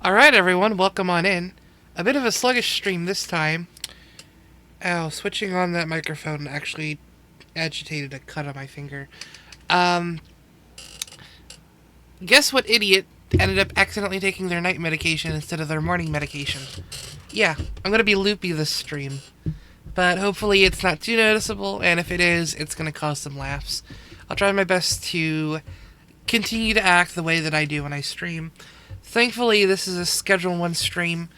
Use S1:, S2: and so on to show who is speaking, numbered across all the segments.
S1: Alright, everyone, welcome on in. A bit of a sluggish stream this time. Ow, switching on that microphone actually agitated a cut on my finger. Guess what idiot ended up accidentally taking their night medication instead of their morning medication? Yeah, I'm gonna be loopy this stream. But hopefully it's not too noticeable, and if it is, it's gonna cause some laughs. I'll try my best to continue to act the way that I do when I stream. Thankfully, this is a Schedule 1 stream,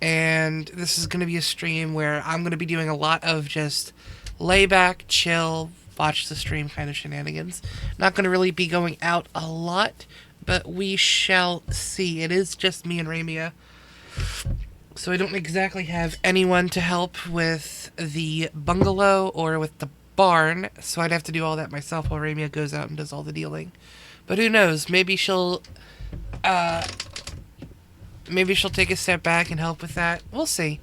S1: and this is going to be a stream where I'm going to be doing a lot of just lay back, chill, watch the stream kind of shenanigans. Not going to really be going out a lot, but we shall see. It is just me and Ramia, so I don't exactly have anyone to help with the bungalow or with the barn, so I'd have to do all that myself while Ramia goes out and does all the dealing. But who knows, maybe she'll take a step back and help with that. We'll see.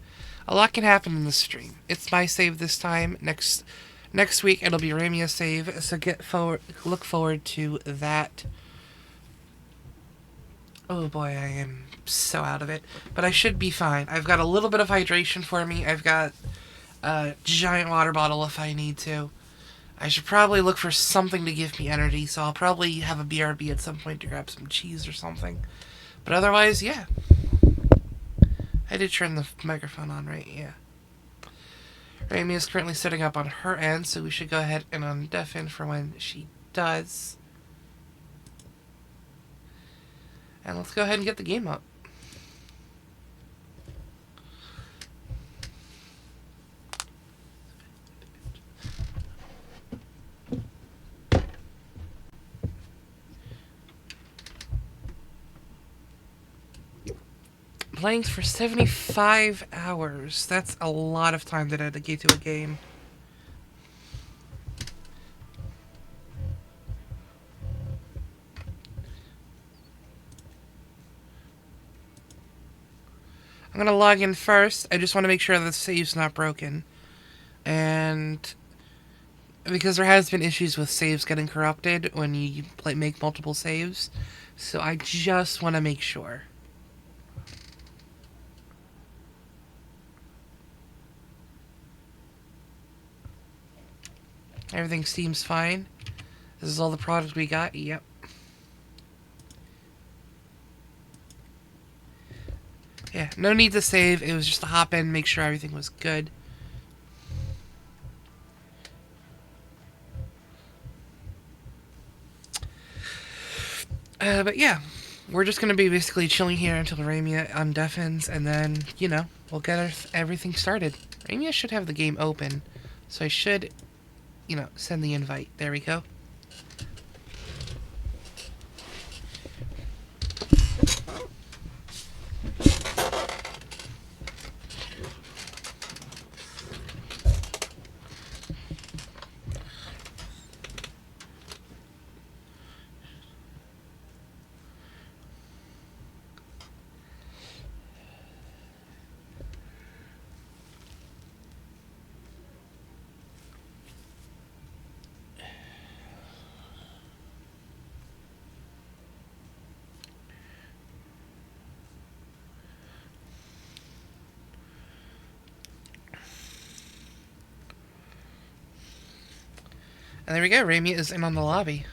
S1: A lot can happen in the stream. It's my save this time. Next week it'll be Ramia's save, so look forward to that. Oh boy, I am so out of it. But I should be fine. I've got a little bit of hydration for me. I've got a giant water bottle if I need to. I should probably look for something to give me energy, so I'll probably have a BRB at some point to grab some cheese or something. But otherwise, yeah. I did turn the microphone on, right? Yeah. Rami is currently setting up on her end, so we should go ahead and undeafen for when she does. And let's go ahead and get the game up. Playing for 75 hours. That's a lot of time to dedicate to a game. I'm gonna log in first. I just want to make sure the save's not broken. And because there has been issues with saves getting corrupted when you make multiple saves, so I just want to make sure. Everything seems fine. This is all the product we got. Yep. Yeah, no need to save. It was just to hop in, make sure everything was good. But yeah, we're just going to be basically chilling here until Ramia undeafens, and then, we'll get everything started. Ramia should have the game open, so I should, send the invite. There we go. And there we go, Ramia is in on the lobby.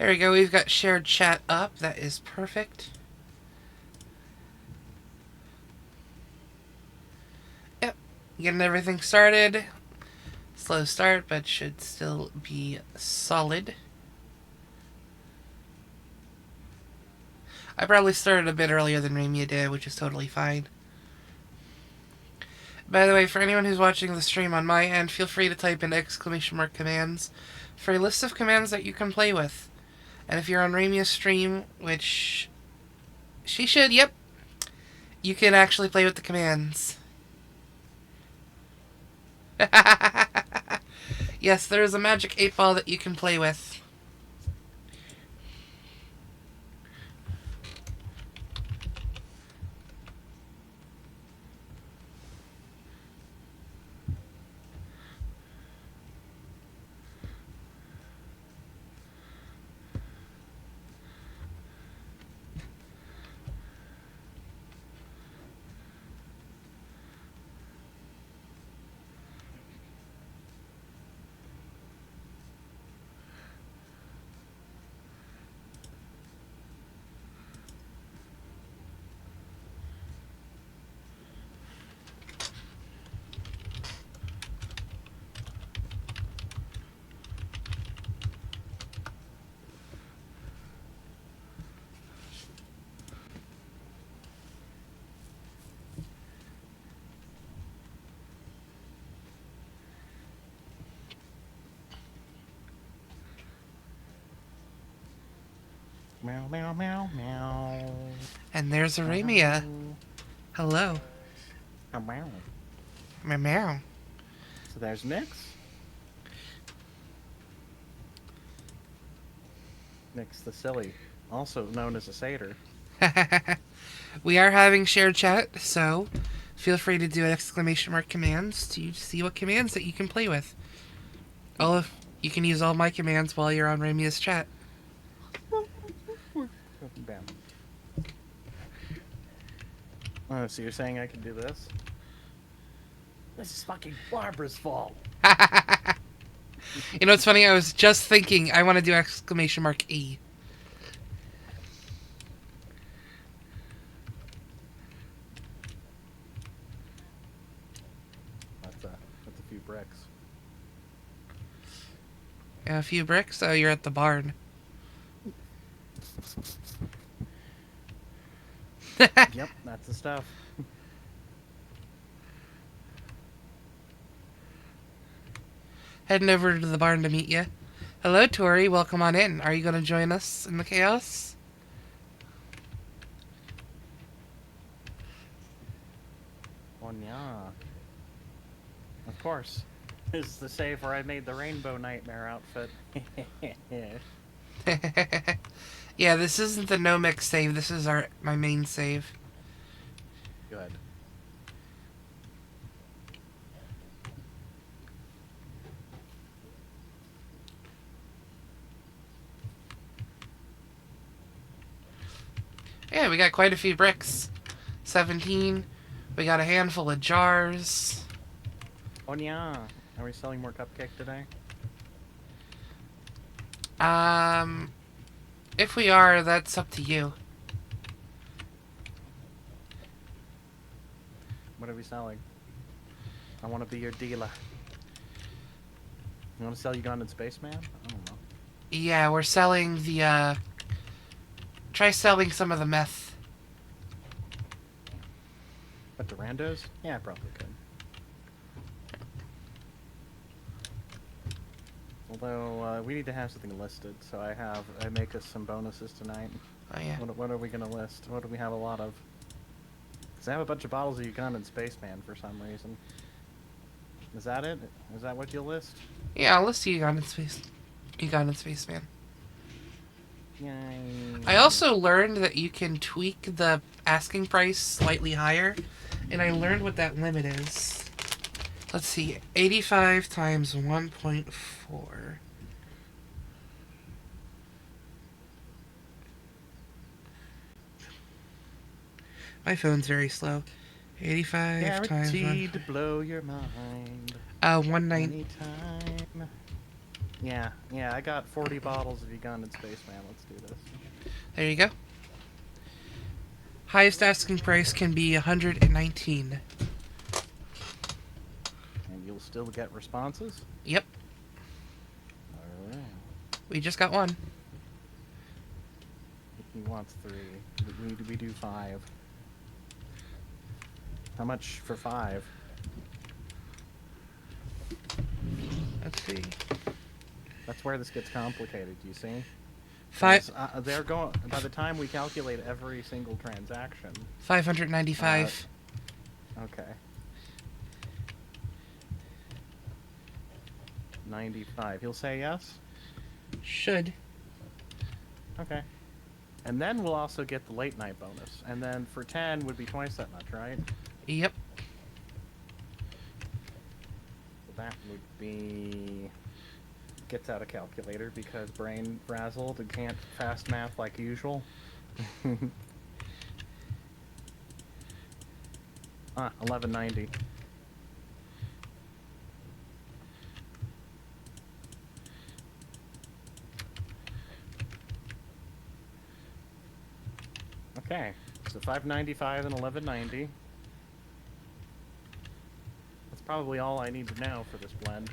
S1: There we go. We've got shared chat up. That is perfect. Yep. Getting everything started. Slow start, but should still be solid. I probably started a bit earlier than Ramia did, which is totally fine. By the way, for anyone who's watching the stream on my end, feel free to type in !! commands for a list of commands that you can play with. And if you're on Ramia's stream, which she should, yep, you can actually play with the commands. Yes, there is a magic 8-ball that you can play with.
S2: Meow, meow, meow, meow.
S1: And there's a Ramia. Hello.
S2: Meow.
S1: Meow meow.
S2: So there's Nyx. Nyx the Silly, also known as a satyr.
S1: We are having shared chat, so feel free to do ! commands to see what commands that you can play with. You can use all my commands while you're on Ramia's chat.
S2: Bam. Oh, so you're saying I can do this? This is fucking Barbara's fault.
S1: You know what's funny? I was just thinking I want to do !E.
S2: That's a few bricks.
S1: Yeah, a few bricks? Oh, you're at the barn.
S2: Yep, that's the stuff.
S1: Heading over to the barn to meet you. Hello, Tori. Welcome on in. Are you going to join us in the chaos?
S2: Oh, yeah. Of course. This is the save where I made the Rainbow Nightmare outfit.
S1: Yeah, this isn't the no mix save. This is my main save.
S2: Good.
S1: Yeah, we got quite a few bricks. 17. We got a handful of jars.
S2: Oh, yeah. Are we selling more cupcake today?
S1: If we are, that's up to you.
S2: What are we selling? I want to be your dealer. You want to sell Ugandan Spaceman? I don't know.
S1: Yeah, we're selling the, try selling some of the meth.
S2: At the randos? Yeah, I probably could. Although, we need to have something listed, so I make us some bonuses tonight.
S1: Oh, yeah.
S2: What are we gonna list? What do we have a lot of? Because I have a bunch of bottles of Ugandan Spaceman for some reason. Is that it? Is that what you'll list?
S1: Yeah, I'll list Ugandan Spaceman.
S2: Yay.
S1: I also learned that you can tweak the asking price slightly higher, and I learned what that limit is. Let's see, 85 times 1.4. My phone's very slow. 85 times 1.
S2: To blow your mind.
S1: 190.
S2: Anytime. Yeah, I got 40 bottles of Ugandan Spaceman. Let's do this.
S1: There you go. Highest asking price can be 119.
S2: And you'll still get responses?
S1: Yep,
S2: Alright.
S1: we just got one.
S2: He wants 3. We do 5. How much for 5?
S1: Let's see.
S2: That's where this gets complicated, you see?
S1: 5
S2: They're going. By the time we calculate every single transaction.
S1: 595.
S2: Okay. 95. He'll say yes?
S1: Should.
S2: Okay. And then we'll also get the late night bonus. And then for 10 would be twice that much, right?
S1: Yep.
S2: So that would be... Gets out a calculator because brain frazzled and can't fast math like usual. 1190. Okay, so 595 and 1190. That's probably all I need to know for this blend.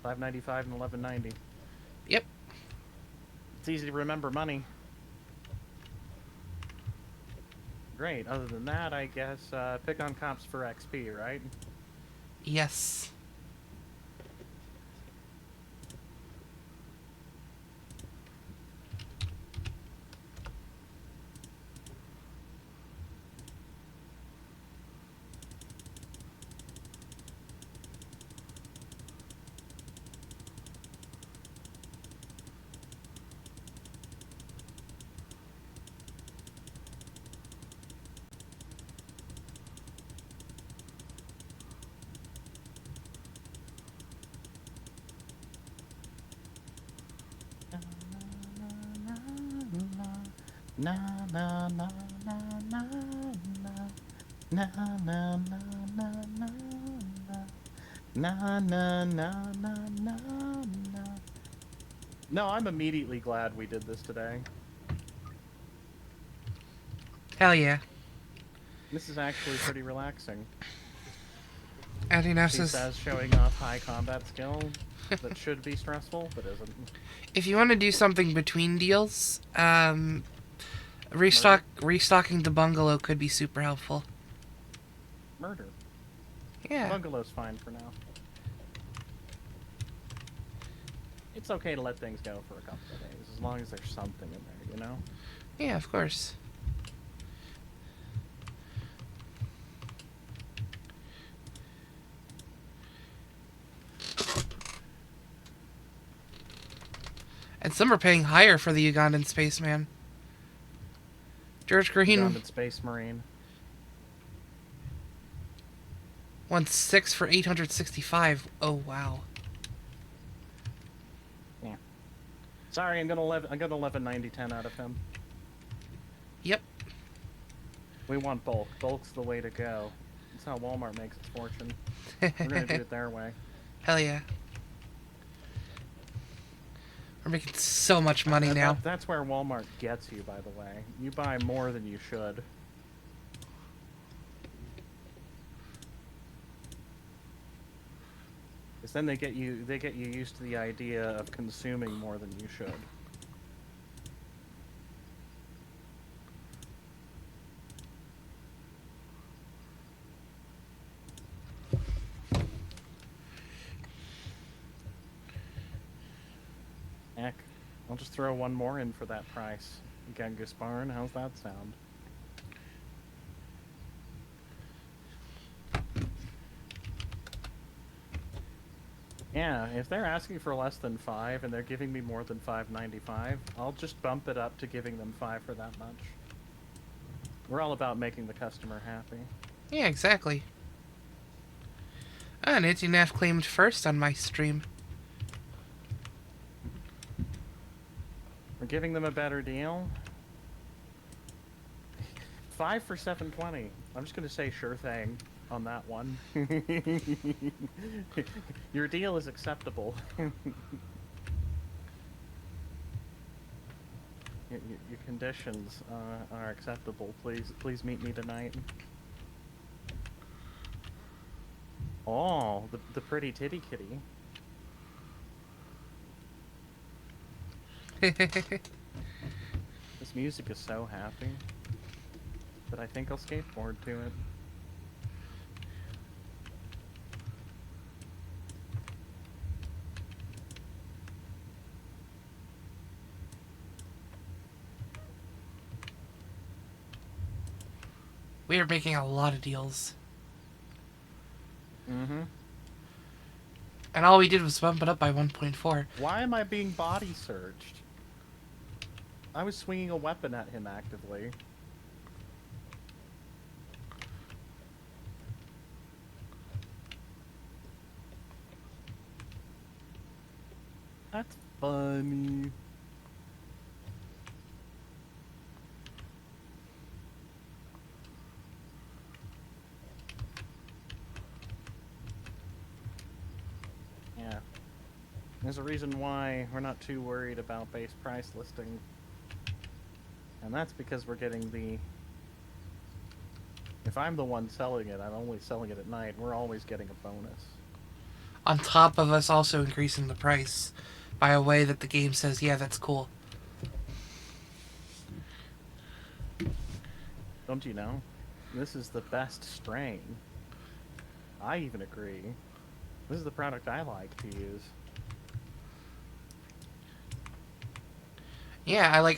S2: 595 and 1190.
S1: Yep.
S2: It's easy to remember money. Great. Other than that, I guess pick on comps for XP, right?
S1: Yes.
S2: Na na na na na na na na na na na na na na. No, I'm immediately glad we did this today.
S1: Hell yeah.
S2: This is actually pretty relaxing.
S1: Anti-nav
S2: She
S1: says,
S2: says showing off high combat skill that should be stressful, but isn't.
S1: if you want to do something between deals, restocking the bungalow could be super helpful.
S2: Murder.
S1: Yeah.
S2: Bungalow's fine for now. It's okay to let things go for a couple of days, as long as there's something in there, you know?
S1: Yeah, of course. And some are paying higher for the Ugandan spaceman. George Green
S2: Ugandan Space Marine.
S1: wants 6 for 865. Oh wow.
S2: Yeah. Sorry, I'm gonna 1190 10 out of him.
S1: Yep.
S2: We want bulk. Bulk's the way to go. That's how Walmart makes its fortune. We're gonna do it their way.
S1: Hell yeah. We're making so much money now.
S2: That's where Walmart gets you, by the way. You buy more than you should. Because then they get you used to the idea of consuming more than you should. Heck, I'll just throw one more in for that price. Genghis Barn, how's that sound? Yeah, if they're asking for less than 5 and they're giving me more than 5.95, I'll just bump it up to giving them 5 for that much. We're all about making the customer happy.
S1: Yeah, exactly. And Antinaf claimed first on my stream.
S2: We're giving them a better deal. 5 for 720. I'm just gonna say sure thing. on that one. Your deal is acceptable. Your conditions are acceptable. Please meet me tonight. Oh, the pretty titty kitty. This music is so happy that I think I'll skateboard to it.
S1: We are making a lot of deals.
S2: Mm-hmm.
S1: And all we did was bump it up by 1.4.
S2: Why am I being body searched? I was swinging a weapon at him actively. That's funny. Yeah. There's a reason why we're not too worried about base price listing. And that's because we're getting the... If I'm the one selling it, I'm only selling it at night. We're always getting a bonus.
S1: On top of us also increasing the price by a way that the game says, yeah, that's cool.
S2: Don't you know? This is the best strain. I even agree. This is the product I like to use.
S1: Yeah,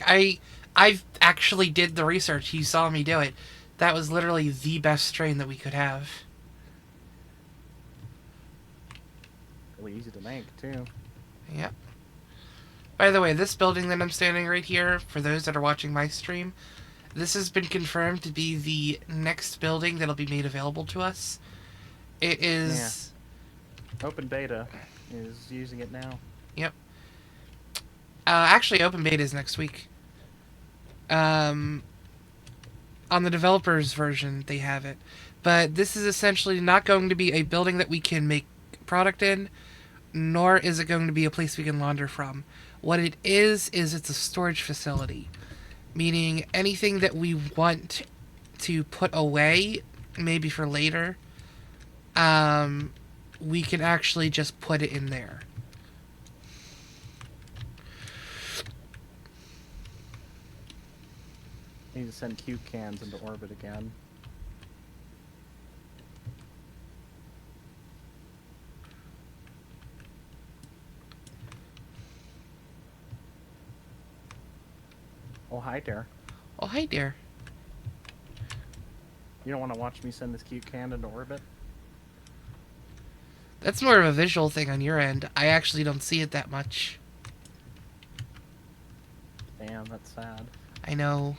S1: I've actually did the research. You saw me do it. That was literally the best strain that we could have.
S2: Really easy to make, too.
S1: Yep. By the way, this building that I'm standing right here, for those that are watching my stream, this has been confirmed to be the next building that'll be made available to us. It is...
S2: Yeah. Open beta is using it now.
S1: Yep. Actually, open beta is next week. On the developers version, they have it. But this is essentially not going to be a building that we can make product in, nor is it going to be a place we can launder from. What it is it's a storage facility. Meaning anything that we want to put away, maybe for later, we can actually just put it in there.
S2: I need to send cube cans into orbit again. Oh, hi there.
S1: Oh, hi there.
S2: You don't want to watch me send this cube can into orbit?
S1: That's more of a visual thing on your end. I actually don't see it that much.
S2: Damn, that's sad.
S1: I know.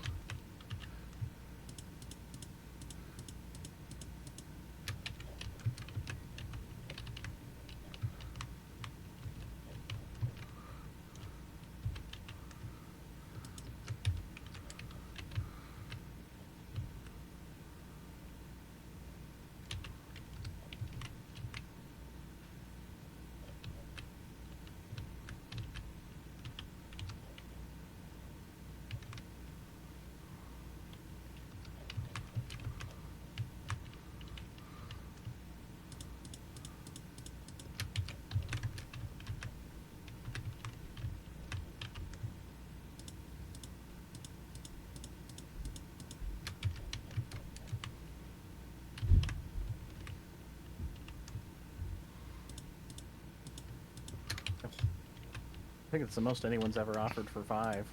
S2: I think it's the most anyone's ever offered for 5.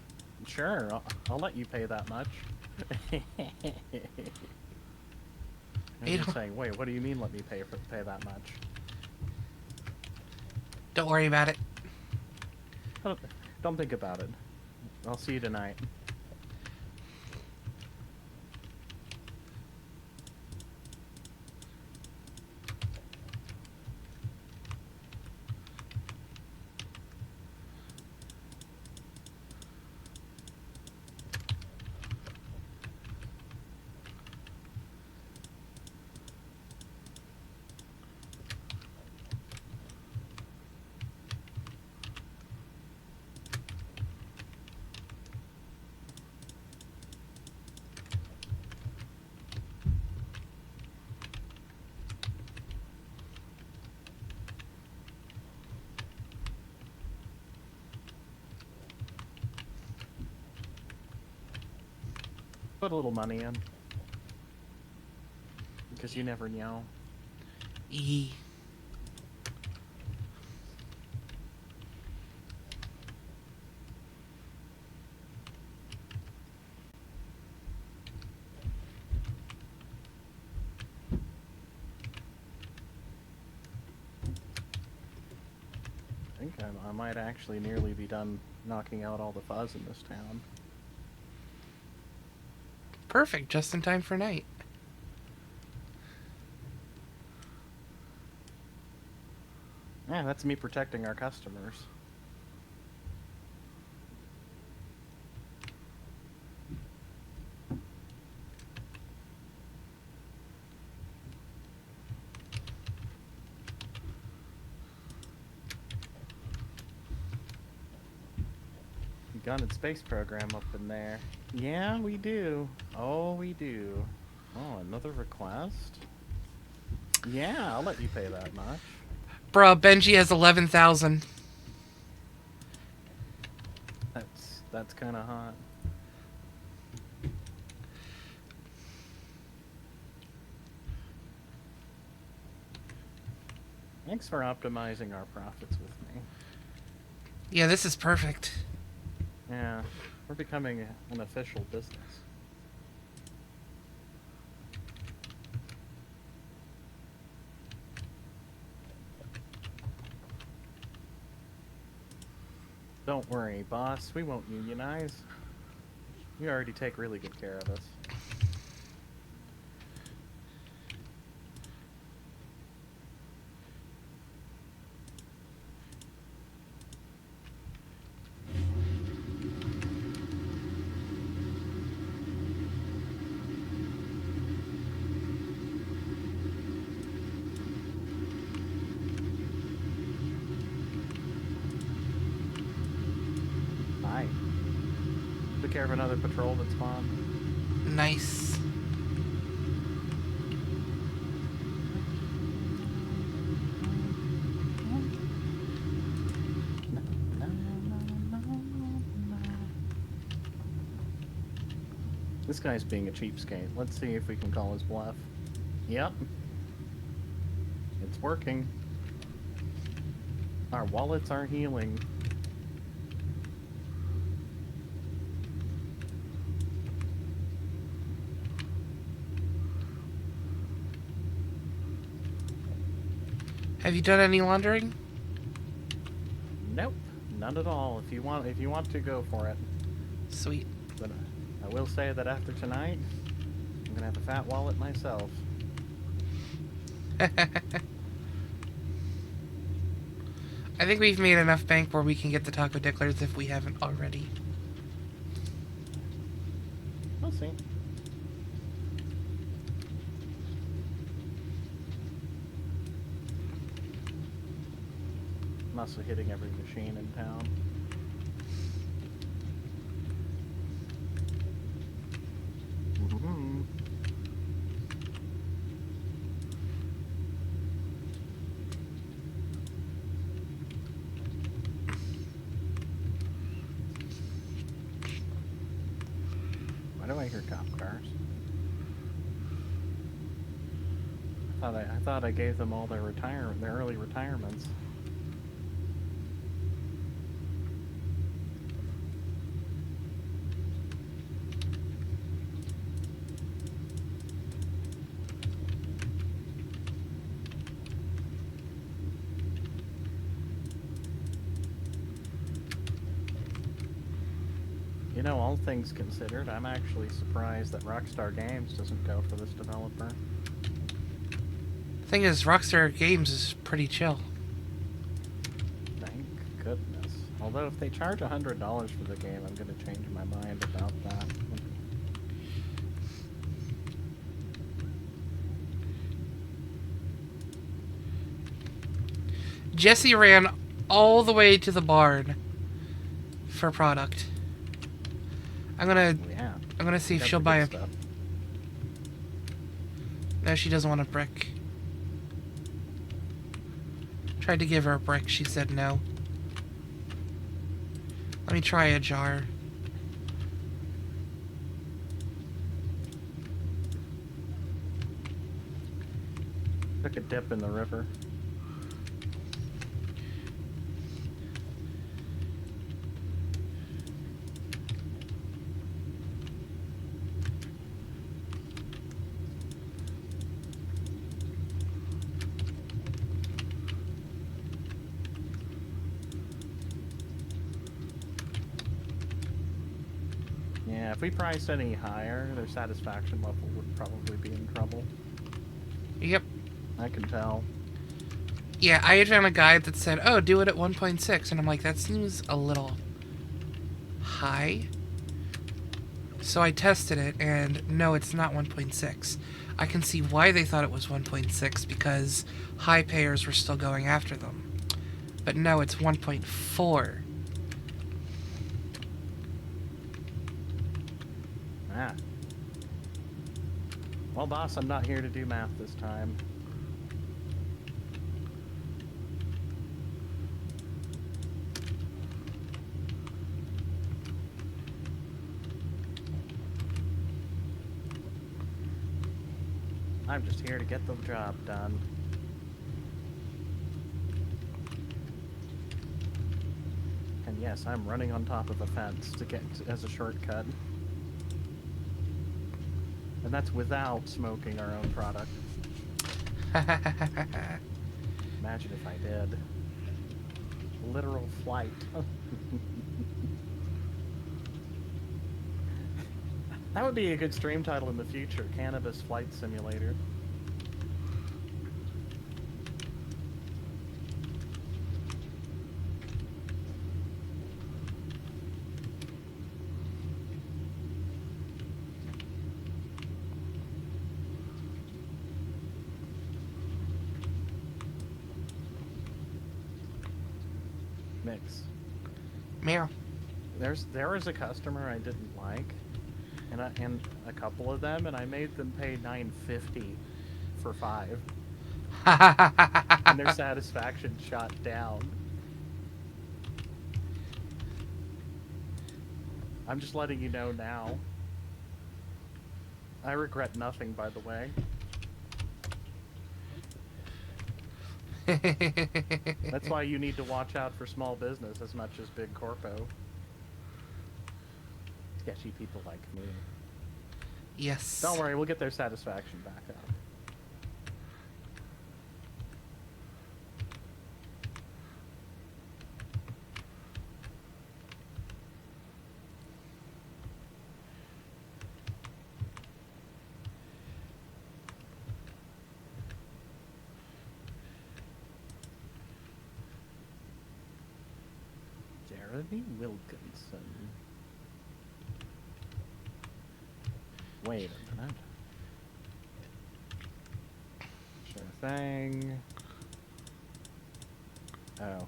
S2: Sure, I'll let you pay that much. I'm saying, wait, what do you mean let me pay that much?
S1: Don't worry about it.
S2: Don't think about it. I'll see you tonight. Put a little money in. Because you never know.
S1: E.
S2: I think I might actually nearly be done knocking out all the fuzz in this town.
S1: Perfect, just in time for night.
S2: Yeah, that's me protecting our customers. Gun and space program up in there. Yeah, we do. Oh, we do. Oh, another request? Yeah, I'll let you pay that much.
S1: Bruh, Benji has 11,000.
S2: That's kind of hot. Thanks for optimizing our profits with me.
S1: Yeah, this is perfect.
S2: Yeah, we're becoming an official business. Don't worry, boss. We won't unionize. You already take really good care of us. Hi. Took care of another patrol that spawned.
S1: Nice.
S2: This guy's being a cheapskate. Let's see if we can call his bluff. Yep. It's working. Our wallets are healing.
S1: Have you done any laundering?
S2: Nope, none at all. If you want to, go for it.
S1: Sweet.
S2: But I will say that after tonight, I'm gonna have a fat wallet myself.
S1: I think we've made enough bank where we can get the taco ticklers if we haven't already.
S2: We'll see. I'm also hitting every machine in town. Mm-hmm. Why do I hear cop cars? I thought I gave them all their early retirements. You know, all things considered, I'm actually surprised that Rockstar Games doesn't go for this developer.
S1: Thing is, Rockstar Games is pretty chill.
S2: Thank goodness. Although if they charge $100 for the game, I'm going to change my mind about that.
S1: Jessie ran all the way to the barn for product. I'm gonna see if she'll buy a...
S2: Stuff.
S1: No, she doesn't want a brick. Tried to give her a brick, she said no. Let me try a jar.
S2: Took a dip in the river. Yeah, if we priced any higher, their satisfaction level would probably be in trouble.
S1: Yep.
S2: I can tell.
S1: Yeah, I had found a guide that said, oh, do it at 1.6. And I'm like, that seems a little high. So I tested it, and no, it's not 1.6. I can see why they thought it was 1.6, because high payers were still going after them. But no, it's 1.4.
S2: Ah. Well, boss, I'm not here to do math this time. I'm just here to get the job done. And yes, I'm running on top of a fence to get as a shortcut. And that's without smoking our own product. Imagine if I did. Literal flight. That would be a good stream title in the future, Cannabis Flight Simulator. Mix.
S1: Meow.
S2: There was a customer I didn't like, and a couple of them, and I made them pay $9.50 for 5, and their satisfaction shot down. I'm just letting you know now. I regret nothing, by the way. That's why you need to watch out for small business as much as big corpo. Sketchy people like me.
S1: Yes.
S2: Don't worry, we'll get their satisfaction back up. Jeremy Wilkinson. Wait a minute. Sure thing. Oh.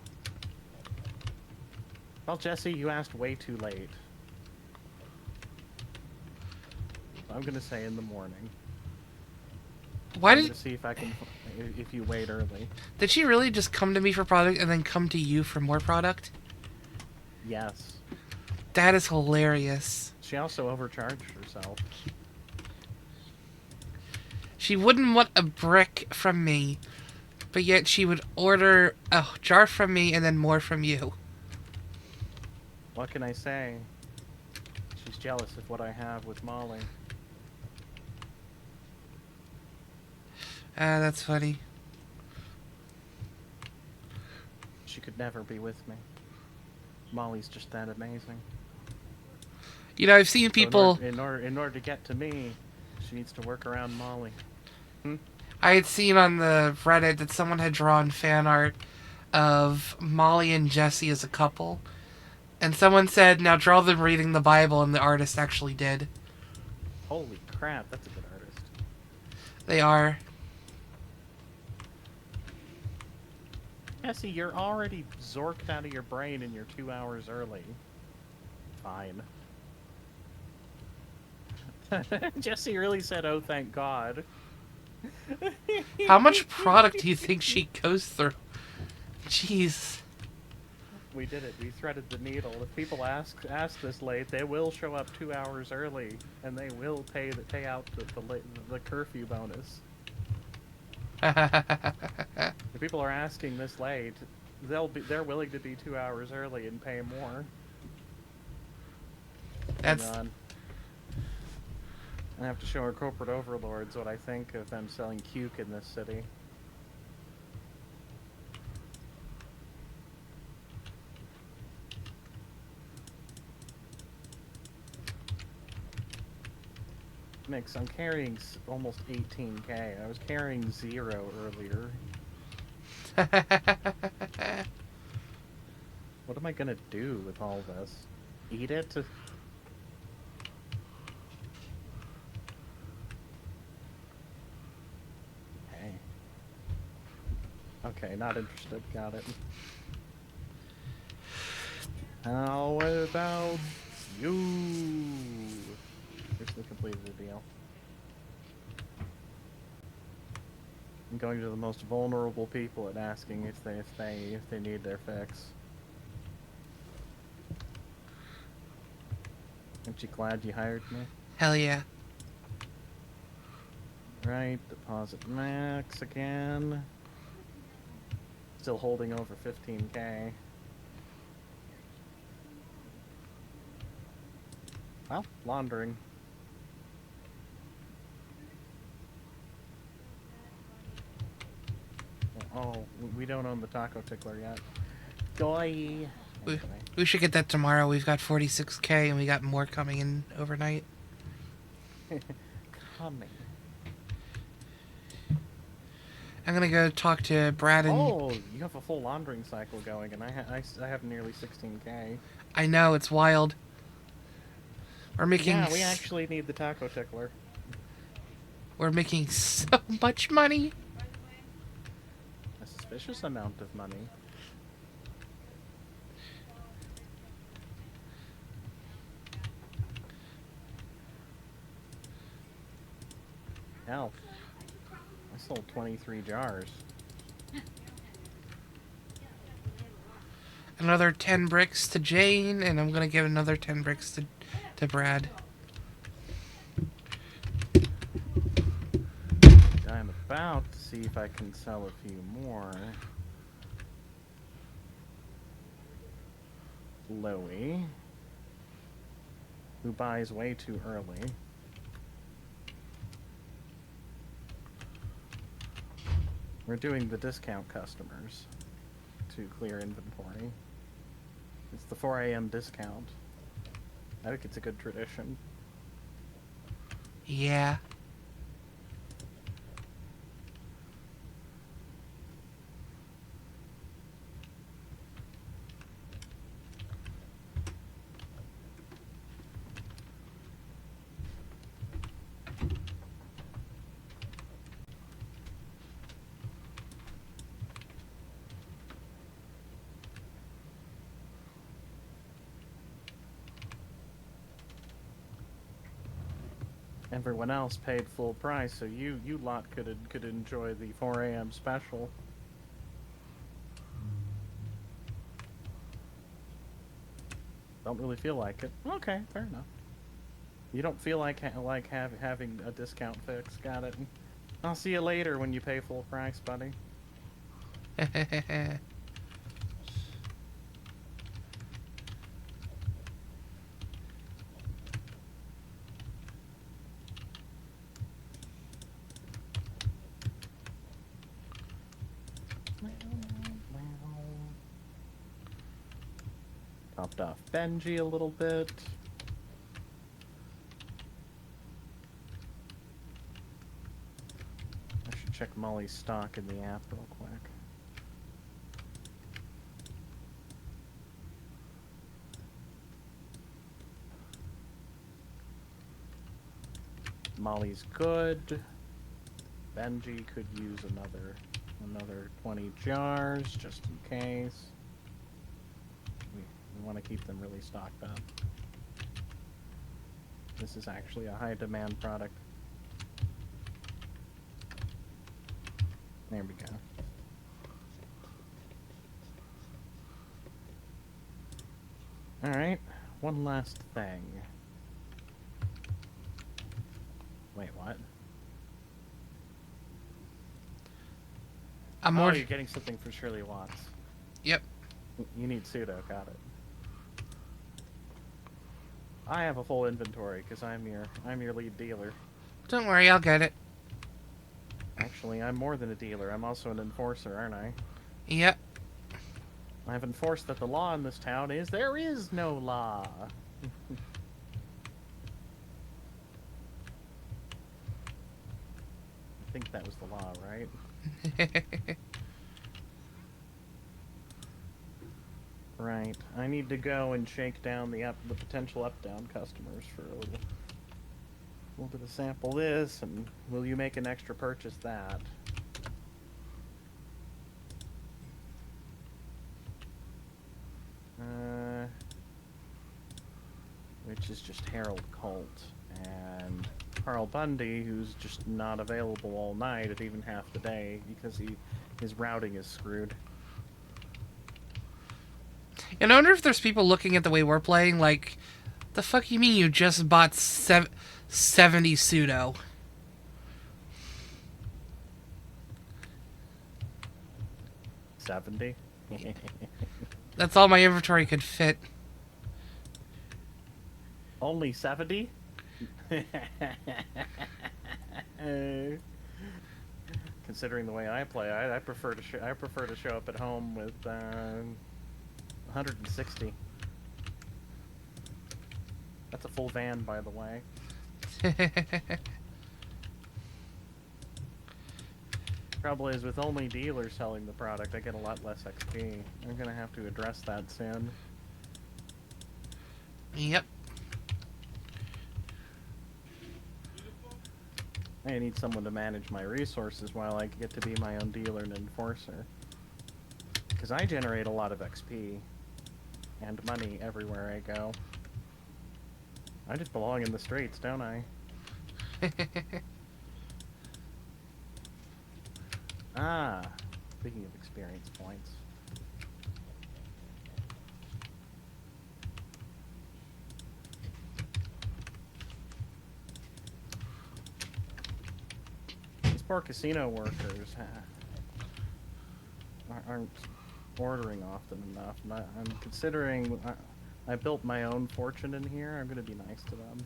S2: Well, Jesse, you asked way too late. I'm gonna say in the morning.
S1: Why
S2: I'm
S1: did
S2: gonna see if I can, if you wait early.
S1: did she really just come to me for product and then come to you for more product?
S2: Yes.
S1: That is hilarious.
S2: She also overcharged herself.
S1: She wouldn't want a brick from me, but yet she would order a jar from me and then more from you.
S2: What can I say? She's jealous of what I have with Molly.
S1: Ah, that's funny.
S2: She could never be with me. Molly's just that amazing.
S1: You know, I've seen people...
S2: So in order to get to me, she needs to work around Molly.
S1: I had seen on the Reddit that someone had drawn fan art of Molly and Jesse as a couple. And someone said, now draw them reading the Bible, and the artist actually did.
S2: Holy crap, that's a good artist.
S1: They are.
S2: Jesse, you're already zorked out of your brain and you're 2 hours early. Fine. Jesse really said, oh, thank God.
S1: How much product do you think she goes through? Jeez.
S2: We did it. We threaded the needle. If people ask this late, they will show up 2 hours early, and they will pay out the curfew bonus. If people are asking this late, they're willing to be 2 hours early and pay more. Hang
S1: That's
S2: on. I have to show our corporate overlords what I think of them selling cuke in this city. Mix, I'm carrying almost 18k. I was carrying 0 earlier. What am I gonna do with all this? Eat it? Hey. Okay, not interested. Got it. How about you? Officially completed the deal. I'm going to the most vulnerable people and asking if they need their fix. Aren't you glad you hired me?
S1: hell yeah.
S2: Right, deposit max again. Still holding over 15k. Well, laundering. Oh, we don't own the taco tickler yet. Goy.
S1: We,
S2: Anyway.
S1: we should get that tomorrow. We've got 46k and we got more coming in overnight.
S2: Coming.
S1: I'm gonna go talk to Brad and...
S2: Oh, you have a full laundering cycle going, and I have nearly 16k.
S1: I know, it's wild. We're making...
S2: Yeah, we actually need the taco tickler.
S1: We're making so much money.
S2: A suspicious amount of money. Hell, I sold 23 jars.
S1: Another 10 bricks to Jane, and I'm gonna give another 10 bricks to Brad.
S2: I'm about to see if I can sell a few more. Louie, who buys way too early. We're doing the discount customers to clear inventory. It's the 4 a.m. discount. I think it's a good tradition.
S1: Yeah.
S2: Everyone else paid full price, so you lot could enjoy the 4 a.m. special. Don't really feel like it. Okay, fair enough. You don't feel like having a discount fix. Got it. I'll see you later when you pay full price, buddy. Topped off Benji a little bit. I should check Molly's stock in the app real quick. Molly's good. Benji could use another 20 jars just in case. We want to keep them really stocked up. This is actually a high demand product. There we go. Alright, one last thing. Wait, what?
S1: I'm
S2: Oh,
S1: more.
S2: you're getting something for Shirley Watts.
S1: Yep.
S2: You need pseudo, got it. I have a full inventory because I'm your lead dealer.
S1: Don't worry, I'll get it.
S2: Actually, I'm more than a dealer. I'm also an enforcer, aren't I?
S1: Yep.
S2: I've enforced that the law in this town is there is no law. I think that was the law, right? Right. I need to go and shake down the potential up-down customers for a little. We'll do a sample this, and will you make an extra purchase that? Which is just Harold Colt and Carl Bundy, who's just not available all night at even half the day because his routing is screwed.
S1: And I wonder if there's people looking at the way we're playing like, the fuck you mean you just bought 70 pseudo?
S2: $70?
S1: That's all my inventory could fit.
S2: Only 70? Considering the way I play, I prefer to show up at home with 160. That's a full van, by the way. Trouble is, with only dealers selling the product, I get a lot less XP. I'm gonna have to address that soon.
S1: Yep.
S2: I need someone to manage my resources while I get to be my own dealer and enforcer. Because I generate a lot of XP and money everywhere I go. I just belong in the streets, don't I? Ah, speaking of experience points. These poor casino workers aren't ordering often enough. And I'm considering, I built my own fortune in here. I'm going to be nice to them.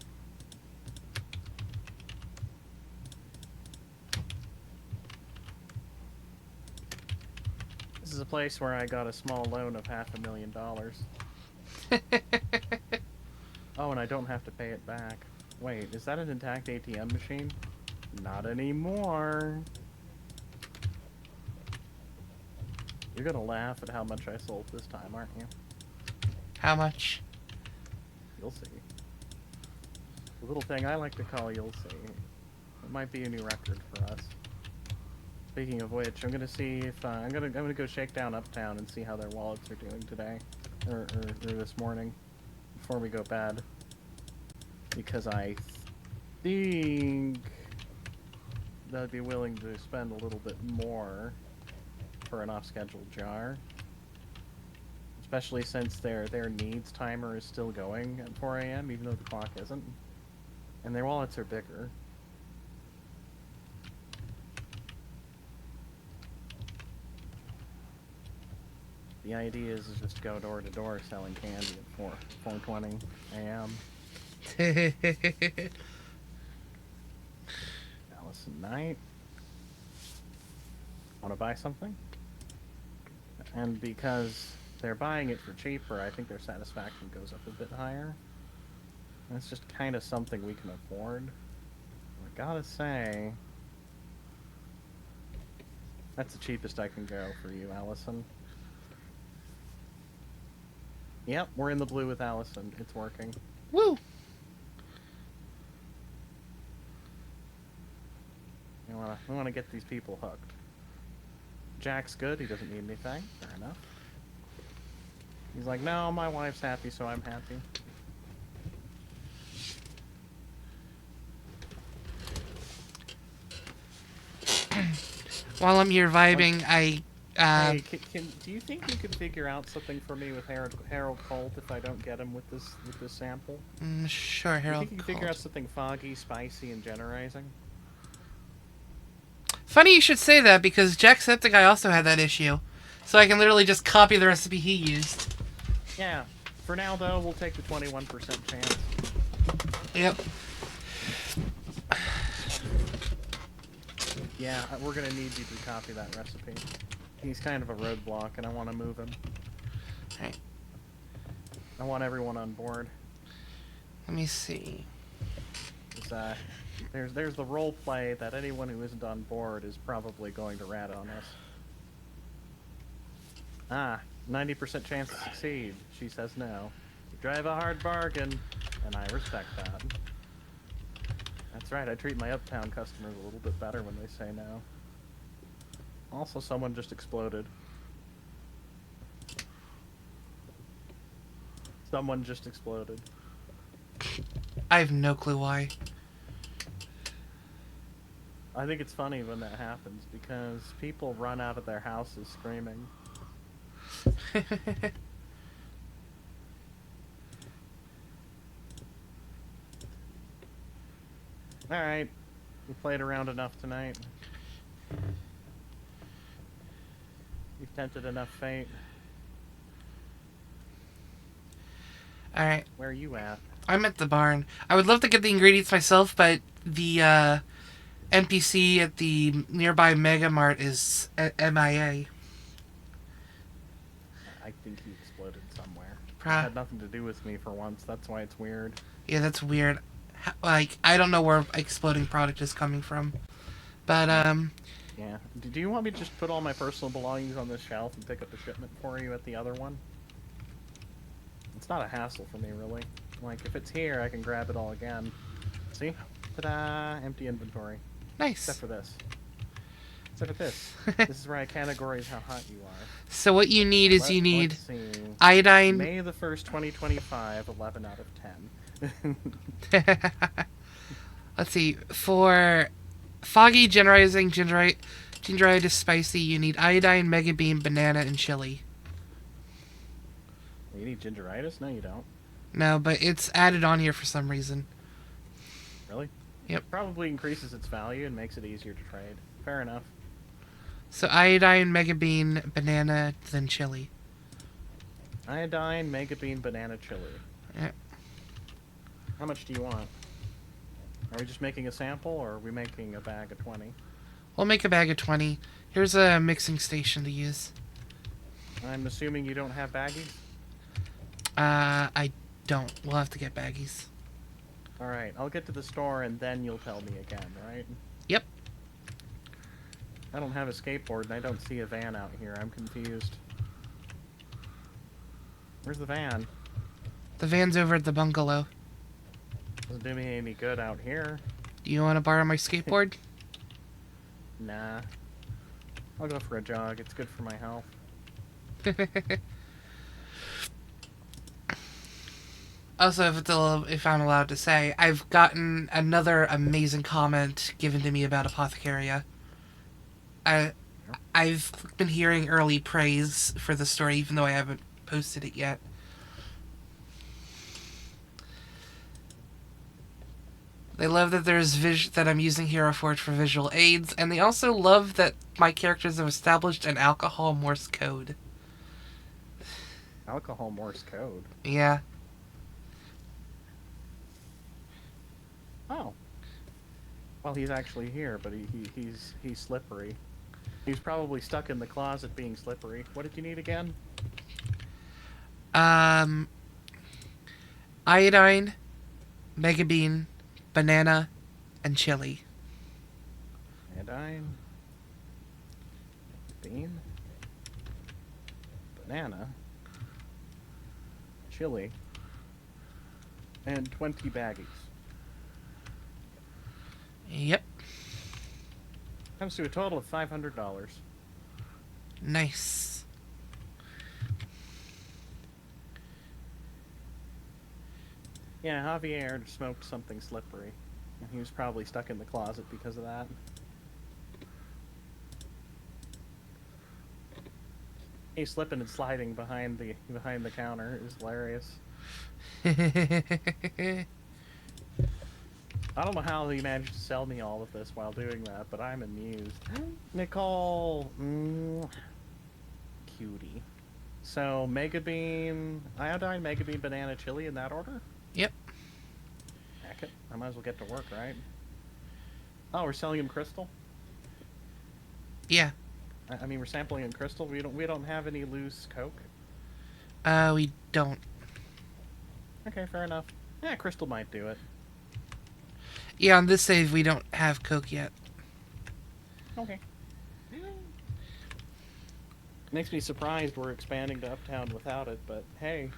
S2: This is a place where I got a small loan of $500,000. Oh, and I don't have to pay it back. Wait, is that an intact ATM machine? Not anymore. You're gonna laugh at how much I sold this time, aren't you?
S1: How much?
S2: You'll see. The little thing I like to call you'll see. It might be a new record for us. Speaking of which, I'm gonna see if I'm gonna go shake down Uptown and see how their wallets are doing today, or this morning, before we go bed. Because I think they'd be willing to spend a little bit more for an off-schedule jar, especially since their needs timer is still going at 4 a.m. even though the clock isn't, and their wallets are bigger. The idea is just go door to door selling candy at 4:20 a.m. Allison Knight. Want to buy something? And because they're buying it for cheaper, I think their satisfaction goes up a bit higher. And it's just kind of something we can afford. I gotta say, that's the cheapest I can go for you, Allison. Yep, we're in the blue with Allison. It's working.
S1: Woo!
S2: We wanna get these people hooked. Jack's good. He doesn't need anything. Fair enough. He's like, no, my wife's happy, so I'm happy.
S1: While I'm here vibing,
S2: Hey, do you think you could figure out something for me with Harold Colt if I don't get him with this sample?
S1: Sure,
S2: Do you
S1: Harold
S2: think you can figure out
S1: Colt.
S2: something foggy, spicy, and generizing?
S1: Funny you should say that, because Jacksepticeye also had that issue. So I can literally just copy the recipe he used.
S2: Yeah. For now, though, we'll take the 21% chance.
S1: Yep.
S2: Yeah, we're gonna need you to copy that recipe. He's kind of a roadblock, and I want to move him.
S1: Alright.
S2: I want everyone on board.
S1: Let me see.
S2: There's the role play that anyone who isn't on board is probably going to rat on us. Ah, 90% chance to succeed. She says no. You drive a hard bargain, and I respect that. That's right, I treat my uptown customers a little bit better when they say no. Also, someone just exploded. Someone just exploded.
S1: I have no clue why.
S2: I think it's funny when that happens, because people run out of their houses screaming. Alright, we played around enough tonight. You've tempted enough fate.
S1: Alright.
S2: Where are you at?
S1: I'm at the barn. I would love to get the ingredients myself, but the NPC at the nearby Mega Mart is MIA.
S2: I think he exploded somewhere.
S1: It
S2: had nothing to do with me for once, that's why it's weird.
S1: Yeah, that's weird. Like, I don't know where exploding product is coming from. But,
S2: Yeah. Do you want me to just put all my personal belongings on this shelf and pick up the shipment for you at the other one? It's not a hassle for me, really. Like, if it's here, I can grab it all again. See? Ta-da! Empty inventory.
S1: Nice.
S2: Except for this. Except for this. This is where I categorize how hot you are.
S1: So what you need is you need
S2: let's see.
S1: iodine.
S2: May the 1st, 2025, 11 out of 10.
S1: Let's see. For foggy, gingeritis, spicy, you need iodine, mega bean, banana, and chili.
S2: You need gingeritis? No, you don't.
S1: No, but it's added on here for some reason.
S2: Really?
S1: Yep.
S2: Probably increases its value and makes it easier to trade. Fair enough.
S1: So iodine, mega bean, banana, then chili.
S2: Iodine, mega bean, banana, chili.
S1: Yep.
S2: How much do you want? Are we just making a sample, or are we making a bag of 20?
S1: We'll make a bag of 20. Here's a mixing station to use.
S2: I'm assuming you don't have baggies?
S1: I don't. We'll have to get baggies.
S2: Alright, I'll get to the store and then you'll tell me again, right?
S1: Yep.
S2: I don't have a skateboard and I don't see a van out here. I'm confused. Where's the van?
S1: The van's over at the bungalow.
S2: Doesn't do me any good out here.
S1: Do you want to borrow my skateboard?
S2: Nah. I'll go for a jog. It's good for my health.
S1: Also, if I'm allowed to say, I've gotten another amazing comment given to me about Apothecaria. I've been hearing early praise for the story, even though I haven't posted it yet. They love that that I'm using Hero Forge for visual aids, and they also love that my characters have established an alcohol Morse code.
S2: Alcohol Morse code?
S1: Yeah.
S2: Oh. Well, he's actually here, but he's slippery. He's probably stuck in the closet being slippery. What did you need again?
S1: Iodine, mega bean, banana, and chili.
S2: Iodine, bean, banana, chili, and 20 baggies.
S1: Yep.
S2: Comes to a total of $500.
S1: Nice.
S2: Yeah, Javier smoked something slippery. And he was probably stuck in the closet because of that. He's slipping and sliding behind the counter. It was hilarious. I don't know how he managed to sell me all of this while doing that, but I'm amused. Nicole, cutie. So Mega Bean, iodine, Mega Bean, banana, chili in that order?
S1: Yep.
S2: Heck it, I might as well get to work, right? Oh, we're selling him crystal.
S1: Yeah.
S2: I mean, we're sampling him crystal. We don't have any loose coke.
S1: We don't.
S2: Okay, fair enough. Yeah, crystal might do it.
S1: Yeah, on this save, we don't have Coke yet.
S2: Okay. Makes me surprised we're expanding to Uptown without it, but hey,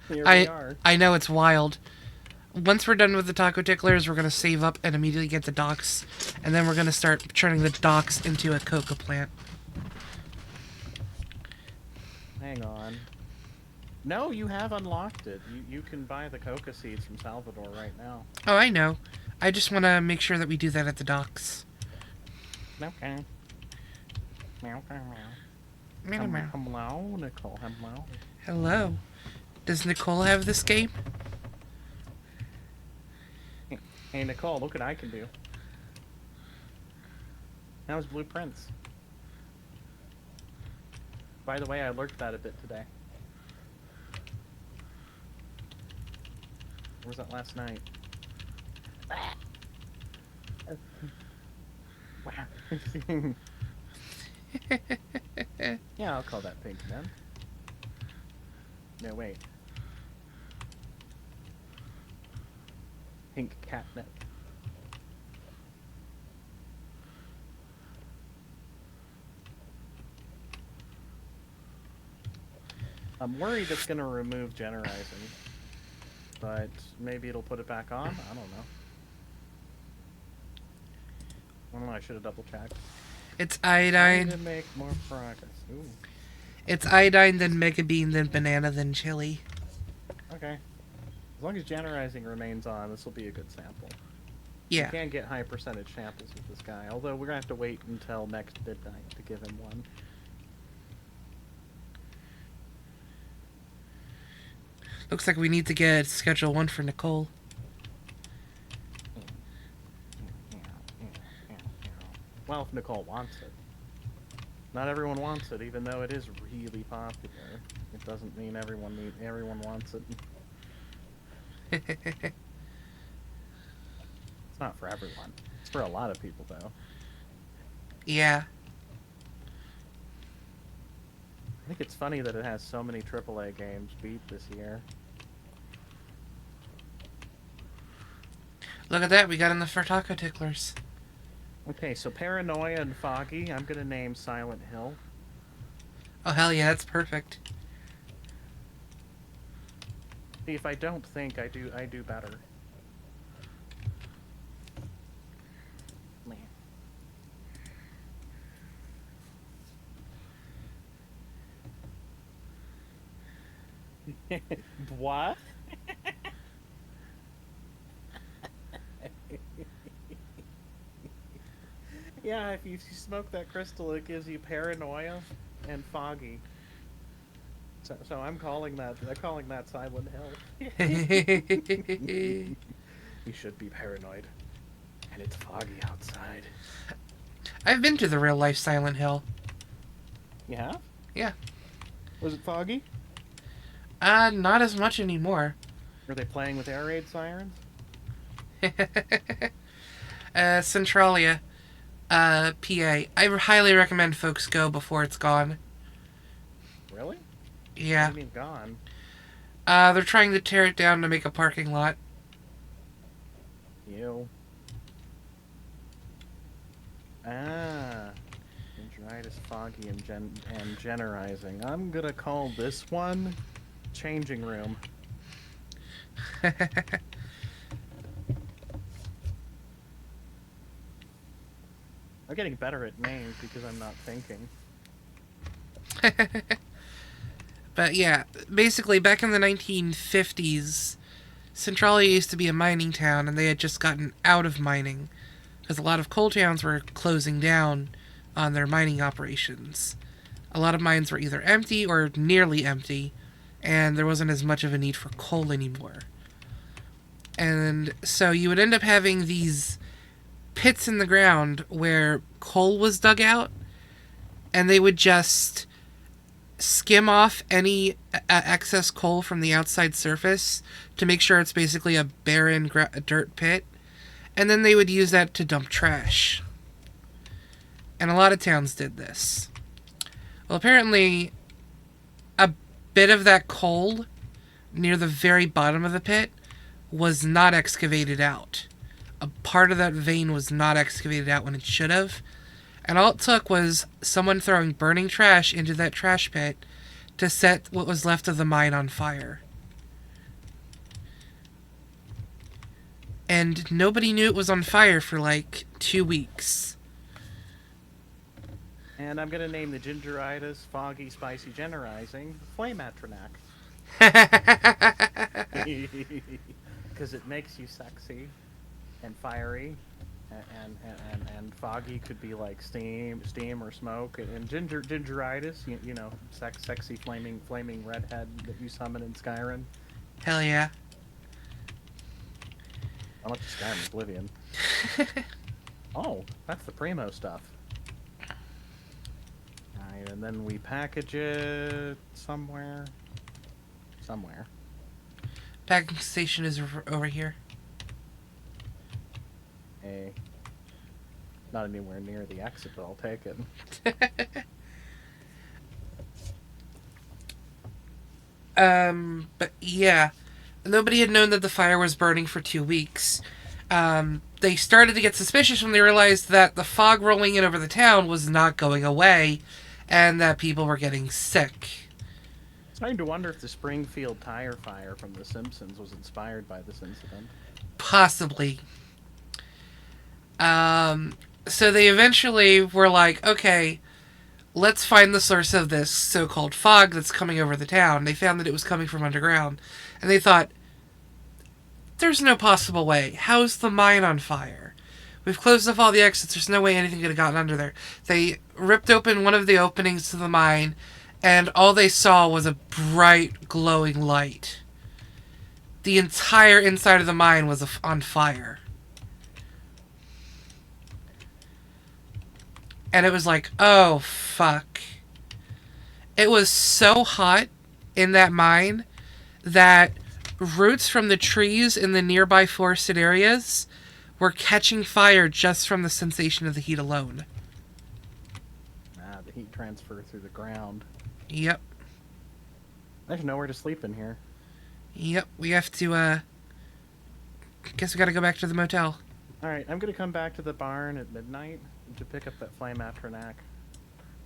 S2: here we are.
S1: I know, it's wild. Once we're done with the taco ticklers, we're going to save up and immediately get the docks. And then we're going to start turning the docks into a coca plant.
S2: Hang on. No, you have unlocked it. You can buy the coca seeds from Salvador right now.
S1: Oh, I know. I just want to make sure that we do that at the docks.
S2: Okay. Meow, meow,
S1: Meow, meow.
S2: Hello, Nicole. Hello.
S1: Hello. Does Nicole have this game?
S2: Hey, Nicole, look what I can do. That was blueprints. By the way, I lurked that a bit today. Where was that last night? Wow. Yeah, I'll call that pink then. No, wait. Pink catnip. I'm worried it's going to remove generizing, but maybe it'll put it back on? I don't know. I don't know, I should have double checked.
S1: It's
S2: Trying
S1: iodine.
S2: to make more progress. Ooh.
S1: It's iodine, then mega bean, then banana, then chili.
S2: Okay. As long as generizing remains on, this will be a good sample.
S1: Yeah.
S2: You can get high percentage samples with this guy, although we're going to have to wait until next midnight to give him one.
S1: Looks like we need to get schedule 1 for Nicole.
S2: Well, if Nicole wants it. Not everyone wants it, even though it is really popular. It doesn't mean everyone wants it. It's not for everyone. It's for a lot of people, though.
S1: Yeah.
S2: I think it's funny that it has so many AAA games beat this year.
S1: Look at that, we got enough for taco ticklers.
S2: Okay, so Paranoia and Foggy, I'm gonna name Silent Hill.
S1: Oh hell yeah, that's perfect.
S2: See, if I don't think, I do better. What? Yeah, if you smoke that crystal, it gives you paranoia and foggy. So I'm calling that Silent Hill. You should be paranoid, and it's foggy outside.
S1: I've been to the real life Silent Hill.
S2: You have?
S1: Yeah.
S2: Was it foggy?
S1: Not as much anymore.
S2: Were they playing with air raid sirens?
S1: Centralia, PA. I highly recommend folks go before it's gone.
S2: Really?
S1: Yeah.
S2: What do you mean gone?
S1: They're trying to tear it down to make a parking lot.
S2: Ew. Ah. Dendritis, foggy, and generizing. I'm gonna call this one changing room. I'm getting better at names because I'm not thinking.
S1: But yeah, basically back in the 1950s, Centralia used to be a mining town, and they had just gotten out of mining because a lot of coal towns were closing down on their mining operations. A lot of mines were either empty or nearly empty, and there wasn't as much of a need for coal anymore. And so you would end up having these pits in the ground where coal was dug out, and they would just skim off any excess coal from the outside surface to make sure it's basically a barren dirt pit, and then they would use that to dump trash. And a lot of towns did this. Well, apparently, a bit of that coal near the very bottom of the pit was not excavated out. A part of that vein was not excavated out when it should have. And all it took was someone throwing burning trash into that trash pit to set what was left of the mine on fire. And nobody knew it was on fire for like 2 weeks.
S2: And I'm going to name the gingeritis, foggy, spicy, generizing Flame Atronac. Because it makes you sexy and fiery. And foggy could be like steam or smoke, and gingeritis, you know, sexy flaming redhead that you summon in Skyrim.
S1: Hell yeah.
S2: How much is Skyrim Oblivion? Oh, that's the primo stuff. Alright, and then we package it somewhere.
S1: Packing station is over here.
S2: Hey. Not anywhere near the exit, but I'll take it.
S1: But yeah, nobody had known that the fire was burning for 2 weeks. They started to get suspicious when they realized that the fog rolling in over the town was not going away, and that people were getting sick.
S2: Starting to wonder if the Springfield tire fire from The Simpsons was inspired by this incident.
S1: Possibly. So they eventually were like, okay, let's find the source of this so-called fog that's coming over the town. They found that it was coming from underground. And they thought, there's no possible way. How's the mine on fire? We've closed off all the exits. There's no way anything could have gotten under there. They ripped open one of the openings to the mine, and all they saw was a bright, glowing light. The entire inside of the mine was on fire. And it was like, oh, fuck. It was so hot in that mine that roots from the trees in the nearby forested areas were catching fire just from the sensation of the heat alone.
S2: The heat transfer through the ground.
S1: Yep.
S2: There's nowhere to sleep in here.
S1: Yep, we have to, guess we gotta go back to the motel.
S2: Alright, I'm gonna come back to the barn at midnight to pick up that Flame Atronac.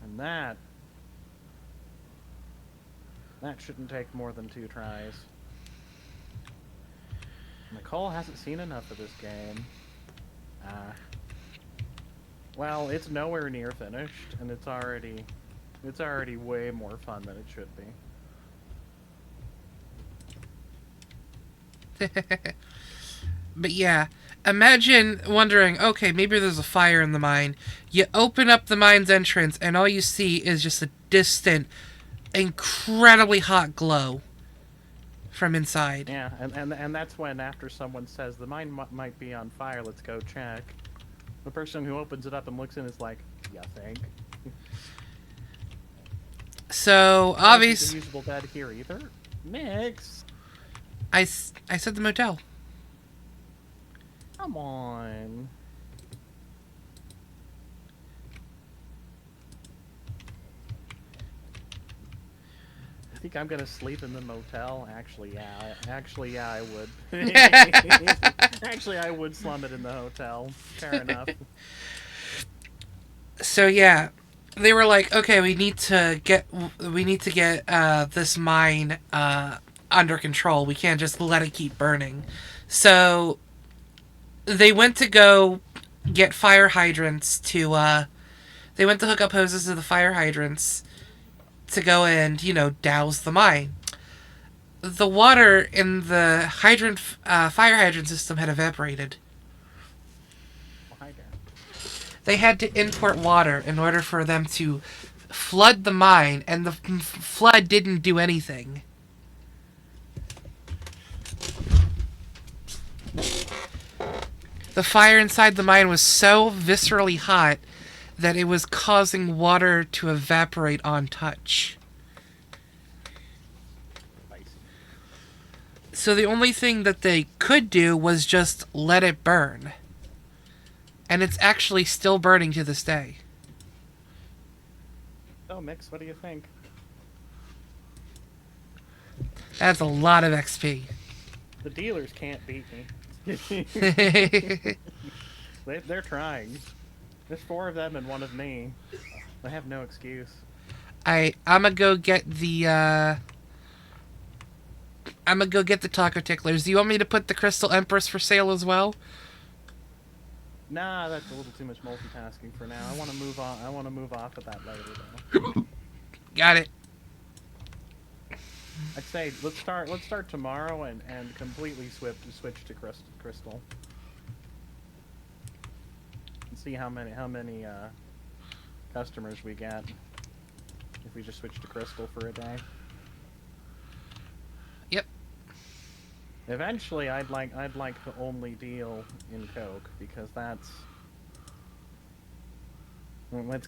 S2: And that shouldn't take more than 2 tries. Nicole hasn't seen enough of this game. Well, it's nowhere near finished, and it's already way more fun than it should be.
S1: But yeah, imagine wondering, okay, maybe there's a fire in the mine. You open up the mine's entrance, and all you see is just a distant, incredibly hot glow from inside.
S2: Yeah, and that's when, after someone says, the mine might be on fire, let's go check, the person who opens it up and looks in is like, you think?
S1: So, obviously...
S2: usable bed here either? Mix!
S1: I said the motel.
S2: Come on. I think I'm gonna sleep in the motel. Actually, yeah, I would. Actually, I would slum it in the hotel. Fair enough.
S1: So yeah, they were like, okay, we need to get this mine under control. We can't just let it keep burning. So they went to go get fire hydrants to, they went to hook up hoses to the fire hydrants to go and, douse the mine. The water in the fire hydrant system had evaporated. They had to import water in order for them to flood the mine, and the flood didn't do anything. The fire inside the mine was so viscerally hot that it was causing water to evaporate on touch.
S2: Spicy.
S1: So the only thing that they could do was just let it burn. And it's actually still burning to this day.
S2: So, Mix, what do you think?
S1: That's a lot of XP.
S2: The dealers can't beat me. They're trying. There's 4 of them and 1 of me. They have no excuse.
S1: I'ma go get the taco ticklers. Do you want me to put the Crystal Empress for sale as well?
S2: Nah, that's a little too much multitasking for now. I want to move on. I want to move off of that later, though.
S1: Got it.
S2: I'd say let's start tomorrow and completely switch to Crystal. And see how many customers we get if we just switch to Crystal for a day.
S1: Yep.
S2: Eventually, I'd like to only deal in Coke because that's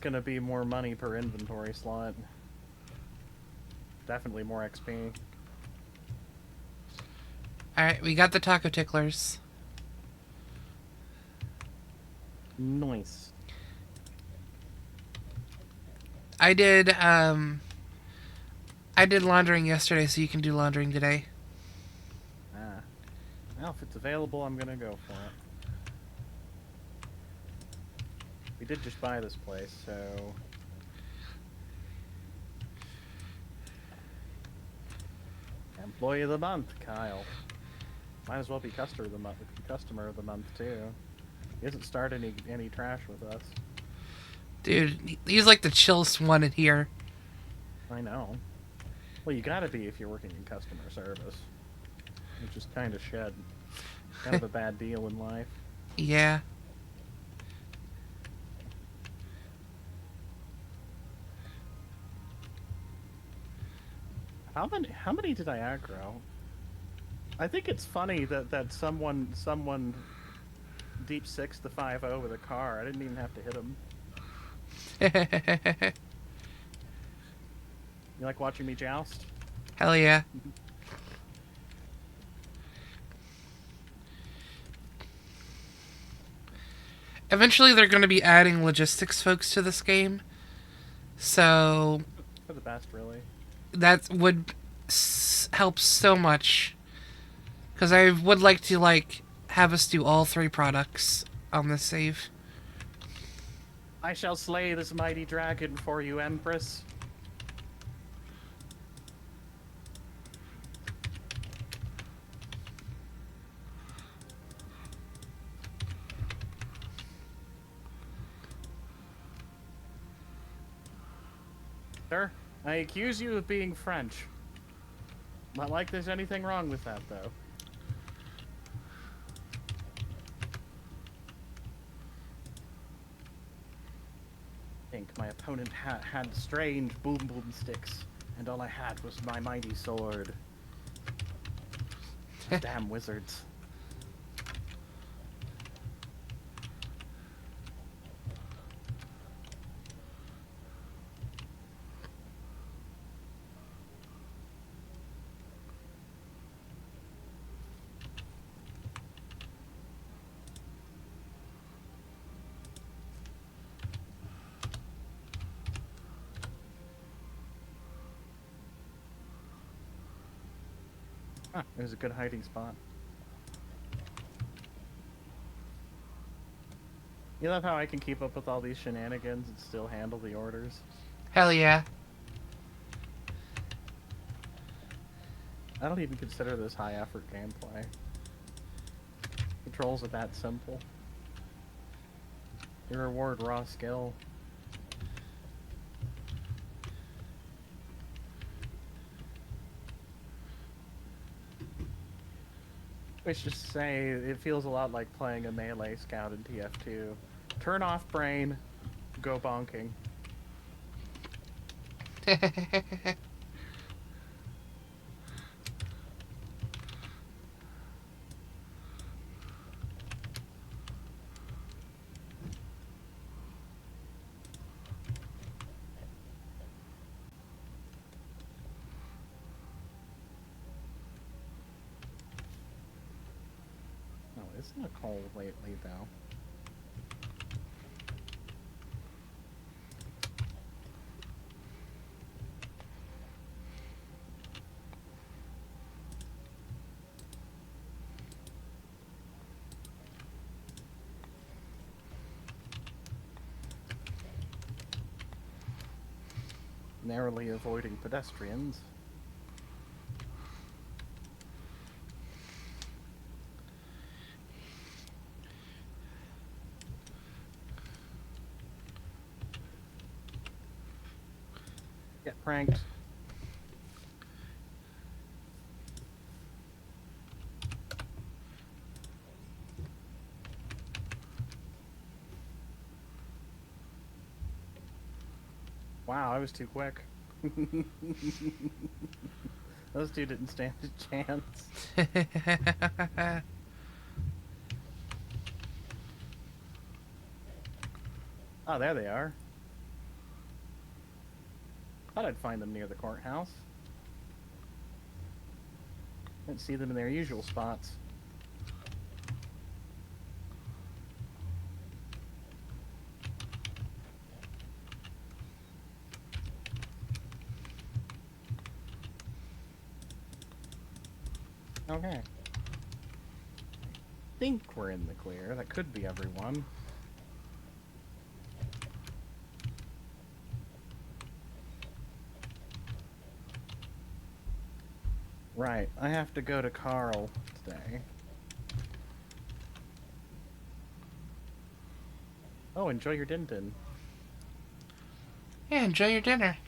S2: gonna be more money per inventory slot. Definitely more XP.
S1: Alright, we got the taco ticklers.
S2: Nice.
S1: I did laundering yesterday, so you can do laundering today.
S2: Ah. Well, if it's available, I'm gonna go for it. We did just buy this place, so... Employee of the month, Kyle. Might as well be customer of the month too. He hasn't started any trash with us.
S1: Dude, he's like the chillest one in here.
S2: I know. Well, you gotta be if you're working in customer service. Which is kind of shit. Kind of a bad deal in life.
S1: Yeah.
S2: How many did I aggro? I think it's funny that someone deep 6 the 5-0 with a car. I didn't even have to hit him. You like watching me joust?
S1: Hell yeah. Eventually they're going to be adding logistics folks to this game. So
S2: For the best, really.
S1: that would help so much. Because I would like to, have us do all 3 products on this save.
S2: I shall slay this mighty dragon for you, Empress. Sir, I accuse you of being French. Not like there's anything wrong with that, though. I think my opponent had strange boom sticks, and all I had was my mighty sword. Damn wizards. Ah, there's a good hiding spot. You love how I can keep up with all these shenanigans and still handle the orders?
S1: Hell yeah.
S2: I don't even consider this high effort gameplay. Controls are that simple. They reward raw skill. Let's just say it feels a lot like playing a melee scout in TF2. Turn off brain, go bonking. It's not cold lately, though. Narrowly avoiding pedestrians. Get pranked. Wow, I was too quick. Those two didn't stand a chance. Oh, there they are. Thought I'd find them near the courthouse. Didn't see them in their usual spots. Okay. I think we're in the clear. That could be everyone. Right, I have to go to Carl today. Oh, enjoy your din-din.
S1: Yeah, enjoy your dinner.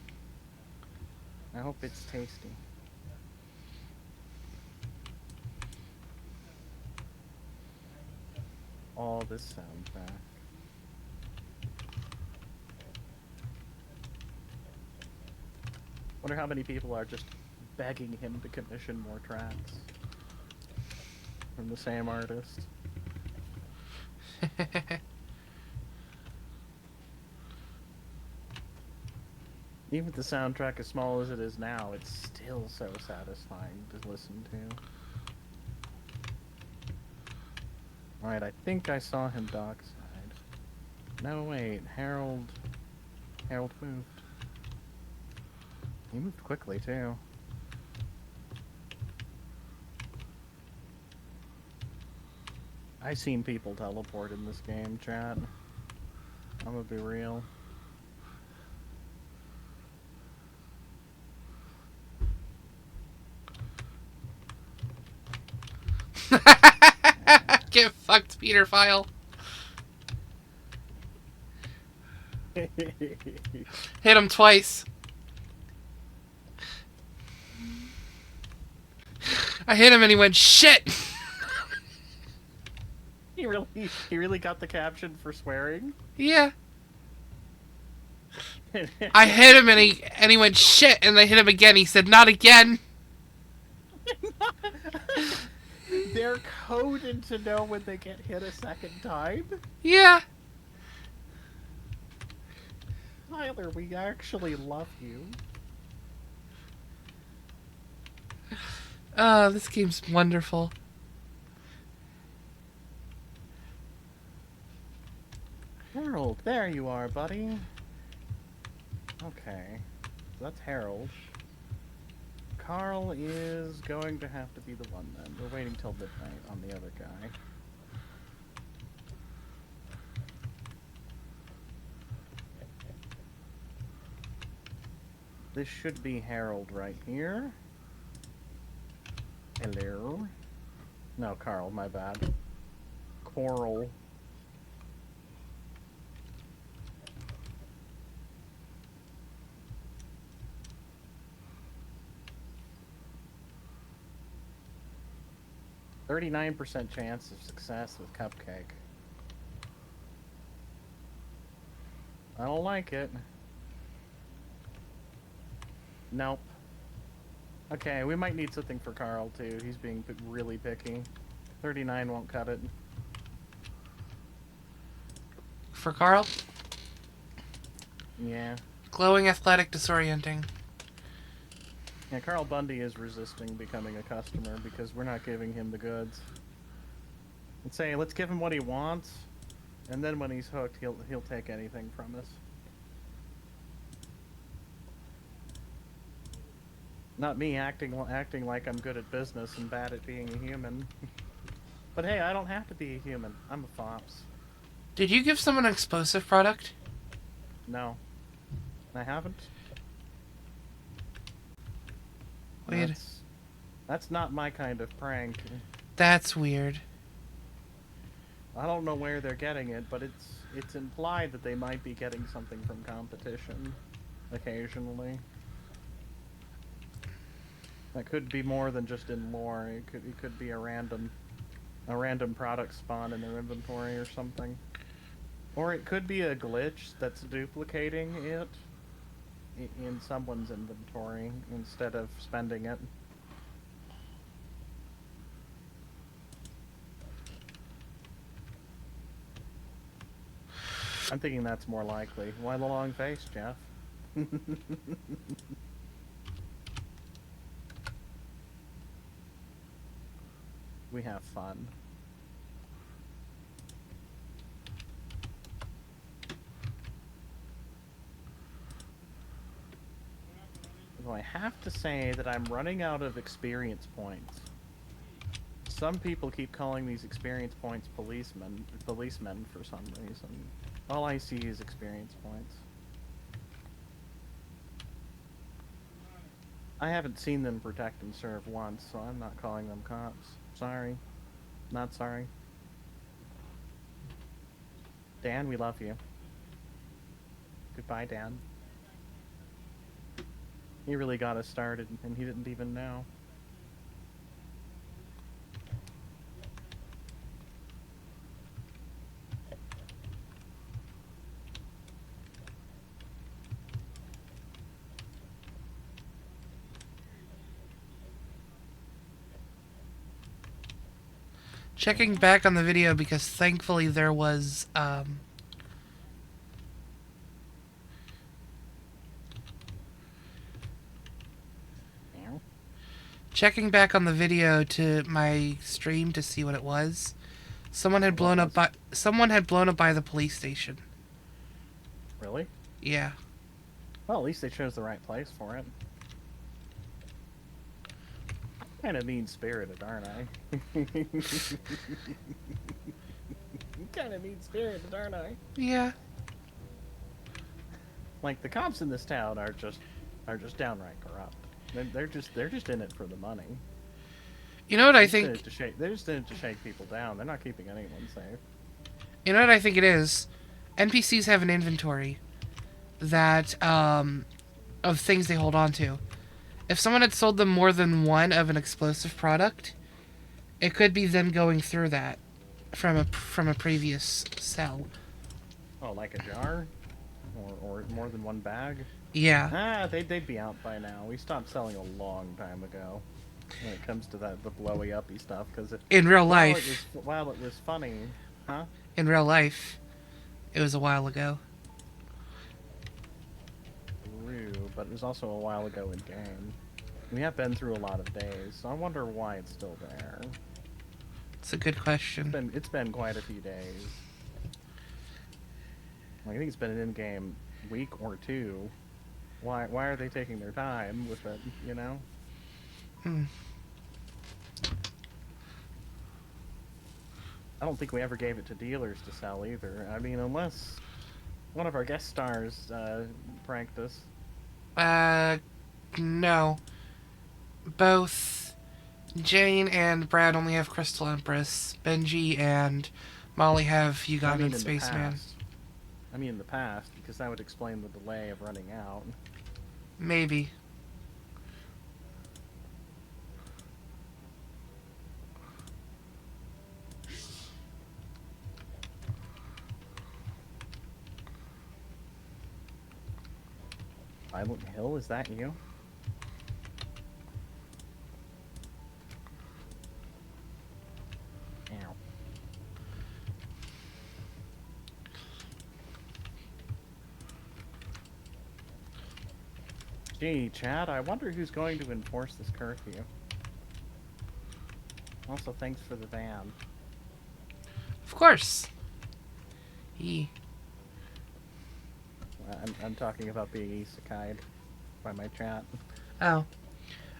S2: I hope it's tasty. All this soundtrack. Wonder how many people are just begging him to commission more tracks from the same artist. Even if the soundtrack, as small as it is now, it's still so satisfying to listen to. Alright, I think I saw him dockside. No, wait, Harold moved. He moved quickly, too. I've seen people teleport in this game, chat. I'm gonna be real.
S1: Get fucked, Peter File. Hit him twice. I hit him and he went, shit!
S2: He really got the caption for swearing?
S1: Yeah. I hit him and he went, shit, and I hit him again. He said, not again.
S2: They're coded to know when they get hit a second time?
S1: Yeah.
S2: Tyler, we actually love you.
S1: Oh, this game's wonderful.
S2: Harold, there you are, buddy. Okay, that's Harold. Carl is going to have to be the one then. We're waiting till midnight on the other guy. This should be Harold right here. Hello. No, Carl, my bad. Coral. %39% chance of success with Cupcake. I don't like it. Nope. Okay, we might need something for Carl too. He's being really picky. 39 won't cut it.
S1: For Carl?
S2: Yeah.
S1: Glowing, athletic, disorienting.
S2: Yeah, Carl Bundy is resisting becoming a customer because we're not giving him the goods. And say, let's give him what he wants, and then when he's hooked, he'll take anything from us. Not me acting like I'm good at business and bad at being a human. But hey, I don't have to be a human. I'm a fops.
S1: Did you give someone an explosive product?
S2: No, I haven't.
S1: Weird.
S2: That's not my kind of prank.
S1: That's weird.
S2: I don't know where they're getting it, but it's implied that they might be getting something from competition occasionally. That could be more than just in lore. It could be a random product spawn in their inventory or something. Or it could be a glitch that's duplicating it in someone's inventory instead of spending it. I'm thinking that's more likely. Why the long face, Jeff? We have fun. Well, I have to say that I'm running out of experience points. Some people keep calling these experience points policemen for some reason. All I see is experience points. I haven't seen them protect and serve once, so I'm not calling them cops. Sorry. Not sorry. Dan, we love you. Goodbye, Dan. He really got us started, and he didn't even know.
S1: Checking back on the video because thankfully there was, checking back on the video to my stream to see what it was. Someone had blown up by the police station.
S2: Really?
S1: Yeah.
S2: Well, at least they chose the right place for it. Kind of mean-spirited, aren't I? Kind of mean-spirited, aren't I?
S1: Yeah.
S2: Like the cops in this town are just downright corrupt. They're just in it for the money.
S1: You know what I
S2: They're
S1: think?
S2: just in it to shake people down. They're not keeping anyone safe.
S1: You know what I think it is? NPCs have an inventory that of things they hold on to. If someone had sold them more than one of an explosive product, it could be them going through that from a previous sell.
S2: Oh, like a jar? Or more than one bag?
S1: Yeah.
S2: Ah, they'd be out by now. We stopped selling a long time ago when it comes to the blowy uppy stuff, because
S1: In real life.
S2: While it was funny, huh?
S1: In real life, it was a while ago.
S2: True, but it was also a while ago in game. We have been through a lot of days, so I wonder why it's still there.
S1: It's a good question.
S2: It's been quite a few days. Like, I think it's been an in-game week or two. Why are they taking their time with it, you know? I don't think we ever gave it to dealers to sell either. I mean, unless one of our guest stars pranked us.
S1: No. Both Jane and Brad only have Crystal Empress. Benji and Molly have Ugandan Spaceman.
S2: I mean in the past, because that would explain the delay of running out.
S1: Maybe.
S2: Silent Hill, is that you? Ow. Gee, Chad, I wonder who's going to enforce this curfew. Also, thanks for the van.
S1: Of course. He.
S2: I'm talking about being isekai'd by my chat.
S1: Oh.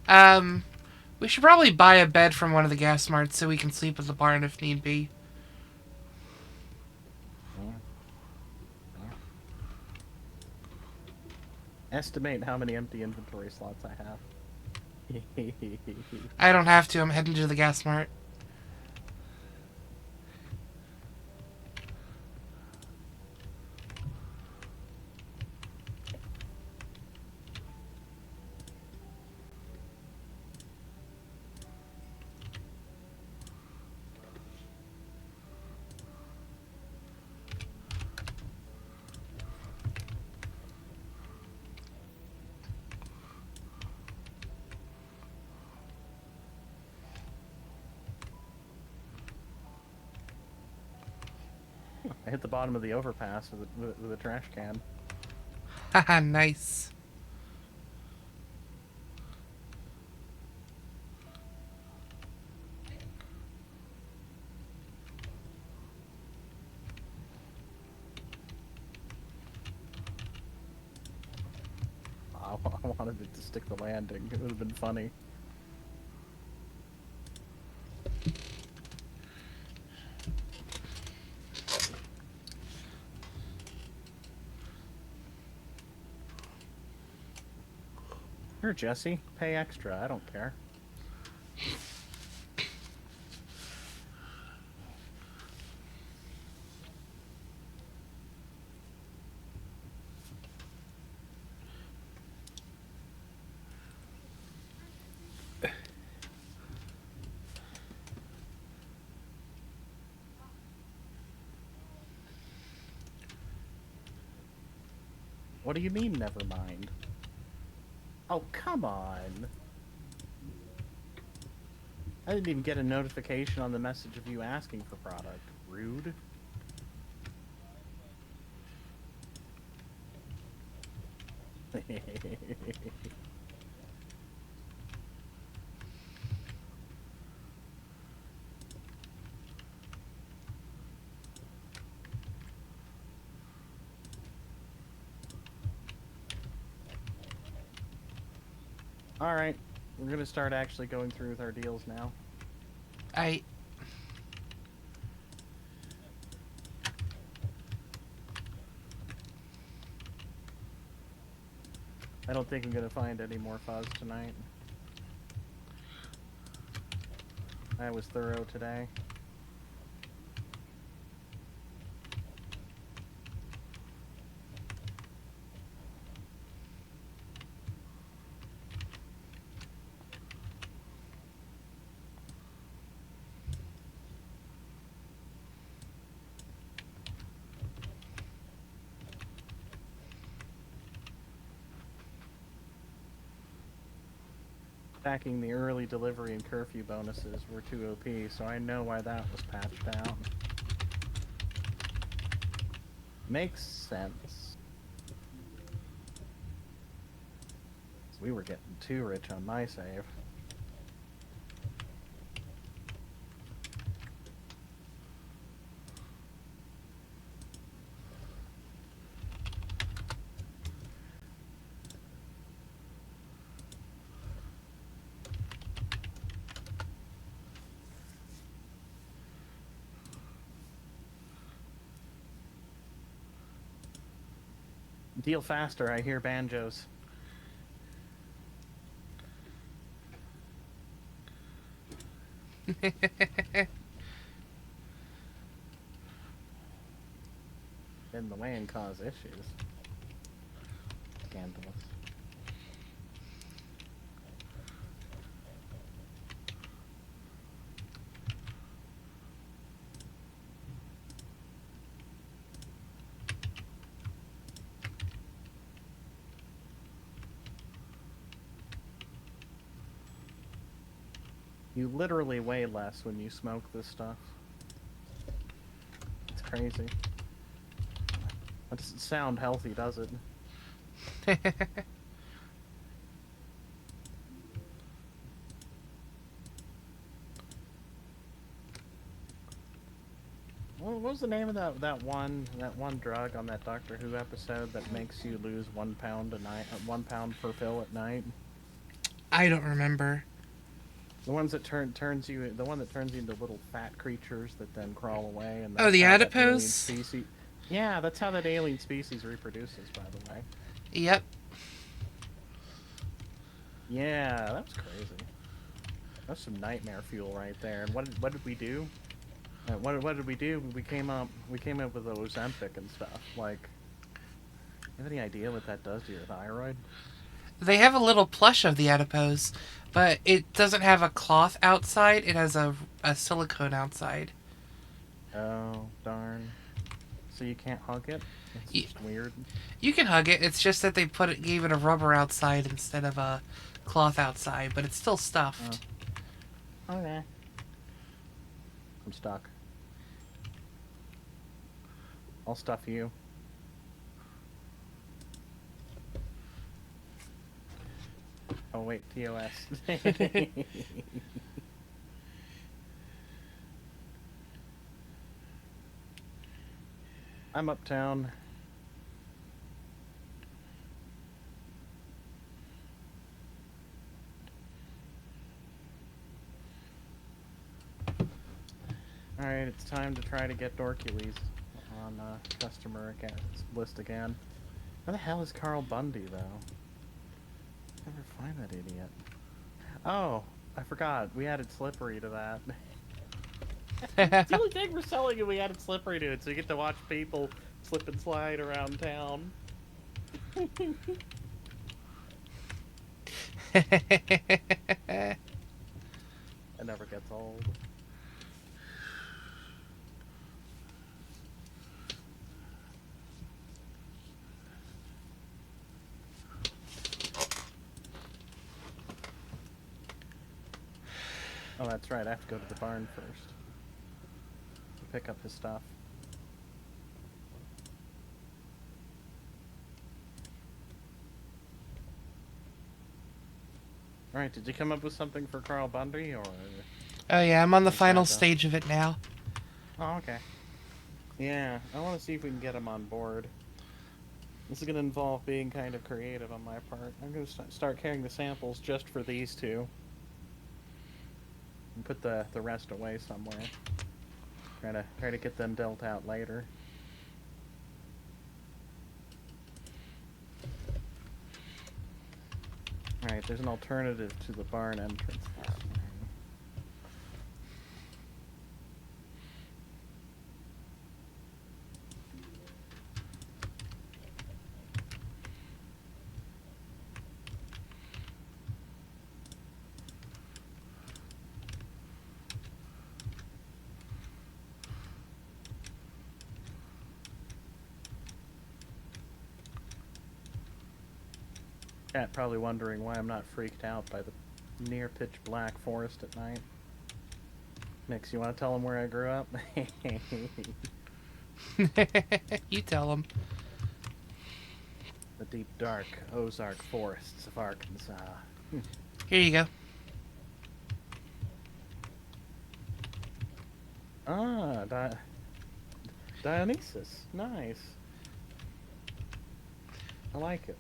S1: Um. We should probably buy a bed from one of the gas marts so we can sleep at the barn if need be.
S2: Yeah. Yeah. Estimate how many empty inventory slots I have.
S1: I don't have to. I'm heading to the gas mart.
S2: I hit the bottom of the overpass with a trash can.
S1: Haha, nice.
S2: I wanted it to stick the landing. It would have been funny. Here, Jesse. Pay extra. I don't care. What do you mean, never mind? Oh, come on! I didn't even get a notification on the message of you asking for product. Rude. Alright, we're gonna start actually going through with our deals now.
S1: I.
S2: I don't think I'm gonna find any more fuzz tonight. I was thorough today. Stacking the early delivery and curfew bonuses were too OP, so I know why that was patched out. Makes sense. So we were getting too rich on my save. Deal faster, I hear banjos. In the way and cause issues. Scandalous. You literally weigh less when you smoke this stuff. It's crazy. That doesn't sound healthy, does it? what was the name of that one drug on that Doctor Who episode that makes you lose 1 pound a night, 1 pound per pill at night?
S1: I don't remember.
S2: The ones that the one that turns you into little fat creatures that then crawl away, and
S1: Oh,
S2: that's
S1: the
S2: how that alien
S1: adipose?
S2: species. Yeah, that's how that alien species reproduces, by the way.
S1: Yep.
S2: Yeah, that was crazy. That's some nightmare fuel right there. And what did we do? What did we do? We came up with Ozempic and stuff. Like, you have any idea what that does to your thyroid?
S1: They have a little plush of the adipose, but it doesn't have a cloth outside. It has a silicone outside.
S2: Oh, darn. So you can't hug it? It's just weird.
S1: You can hug it. It's just that they gave it a rubber outside instead of a cloth outside, but it's still stuffed.
S2: Oh. Okay. I'm stuck. I'll stuff you. Oh wait, TOS. I'm uptown. Alright, it's time to try to get Dorkules on customer list again. Where the hell is Carl Bundy, though? Never find that idiot. Oh, I forgot. We added Slippery to that. It's the only thing we're selling, and we added Slippery to it, so you get to watch people slip and slide around town. It never gets old. Oh, that's right. I have to go to the barn first to pick up his stuff. Alright, did you come up with something for Carl Bundy, or...?
S1: Oh yeah, I'm on the final stage of it now.
S2: Oh, okay. Yeah, I want to see if we can get him on board. This is going to involve being kind of creative on my part. I'm going to start carrying the samples just for these two. And put the rest away somewhere. Try to get them dealt out later. Alright, there's an alternative to the barn entrance. Cat probably wondering why I'm not freaked out by the near pitch black forest at night. Nix, you want to tell him where I grew up?
S1: You tell them.
S2: The deep, dark Ozark forests of Arkansas.
S1: Here you go.
S2: Ah, Dionysus. Nice. I like it.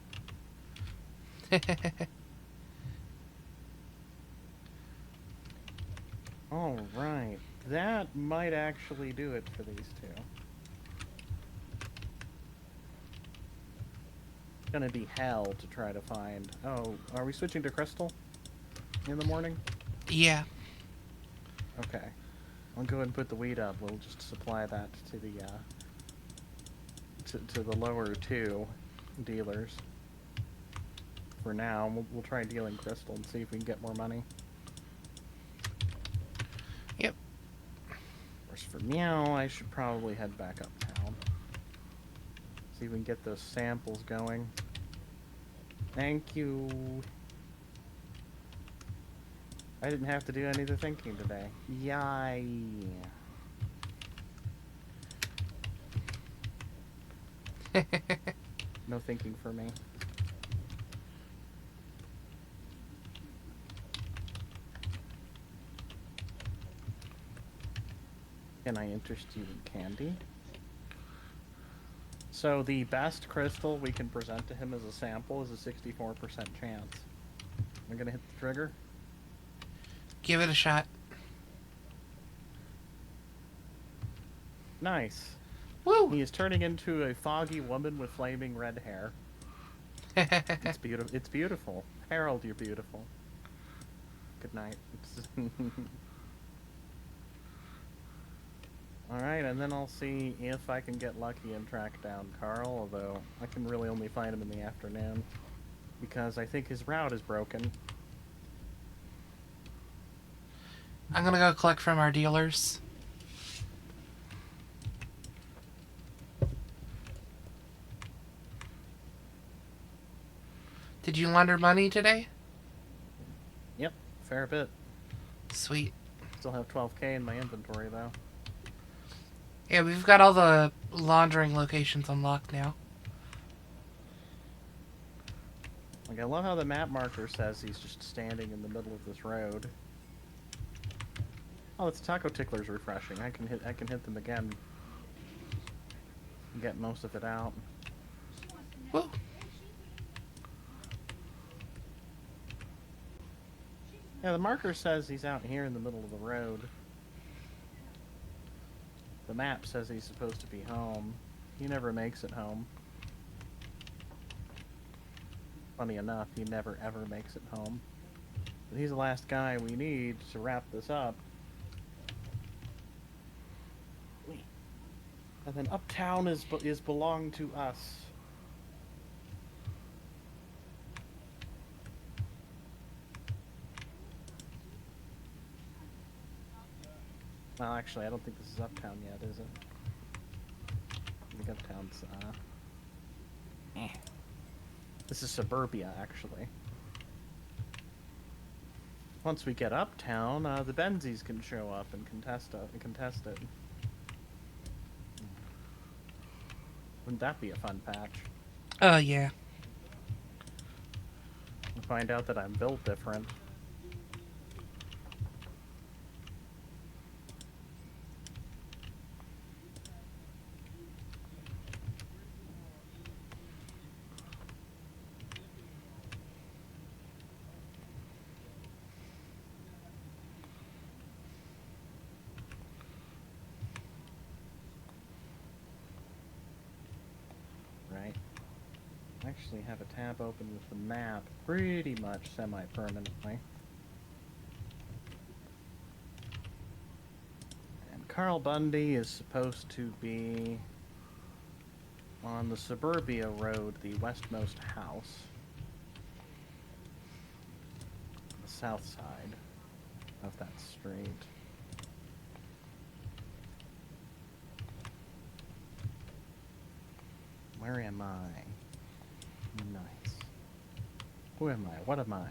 S2: All right, that might actually do it for these two. It's gonna be hell to try to find. Oh, are we switching to crystal in the morning?
S1: Yeah.
S2: Okay, I'll go ahead and put the weed up. We'll just supply that to the to the lower two dealers. For now, we'll try dealing crystal and see if we can get more money.
S1: Yep.
S2: Of course, for Meow, I should probably head back uptown. See if we can get those samples going. Thank you. I didn't have to do any of the thinking today. Yay. No thinking for me. Can I interest you in candy? So the best crystal we can present to him as a sample is a 64% chance. I'm gonna hit the trigger.
S1: Give it a shot.
S2: Nice.
S1: Woo!
S2: He is turning into a foggy woman with flaming red hair. It's beautiful. It's beautiful. Harold, you're beautiful. Good night. Alright, and then I'll see if I can get lucky and track down Carl, although I can really only find him in the afternoon. Because I think his route is broken.
S1: I'm gonna go collect from our dealers. Did you launder money today?
S2: Yep, fair bit.
S1: Sweet.
S2: Still have 12k in my inventory, though.
S1: Yeah, we've got all the laundering locations unlocked now.
S2: Like, I love how the map marker says he's just standing in the middle of this road. Oh, it's Taco Tickler's refreshing. I can hit them again. And get most of it out.
S1: Woo!
S2: Yeah, the marker says he's out here in the middle of the road. The map says he's supposed to be home. He never makes it home. Funny enough, he never ever makes it home. But he's the last guy we need to wrap this up. And then Uptown is belong to us. Well, actually, I don't think this is Uptown yet, is it? I think Uptown's, This is Suburbia, actually. Once we get Uptown, the Benzies can show up and contest it. Wouldn't that be a fun patch?
S1: Yeah.
S2: And find out that I'm built different. Right. Actually have a tab open with the map pretty much semi-permanently. And Carl Bundy is supposed to be on the Suburbia Road, the westmost house. The south side of that street. Where am I? Nice. Who am I? What am I?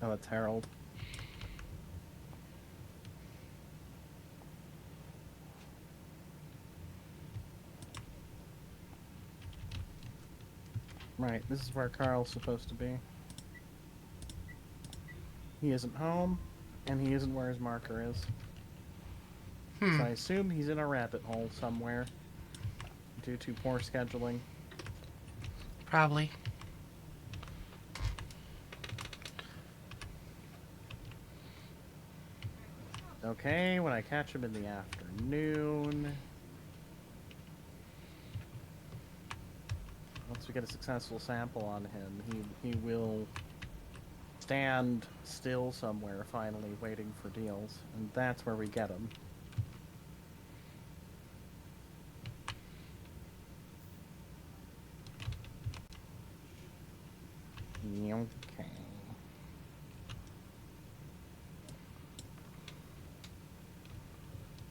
S2: Oh, that's Harold. Right, this is where Carl's supposed to be. He isn't home, and he isn't where his marker is. So I assume he's in a rabbit hole somewhere due to poor scheduling.
S1: Probably.
S2: Okay, when I catch him in the afternoon... Once we get a successful sample on him, he will stand still somewhere, finally, waiting for deals. And that's where we get him. Okay.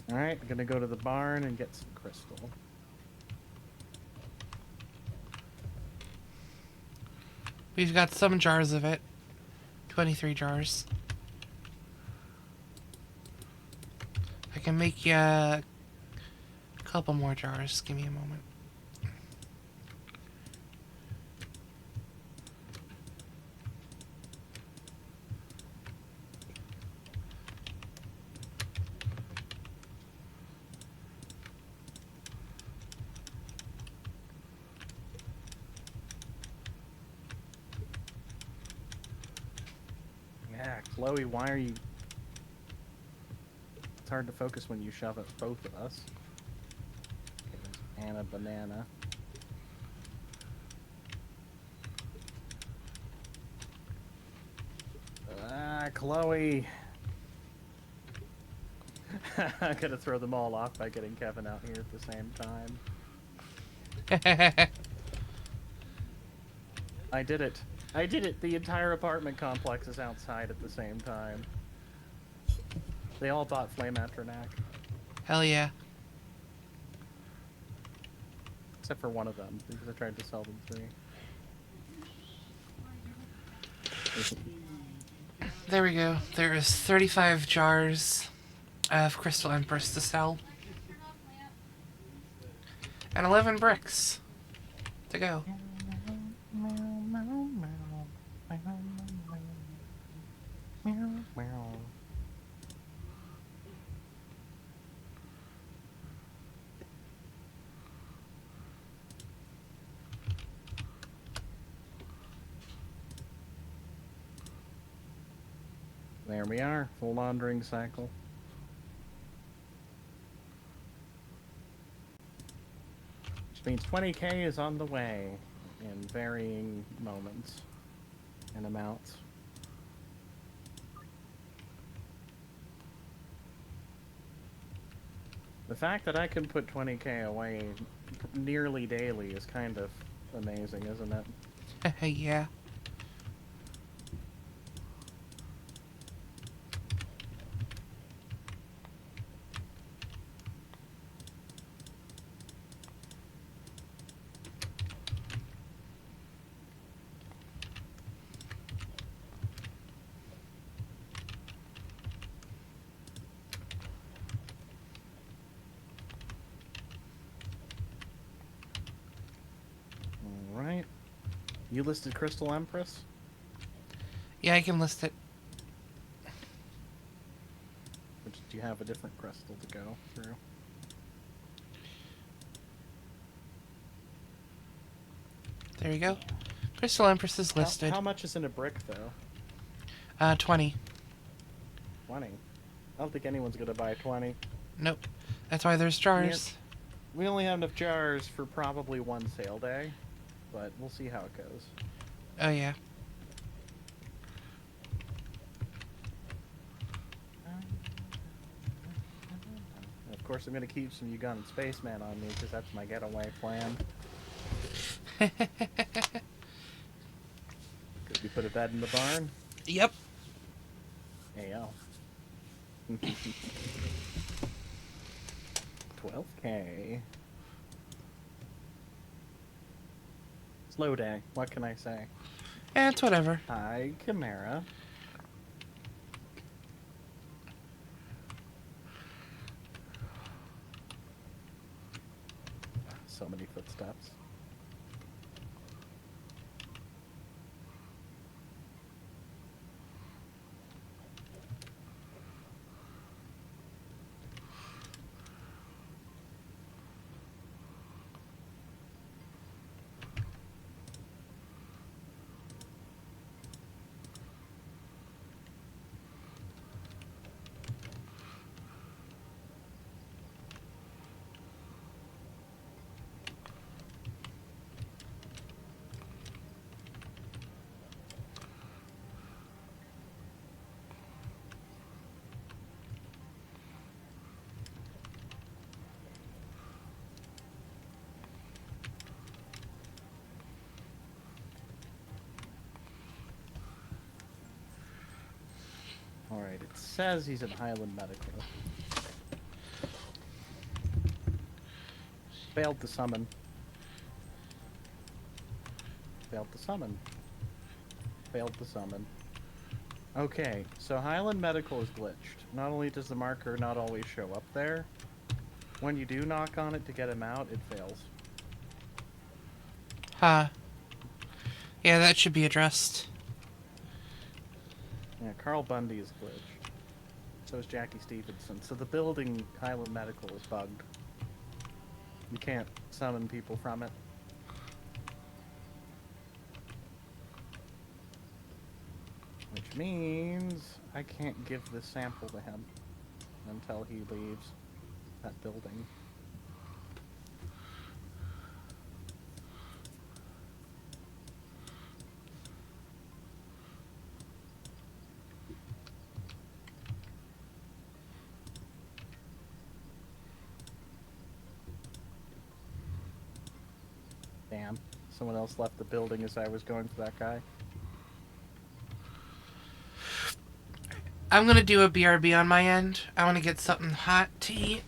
S2: Alright, I'm gonna go to the barn and get some crystal.
S1: We've got some jars of it. 23 jars. I can make you a couple more jars. Give me a moment.
S2: Yeah, Chloe, why are you... It's hard to focus when you shove at both of us. Okay, there's Anna Banana. Ah, Chloe! I'm gonna throw them all off by getting Kevin out here at the same time. I did it. I did it! The entire apartment complex is outside at the same time. They all bought Flame Atronac.
S1: Hell yeah.
S2: Except for one of them, because I tried to sell them 3.
S1: There we go. There is 35 jars of Crystal Empress to sell. And 11 bricks to go.
S2: There we are, full laundering cycle. Which means 20k is on the way in varying moments and amounts. The fact that I can put 20k away nearly daily is kind of amazing, isn't it?
S1: Yeah.
S2: Alright. You listed Crystal Empress?
S1: Yeah, I can list it.
S2: Or do you have a different crystal to go through?
S1: There you go. Crystal Empress is listed.
S2: How much is in a brick, though?
S1: 20.
S2: 20? I don't think anyone's gonna buy 20.
S1: Nope. That's why there's jars.
S2: We only have enough jars for probably one sale day, but we'll see how it goes.
S1: Oh, yeah.
S2: Of course, I'm gonna keep some Ugandan Spaceman on me, because that's my getaway plan. Could we put a bed in the barn?
S1: Yep.
S2: AL. 12k. Slow day, what can I say?
S1: It's whatever.
S2: Hi, Chimera. So many footsteps. Alright, it says he's at Highland Medical. Failed to summon. Failed to summon. Failed the summon. Okay, so Highland Medical is glitched. Not only does the marker not always show up there, when you do knock on it to get him out, it fails.
S1: Huh. Yeah, that should be addressed.
S2: Yeah, Carl Bundy is glitched. So is Jackie Stevenson. So the building Highland Medical is bugged. You can't summon people from it. Which means I can't give this sample to him until he leaves that building. Damn. Someone else left the building as I was going for that guy.
S1: I'm gonna do a BRB on my end. I want to get something hot to eat.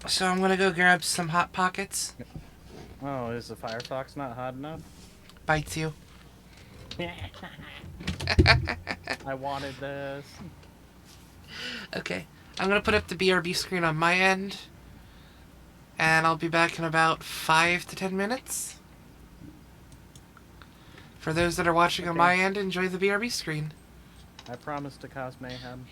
S1: So I'm gonna go grab some Hot Pockets.
S2: Oh, is the Firefox not hot enough?
S1: Bites you.
S2: I wanted this.
S1: Okay. I'm gonna put up the BRB screen on my end. And I'll be back in about 5 to 10 minutes. For those that are watching on my end, enjoy the BRB screen.
S2: I promise to cause mayhem.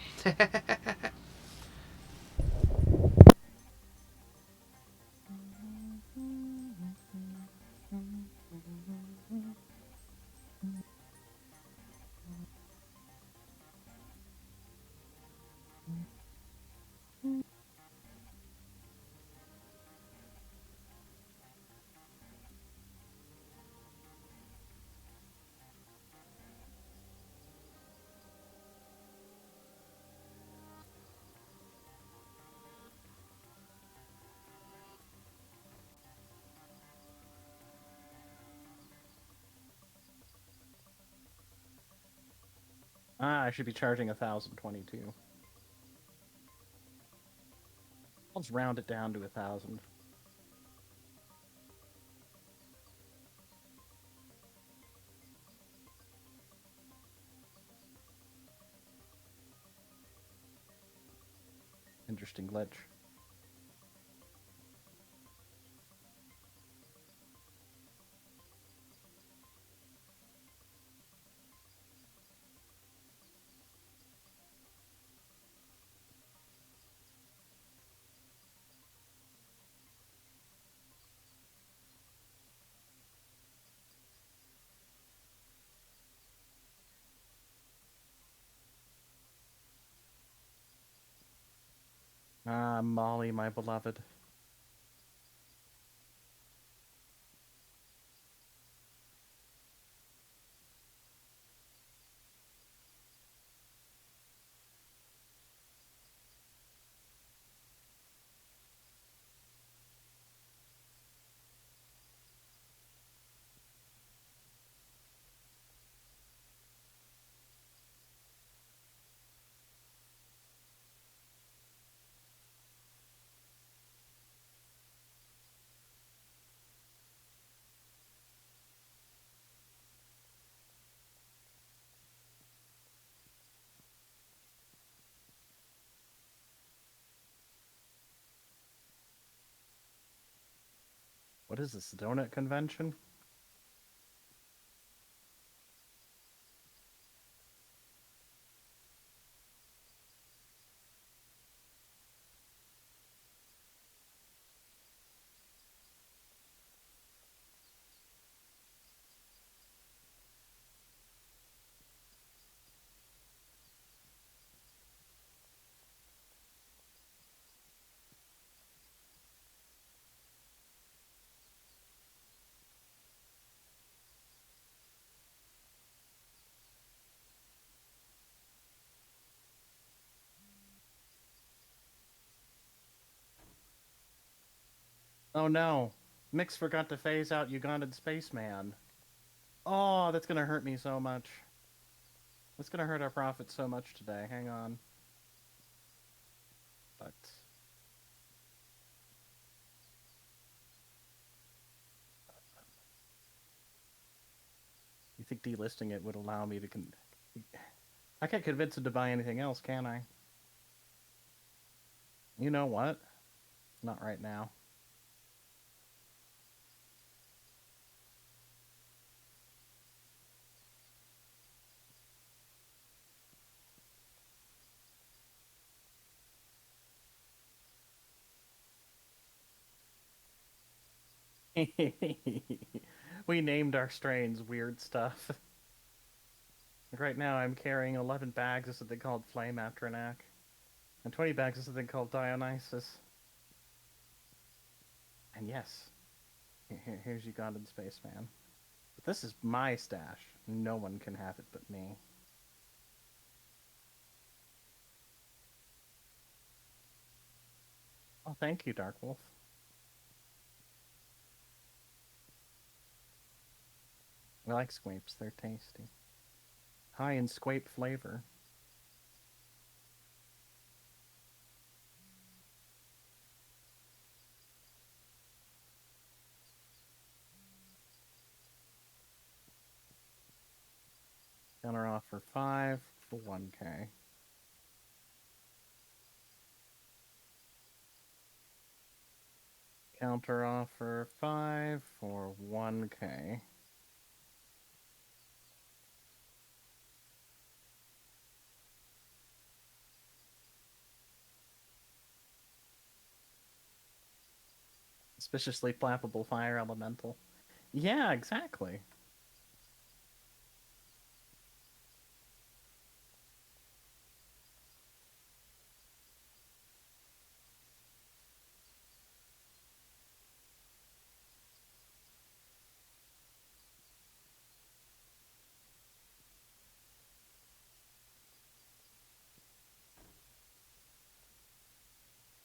S2: Ah, I should be charging 1,022. I'll just round it down to 1,000. Interesting glitch. Ah, Molly, my beloved. What is this, donut convention? Oh no. Mix forgot to phase out Ugandan spaceman. Oh, that's gonna hurt me so much. That's gonna hurt our profits so much today. Hang on. But think delisting it would allow me to... I can't convince him to buy anything else, can I? You know what? Not right now. We named our strains weird stuff. Like right now, I'm carrying 11 bags of something called Flame Atronac, and 20 bags of something called Dionysus. And yes, here's Ugandan Spaceman. But this is my stash. No one can have it but me. Oh, thank you, Dark Wolf. I like squapes, they're tasty. High in squape flavor. Counter offer 5 for 1K. Counter offer 5 for 1K. Suspiciously flappable fire elemental. Yeah, exactly.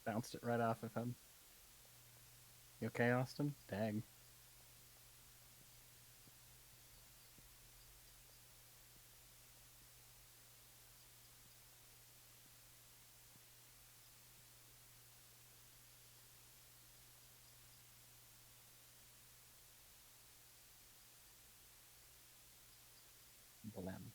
S2: Bounced it right off of him. You okay, Austin? Dang. Blam.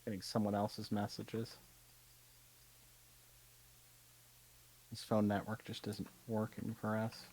S2: Getting someone else's messages. This phone network just isn't working for us.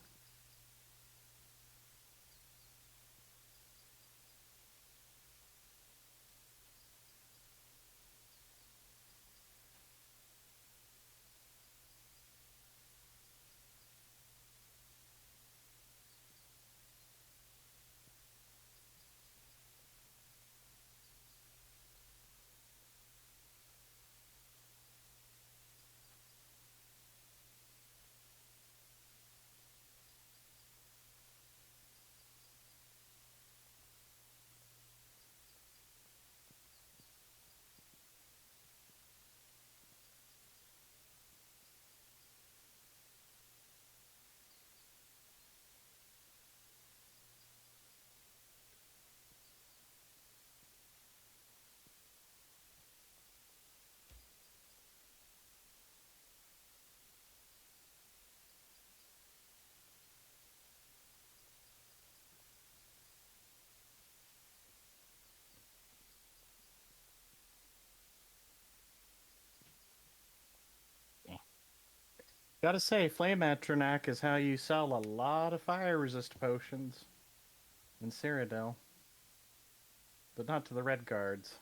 S2: Gotta say, Flame Atronac is how you sell a lot of fire resist potions in Cyrodiil. But not to the Red Guards.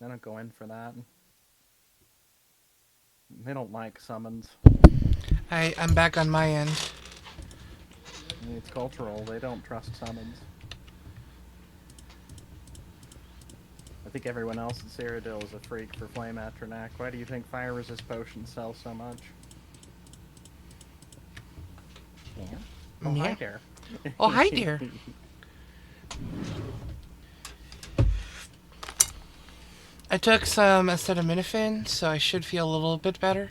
S2: They don't go in for that. They don't like summons.
S1: I'm back on my end.
S2: It's cultural, they don't trust summons. I think everyone else in Cyrodiil is a freak for Flame Atronac. Why do you think fire resist potions sell so much? Yeah. Oh,
S1: Yeah.
S2: hi there.
S1: Oh, hi there. I took some acetaminophen, so I should feel a little bit better.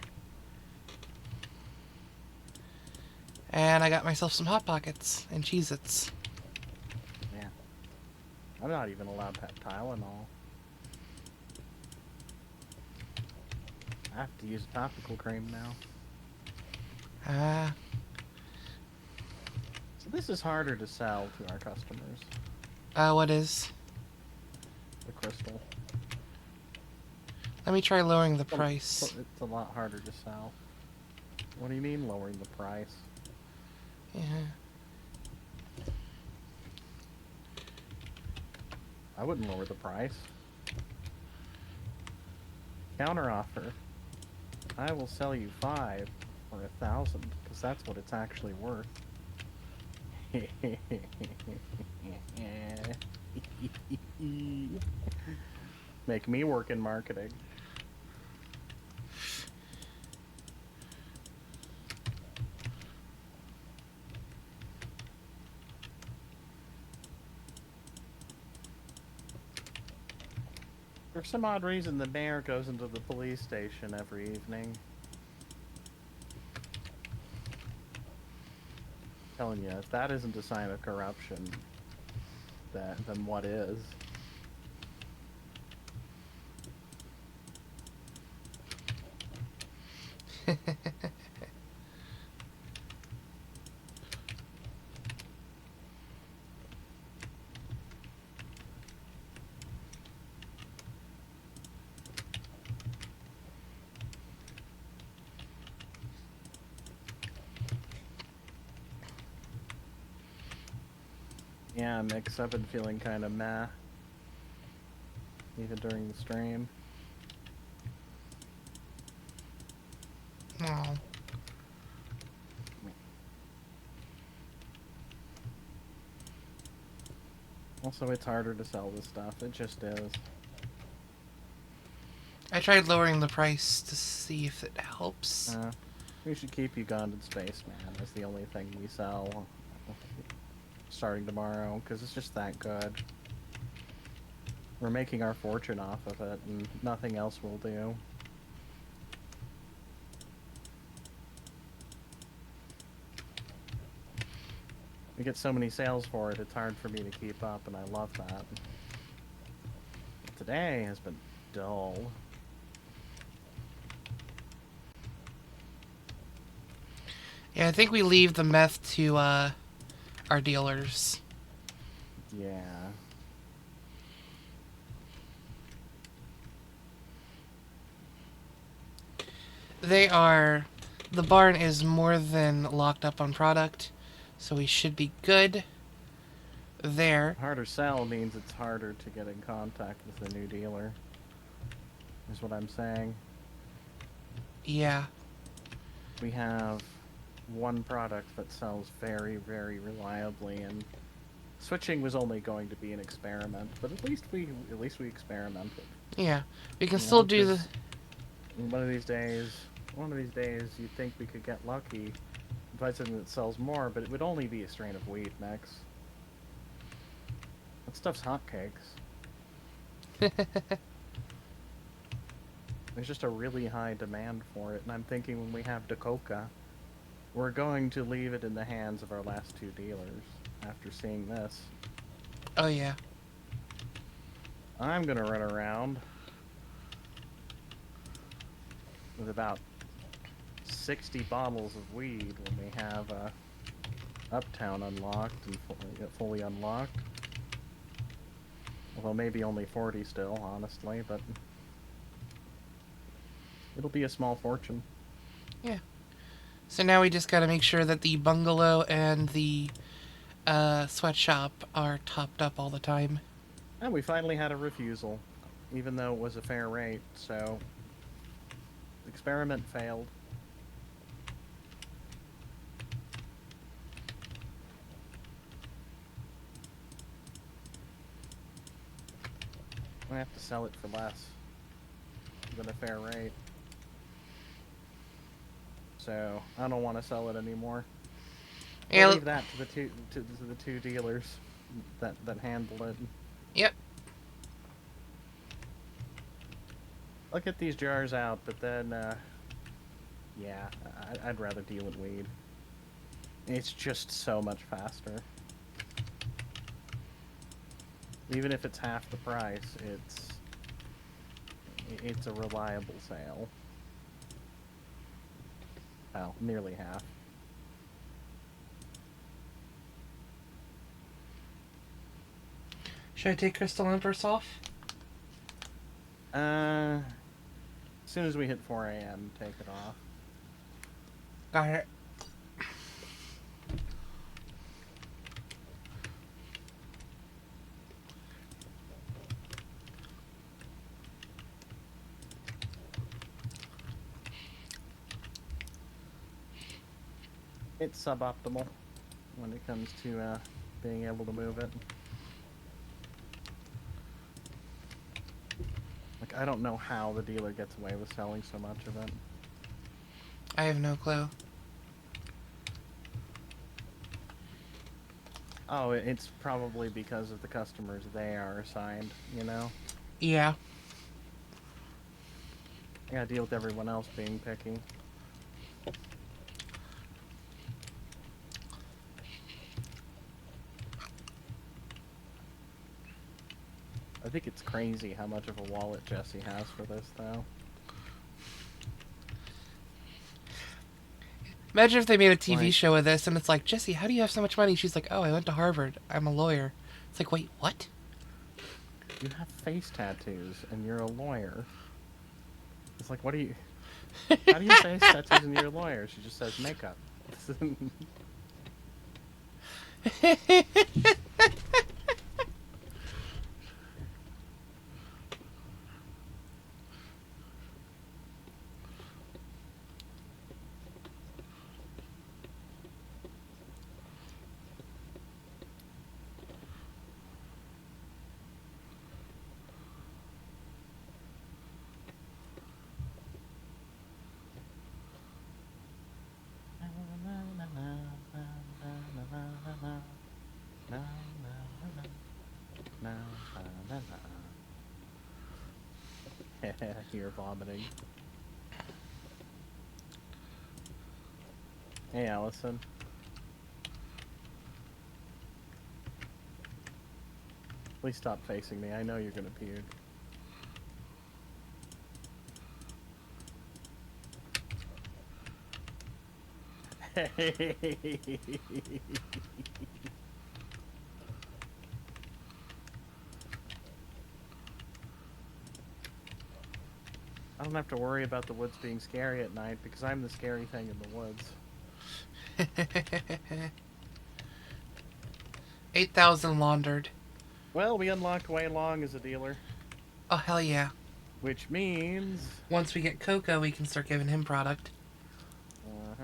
S1: And I got myself some Hot Pockets and Cheez-Its.
S2: Yeah. I'm not even allowed to have Tylenol. I have to use a topical cream now.
S1: Ah.
S2: So this is harder to sell to our customers.
S1: What is?
S2: The crystal.
S1: Let me try lowering the price.
S2: It's a lot harder to sell. What do you mean lowering the price?
S1: Yeah.
S2: I wouldn't lower the price. Counter offer. I will sell you 5 for 1,000 because that's what it's actually worth. Make me work in marketing. For some odd reason, the mayor goes into the police station every evening. Telling you, if that isn't a sign of corruption, then what is? Yeah, Mix, I've been feeling kind of meh. Even during the stream.
S1: Oh.
S2: Also, it's harder to sell this stuff. It just is.
S1: I tried lowering the price to see if it helps.
S2: We should keep Ugandan Spaceman as the only thing we sell starting tomorrow, because it's just that good. We're making our fortune off of it, and nothing else will do. We get so many sales for it, it's hard for me to keep up, and I love that. Today has been dull.
S1: Yeah, I think we leave the meth to our dealers.
S2: Yeah.
S1: The barn is more than locked up on product, so we should be good there.
S2: Harder sell means it's harder to get in contact with the new dealer, is what I'm saying.
S1: Yeah.
S2: We have one product that sells very, very reliably, and switching was only going to be an experiment, but at least we experimented.
S1: Yeah. We can still do the...
S2: One of these days, you'd think we could get lucky and find something that sells more, but it would only be a strain of wheat, Max. That stuff's hotcakes. There's just a really high demand for it, and I'm thinking when we have Dakota, we're going to leave it in the hands of our last 2 dealers after seeing this.
S1: Oh, yeah.
S2: I'm gonna run around with about 60 bottles of weed when we have Uptown unlocked and fully unlocked. Although maybe only 40 still, honestly, but it'll be a small fortune.
S1: Yeah. So now we just gotta make sure that the bungalow and the sweatshop are topped up all the time.
S2: And we finally had a refusal, even though it was a fair rate, so the experiment failed. I have to sell it for less than a fair rate. So I don't want to sell it anymore.
S1: Yeah,
S2: I'll leave that to the two dealers that handle it.
S1: Yep.
S2: I'll get these jars out, but then, yeah, I'd rather deal in weed. It's just so much faster. Even if it's half the price, it's a reliable sale. Well, nearly half.
S1: Should I take Crystal Empress off?
S2: As soon as we hit 4 a.m., take it off.
S1: Got it.
S2: It's suboptimal when it comes to being able to move it. Like, I don't know how the dealer gets away with selling so much of it.
S1: I have no clue.
S2: Oh, it's probably because of the customers they are assigned, you know?
S1: Yeah.
S2: I gotta deal with everyone else being picky. I think it's crazy how much of a wallet Jesse has for this, though.
S1: Imagine if they made a TV
S2: Like-
S1: show of this and it's like, Jesse, how do you have so much money? She's like, oh, I went to Harvard. I'm a lawyer. It's like, wait, what?
S2: You have face tattoos and you're a lawyer. It's like, what do you... How do you face tattoos and you're a lawyer? She just says makeup. You're vomiting. Hey, Allison. Please stop facing me. I know you're gonna puke. I don't have to worry about the woods being scary at night because I'm the scary thing in the woods.
S1: 8,000 laundered.
S2: Well, we unlocked Wei Long as a dealer,
S1: Oh, hell yeah.
S2: which means...
S1: Once we get Coco, we can start giving him product.
S2: Uh-huh.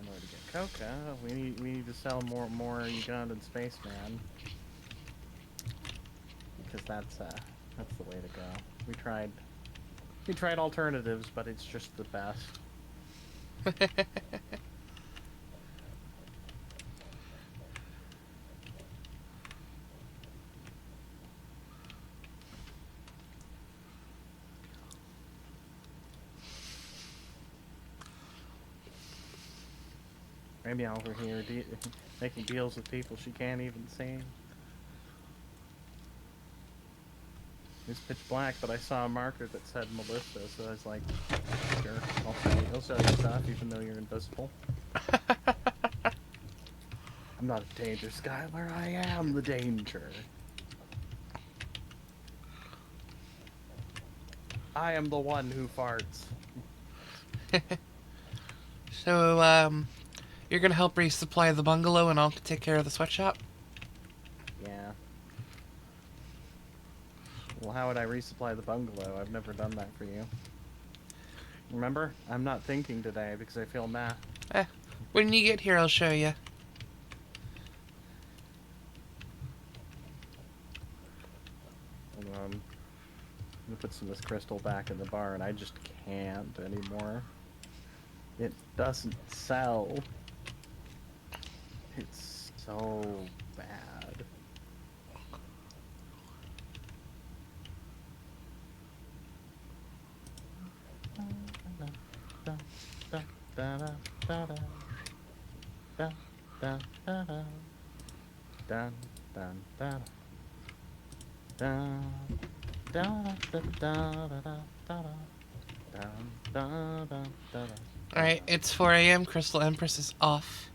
S2: In order to get Coca, we need to sell more Ugandan spaceman. Because that's the way to go. We tried alternatives, but it's just the best. Maybe over here making deals with people she can't even see. It's pitch black, but I saw a marker that said Melissa, so I was like, sure, I'll sell you stuff even though you're invisible. I'm not a danger, Skylar. I am the danger. I am the one who farts.
S1: So, you're gonna help resupply the bungalow and I'll take care of the sweatshop?
S2: Yeah. Well, how would I resupply the bungalow? I've never done that for you. Remember? I'm not thinking today because I feel meh.
S1: When you get here, I'll show you.
S2: Hold on. I'm gonna put some of this crystal back in the bar, and I just can't anymore. It doesn't sell. It's so bad. da da da da da da da da dun dun dun dun dun dun dun dun dun dun dun.
S1: Alright, it's 4 a.m. Crystal Empress is off.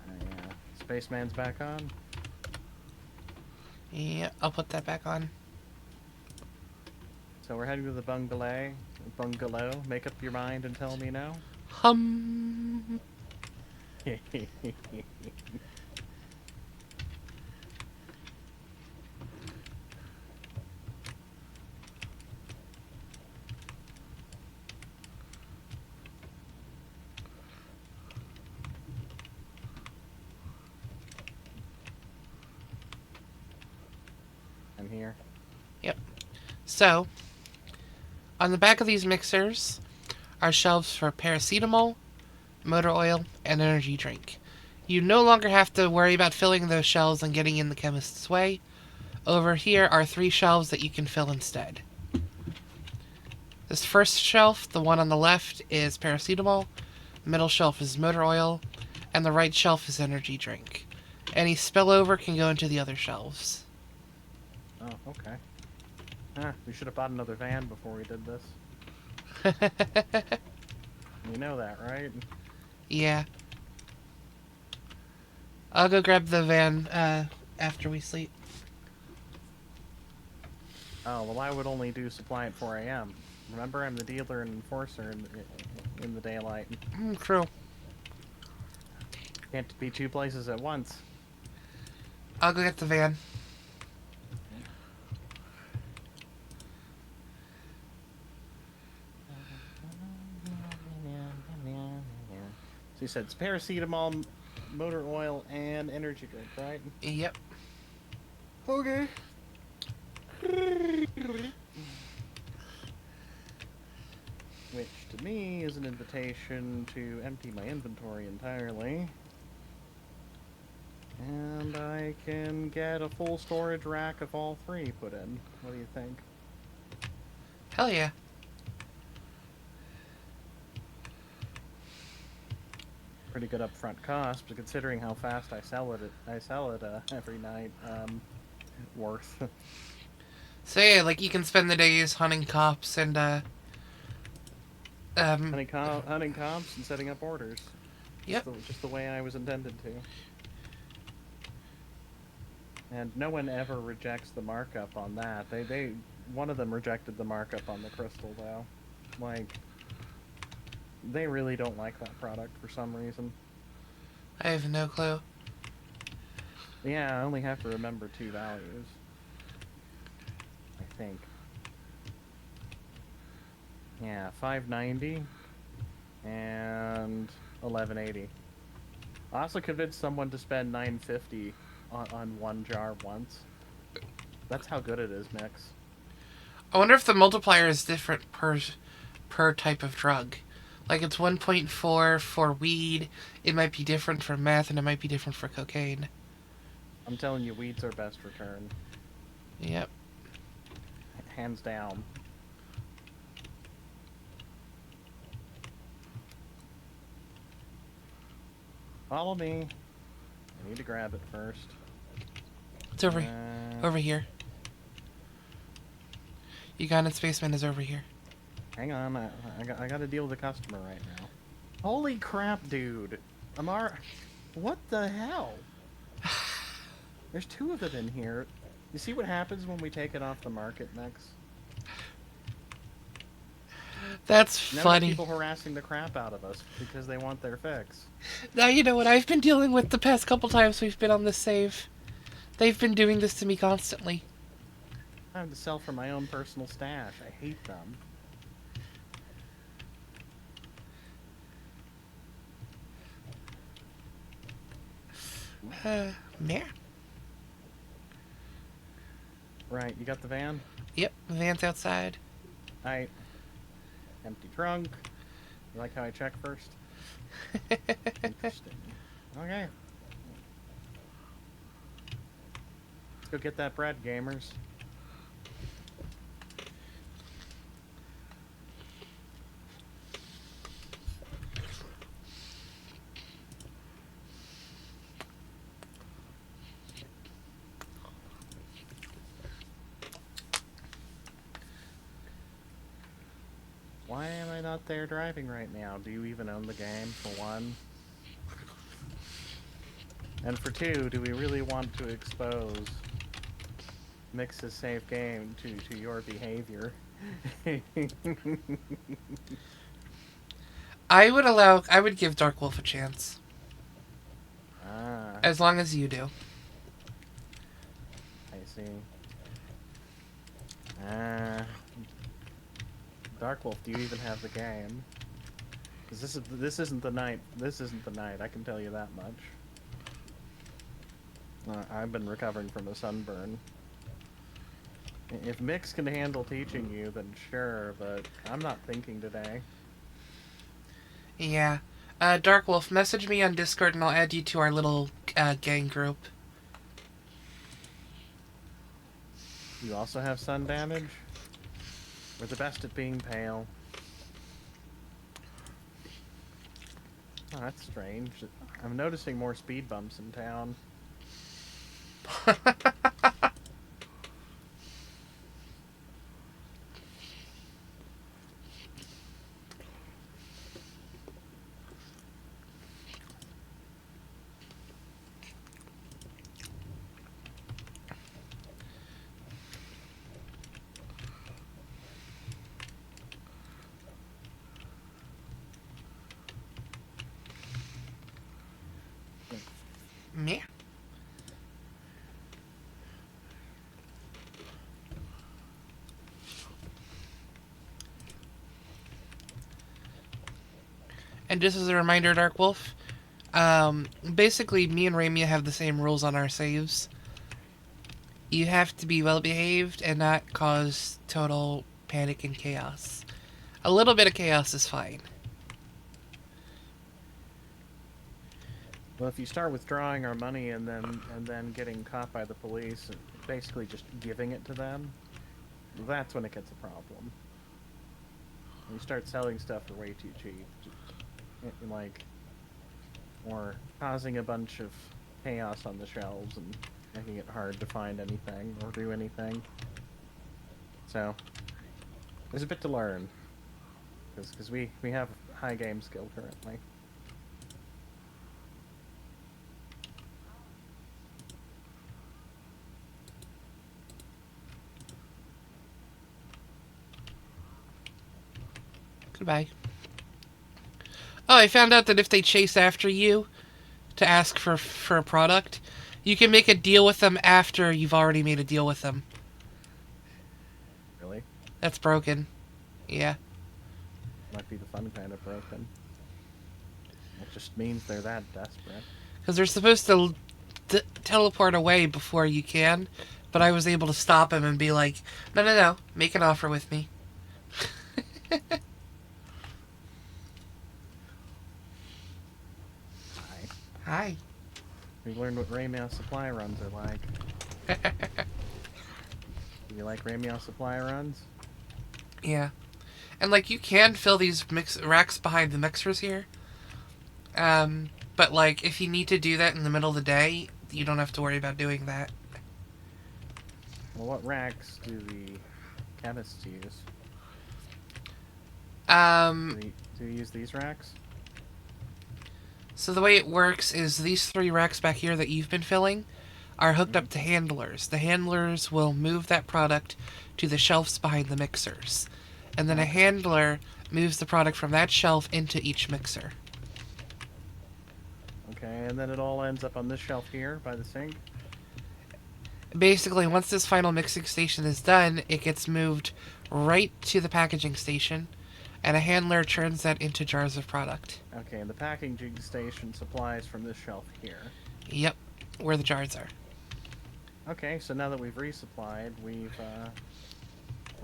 S2: Yeah. Spaceman's back on.
S1: Yeah, I'll put that back on.
S2: So we're heading to the bungalow. Bungalow. Make up your mind and tell me now.
S1: Hum.
S2: I'm here.
S1: Yep. So, on the back of these mixers are shelves for paracetamol, motor oil, and energy drink. You no longer have to worry about filling those shelves and getting in the chemist's way. Over here are 3 shelves that you can fill instead. This first shelf, the one on the left, is paracetamol, the middle shelf is motor oil, and the right shelf is energy drink. Any spillover can go into the other shelves.
S2: Oh, okay. We should have bought another van before we did this. You know that, right?
S1: Yeah. I'll go grab the van after we sleep.
S2: Oh, well, I would only do supply at 4 a.m. Remember, I'm the dealer and enforcer in the daylight.
S1: True.
S2: Can't be 2 places at once.
S1: I'll go get the van.
S2: So you said it's paracetamol, motor oil, and energy drink, right?
S1: Yep.
S2: Okay. Which to me is an invitation to empty my inventory entirely. And I can get a full storage rack of all 3 put in. What do you think?
S1: Hell yeah.
S2: Pretty good upfront cost, but considering how fast I sell it every night, worth.
S1: So yeah, like you can spend the days hunting cops and
S2: hunting comps and setting up orders.
S1: Yep.
S2: Just the way I was intended to. And no one ever rejects the markup on that. One of them rejected the markup on the crystal though. Like, they really don't like that product for some reason.
S1: I have no clue.
S2: Yeah, I only have to remember 2 values. I think. Yeah, 590 and 1180. I also convinced someone to spend 950 on 1 jar once. That's how good it is, Mix.
S1: I wonder if the multiplier is different per type of drug. Like it's 1.4 for weed, it might be different for meth, and it might be different for cocaine.
S2: I'm telling you, weed's our best return.
S1: Yep.
S2: Hands down. Follow me. I need to grab it first.
S1: It's over here. Ugandan Spaceman is over here.
S2: Hang on, I gotta deal with a customer right now. Holy crap, dude! What the hell? There's 2 of them in here. You see what happens when we take it off the market next?
S1: That's
S2: Now
S1: funny.
S2: people harassing the crap out of us because they want their fix.
S1: Now you know what I've been dealing with the past couple times we've been on this save. They've been doing this to me constantly.
S2: I have to sell for my own personal stash. I hate them.
S1: Meh.
S2: Right, you got the van?
S1: Yep, the van's outside.
S2: Alright. Empty trunk. You like how I check first? Interesting. Okay. Let's go get that bread, gamers. I not there driving right now? Do you even own the game, for one? And for two, do we really want to expose Mix's safe game to your behavior?
S1: I would give Dark Wolf a chance.
S2: Ah,
S1: As long as you do.
S2: I see. Ah, Dark Wolf, do you even have the game? 'Cause this isn't the night. This isn't the night. I can tell you that much. I've been recovering from a sunburn. If Mix can handle teaching you, then sure, but I'm not thinking today.
S1: Yeah. Dark Wolf, message me on Discord and I'll add you to our little gang group.
S2: You also have sun damage? We're the best at being pale. Oh, that's strange. I'm noticing more speed bumps in town.
S1: Yeah. And just as a reminder, Dark Wolf, basically me and Ramia have the same rules on our saves. You have to be well behaved and not cause total panic and chaos. A little bit of chaos is fine.
S2: Well, if you start withdrawing our money and then getting caught by the police and basically just giving it to them, that's when it gets a problem. When you start selling stuff for way too cheap, like, or causing a bunch of chaos on the shelves and making it hard to find anything or do anything. So there's a bit to learn, because we have high game skill currently.
S1: Goodbye. Oh, I found out that if they chase after you to ask for a product, you can make a deal with them after you've already made a deal with them.
S2: Really?
S1: That's broken. Yeah.
S2: Might be the fun kind of broken. It just means they're that desperate.
S1: Because they're supposed to teleport away before you can, but I was able to stop him and be like, no, make an offer with me. Hi.
S2: We've learned what Raymail supply runs are like. Do you like Raymail supply runs?
S1: Yeah. And, like, you can fill these racks behind the mixers here. But, like, if you need to do that in the middle of the day, you don't have to worry about doing that.
S2: Well, what racks do the chemists use? Do you use these racks?
S1: So the way it works is these 3 racks back here that you've been filling are hooked up to handlers. The handlers will move that product to the shelves behind the mixers. And then a handler moves the product from that shelf into each mixer.
S2: Okay, and then it all ends up on this shelf here by the sink?
S1: Basically, once this final mixing station is done, it gets moved right to the packaging station, and a handler turns that into jars of product.
S2: Okay, and the packaging station supplies from this shelf here.
S1: Yep, where the jars are.
S2: Okay, so now that we've resupplied, we're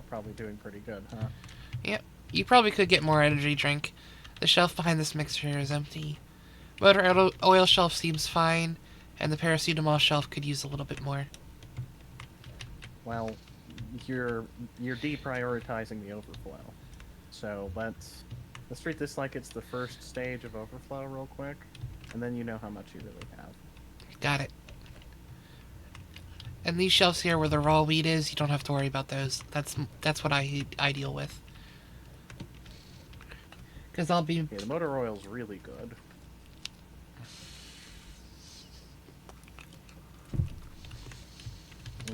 S2: probably doing pretty good, huh?
S1: Yep, you probably could get more energy drink. The shelf behind this mixer is empty. Motor oil shelf seems fine, and the paracetamol shelf could use a little bit more.
S2: Well, you're deprioritizing the overflow. So let's treat this like it's the first stage of overflow real quick, and then you know how much you really have.
S1: Got it. And these shelves here where the raw wheat is, you don't have to worry about those. That's what I deal with. Because I'll be...
S2: Okay, the motor oil's really good.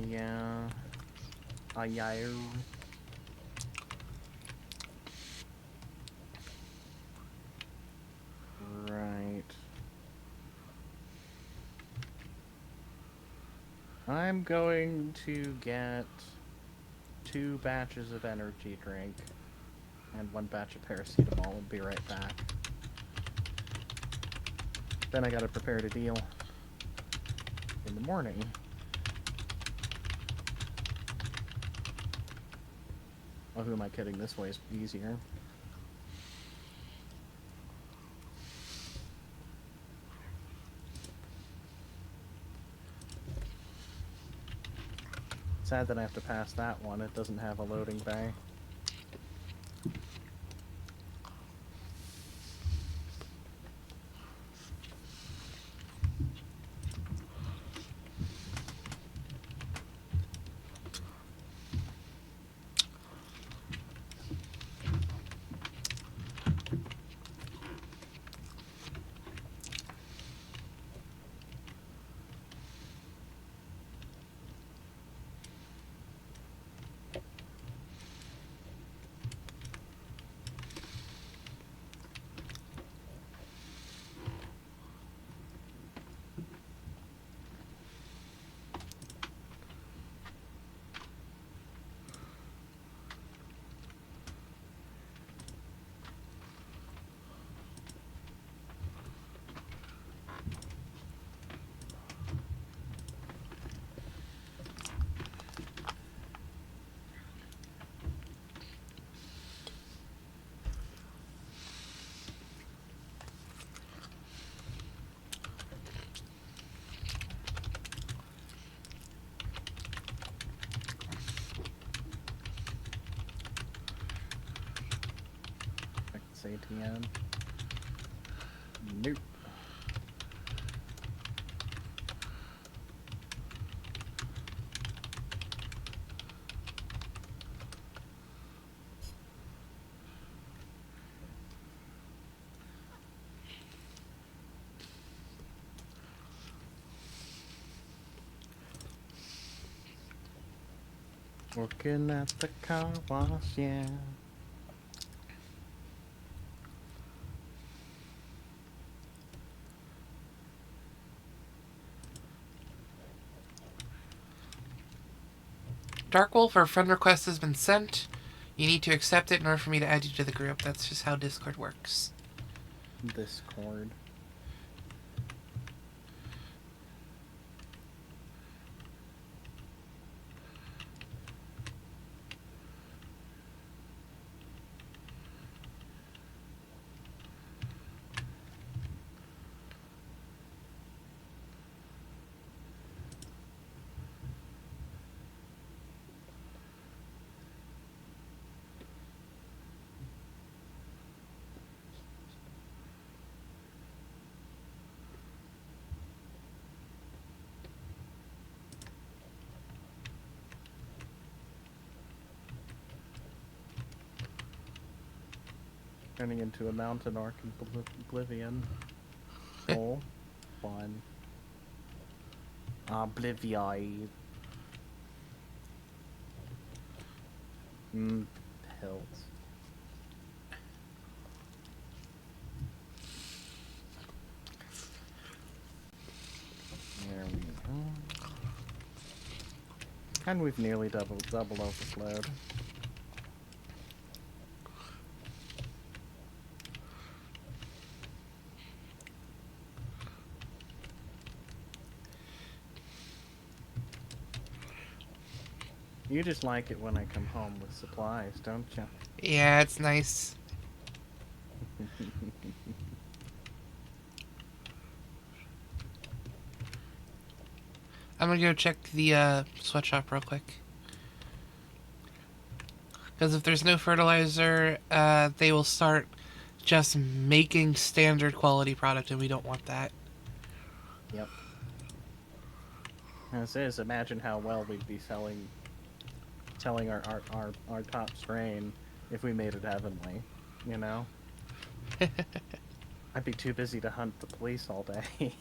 S2: Yeah. Yeah. Right. I'm going to get 2 batches of energy drink and 1 batch of paracetamol and be right back. Then I gotta prepare to deal in the morning. Oh, who am I kidding? This way is easier. Sad that I have to pass that one. It doesn't have a loading bay. ATM. Nope. Working at the car wash, yeah.
S1: Dark Wolf, our friend request has been sent. You need to accept it in order for me to add you to the group. That's just how Discord works.
S2: Discord. Turning into a mountain arc in oblivion. Soul. Fun. Oblivion. Hills. There we go. And we've nearly double overflowed. You just like it when I come home with supplies, don't you?
S1: Yeah, it's nice. I'm gonna go check the sweatshop real quick. Because if there's no fertilizer, they will start just making standard quality product, and we don't want that.
S2: Yep. As is, imagine how well we'd be selling our top strain if we made it heavenly, you know? I'd be too busy to hunt the police all day.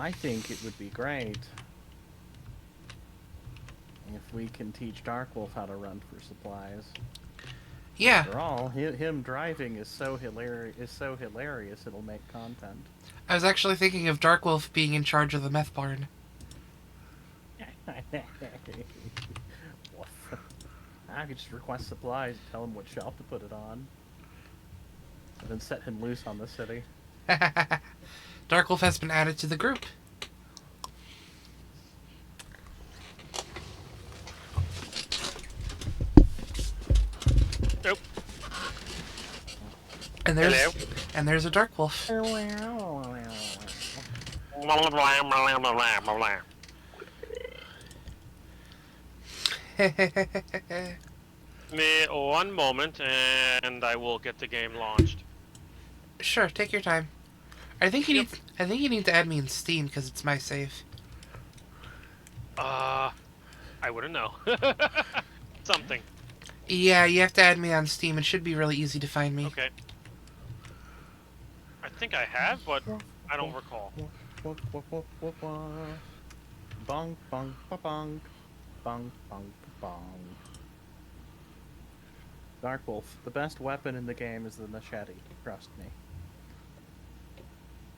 S2: I think it would be great if we can teach Darkwolf how to run for supplies.
S1: Yeah,
S2: After all, him driving is so hilarious. It'll make content.
S1: I was actually thinking of Darkwolf being in charge of the meth barn.
S2: I could just request supplies, tell him what shelf to put it on, and then set him loose on the city.
S1: Darkwolf has been added to the group.
S3: Nope.
S1: And there's
S3: Hello.
S1: and there's a Darkwolf.
S3: Me 1 moment, and I will get the game launched.
S1: Sure, take your time. I think you need to add me in Steam because it's my save.
S3: I wouldn't know. Something.
S1: Yeah, you have to add me on Steam. It should be really easy to find me.
S3: Okay. I think I have, but I don't recall.
S2: Bong, bong, ba, bong. Bong, bong, ba, bong. Darkwolf, the best weapon in the game is the machete. Trust me.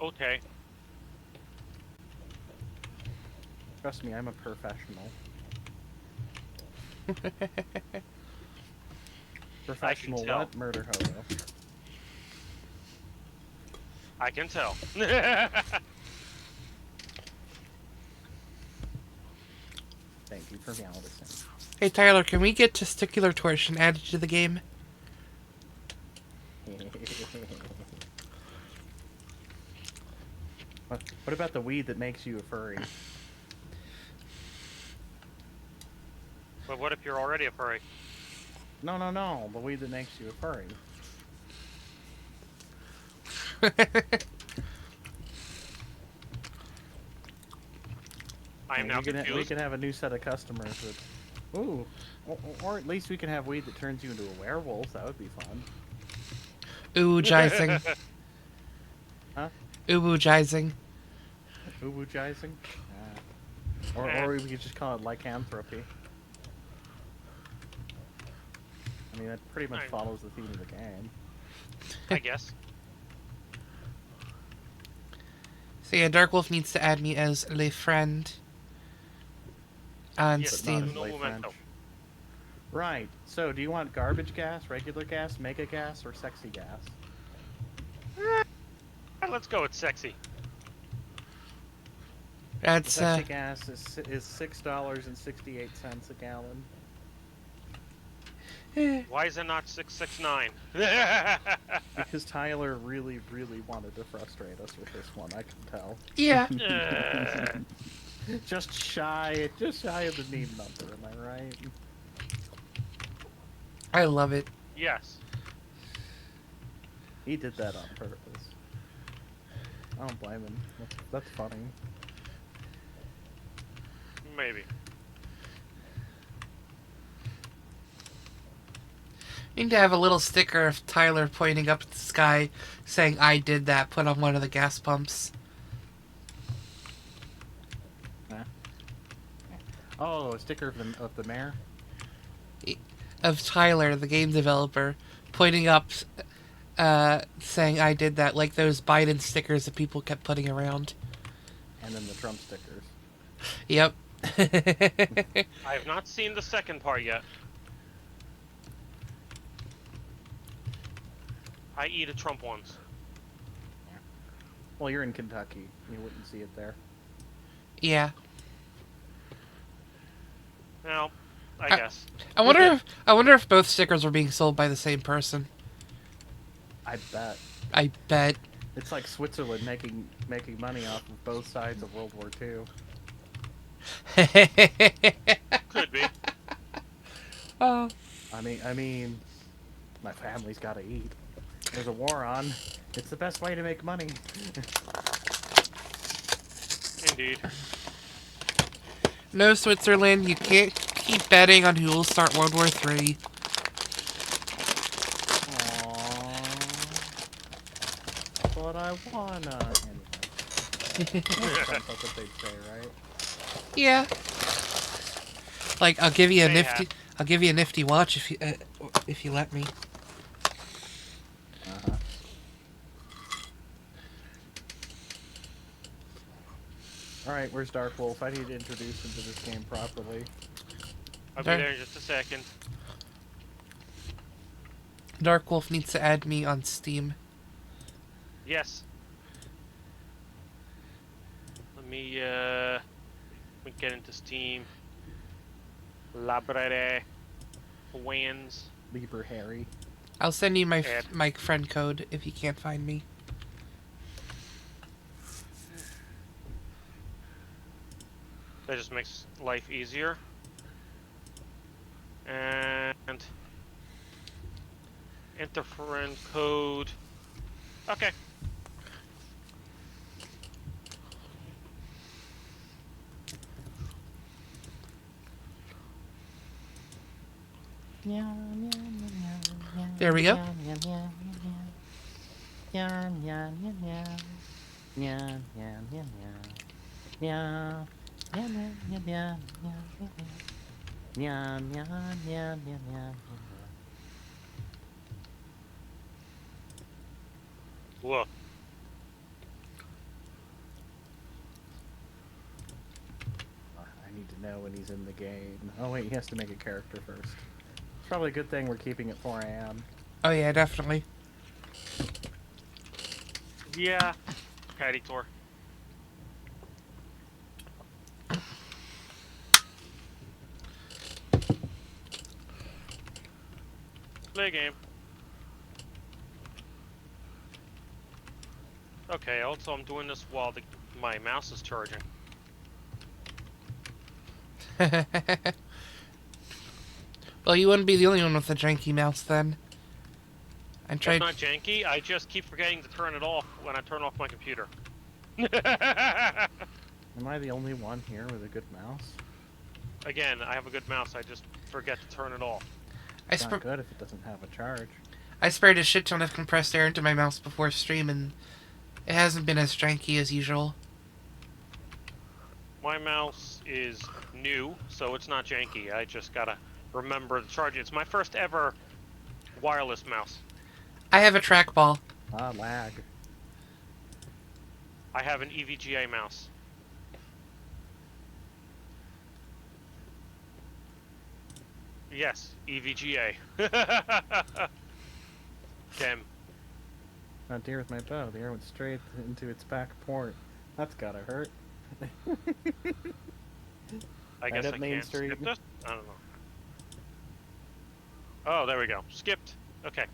S3: Okay.
S2: Trust me, I'm a professional. Professional
S3: tell.
S2: what? Murder hobo.
S3: I can tell.
S2: Thank you for noticing.
S1: Hey Tyler, can we get Testicular Torsion added to the game?
S2: What about the weed that makes you a furry?
S3: But what if you're already a furry?
S2: No, no, no. The weed that makes you a furry.
S3: I am now
S2: we
S3: confused.
S2: can have a new set of customers with... Ooh. Or at least we can have weed that turns you into a werewolf. That would be fun.
S1: Ooh-jizing.
S2: Huh?
S1: Ooh-jizing.
S2: Ubu-jizing? Or we could just call it lycanthropy. I mean, that pretty much follows the theme of the game.
S3: I guess.
S1: So yeah, Darkwolf needs to add me as Le Friend on
S3: Yes,
S1: Steam.
S3: no momento.
S2: Right. So, do you want garbage gas, regular gas, mega gas, or sexy gas?
S3: Let's go with sexy.
S1: That's
S2: Sexy gas is $6.68 a gallon.
S3: Why is it not 669?
S2: Because Tyler really, really wanted to frustrate us with this one. I can tell.
S1: yeah.
S2: just shy of the need number. Am I right?
S1: I love it.
S3: Yes.
S2: He did that on purpose. I don't blame him. That's funny.
S3: Maybe.
S1: You need to have a little sticker of Tyler pointing up at the sky saying, I did that, put on one of the gas pumps.
S2: Oh, a sticker of the mayor?
S1: Of Tyler, the game developer, pointing up, saying, I did that, like those Biden stickers that people kept putting around.
S2: And then the Trump stickers.
S1: Yep.
S3: I have not seen the second part yet. I eat a Trump once.
S2: Well, you're in Kentucky. You wouldn't see it there.
S1: Yeah.
S3: Well, I
S1: I-
S3: guess.
S1: I wonder if both stickers are being sold by the same person.
S2: I bet.
S1: I bet.
S2: It's like Switzerland making money off of both sides of World War II.
S3: Could be.
S1: Oh.
S2: I mean, my family's got to eat. There's a war on. It's the best way to make money.
S3: Indeed.
S1: No, Switzerland, you can't keep betting on who will start World War III.
S2: Aww. But I wanna. Anyway. That's what they'd say, right?
S1: Yeah. Like, I'll give you a
S3: They
S1: nifty.
S3: have.
S1: I'll give you a nifty watch if you let me.
S2: Uh-huh. Alright, where's Dark Wolf? I need to introduce him to this game properly.
S3: I'll be there in just a second.
S1: Dark Wolf needs to add me on Steam.
S3: Yes. Let me get into Steam. Library. Wins.
S2: Lieber Harry.
S1: I'll send you my
S3: Add.
S1: my friend code if you can't find me.
S3: That just makes life easier. And enter friend code. Okay.
S1: There we go.
S3: Look.
S2: I need to know when he's in the game. Oh wait, he has to make a character first. It's probably a good thing we're keeping it 4 a.m.
S1: Oh yeah, definitely.
S3: Yeah. Patty tour. Play game. Okay, also I'm doing this while my mouse is charging.
S1: Well, you wouldn't be the only one with a janky mouse then. I
S3: It's
S1: tried.
S3: not janky, I just keep forgetting to turn it off when I turn off my computer.
S2: Am I the only one here with a good mouse?
S3: Again, I have a good mouse, I just forget to turn it off.
S2: It's not good if it doesn't have a charge.
S1: I sprayed a shit ton of compressed air into my mouse before stream, and it hasn't been as janky as usual.
S3: My mouse is new, so it's not janky. I just gotta remember to charge it. It's my first ever wireless mouse.
S1: I have a trackball.
S2: Ah, lag.
S3: I have an EVGA mouse. Yes, EVGA. Damn.
S2: Not deer with my bow. The arrow went straight into its back port. That's gotta hurt.
S3: I guess
S2: up
S3: I
S2: Main
S3: can't
S2: Street.
S3: skip this? I don't know. Oh, there we go. Skipped. Okay.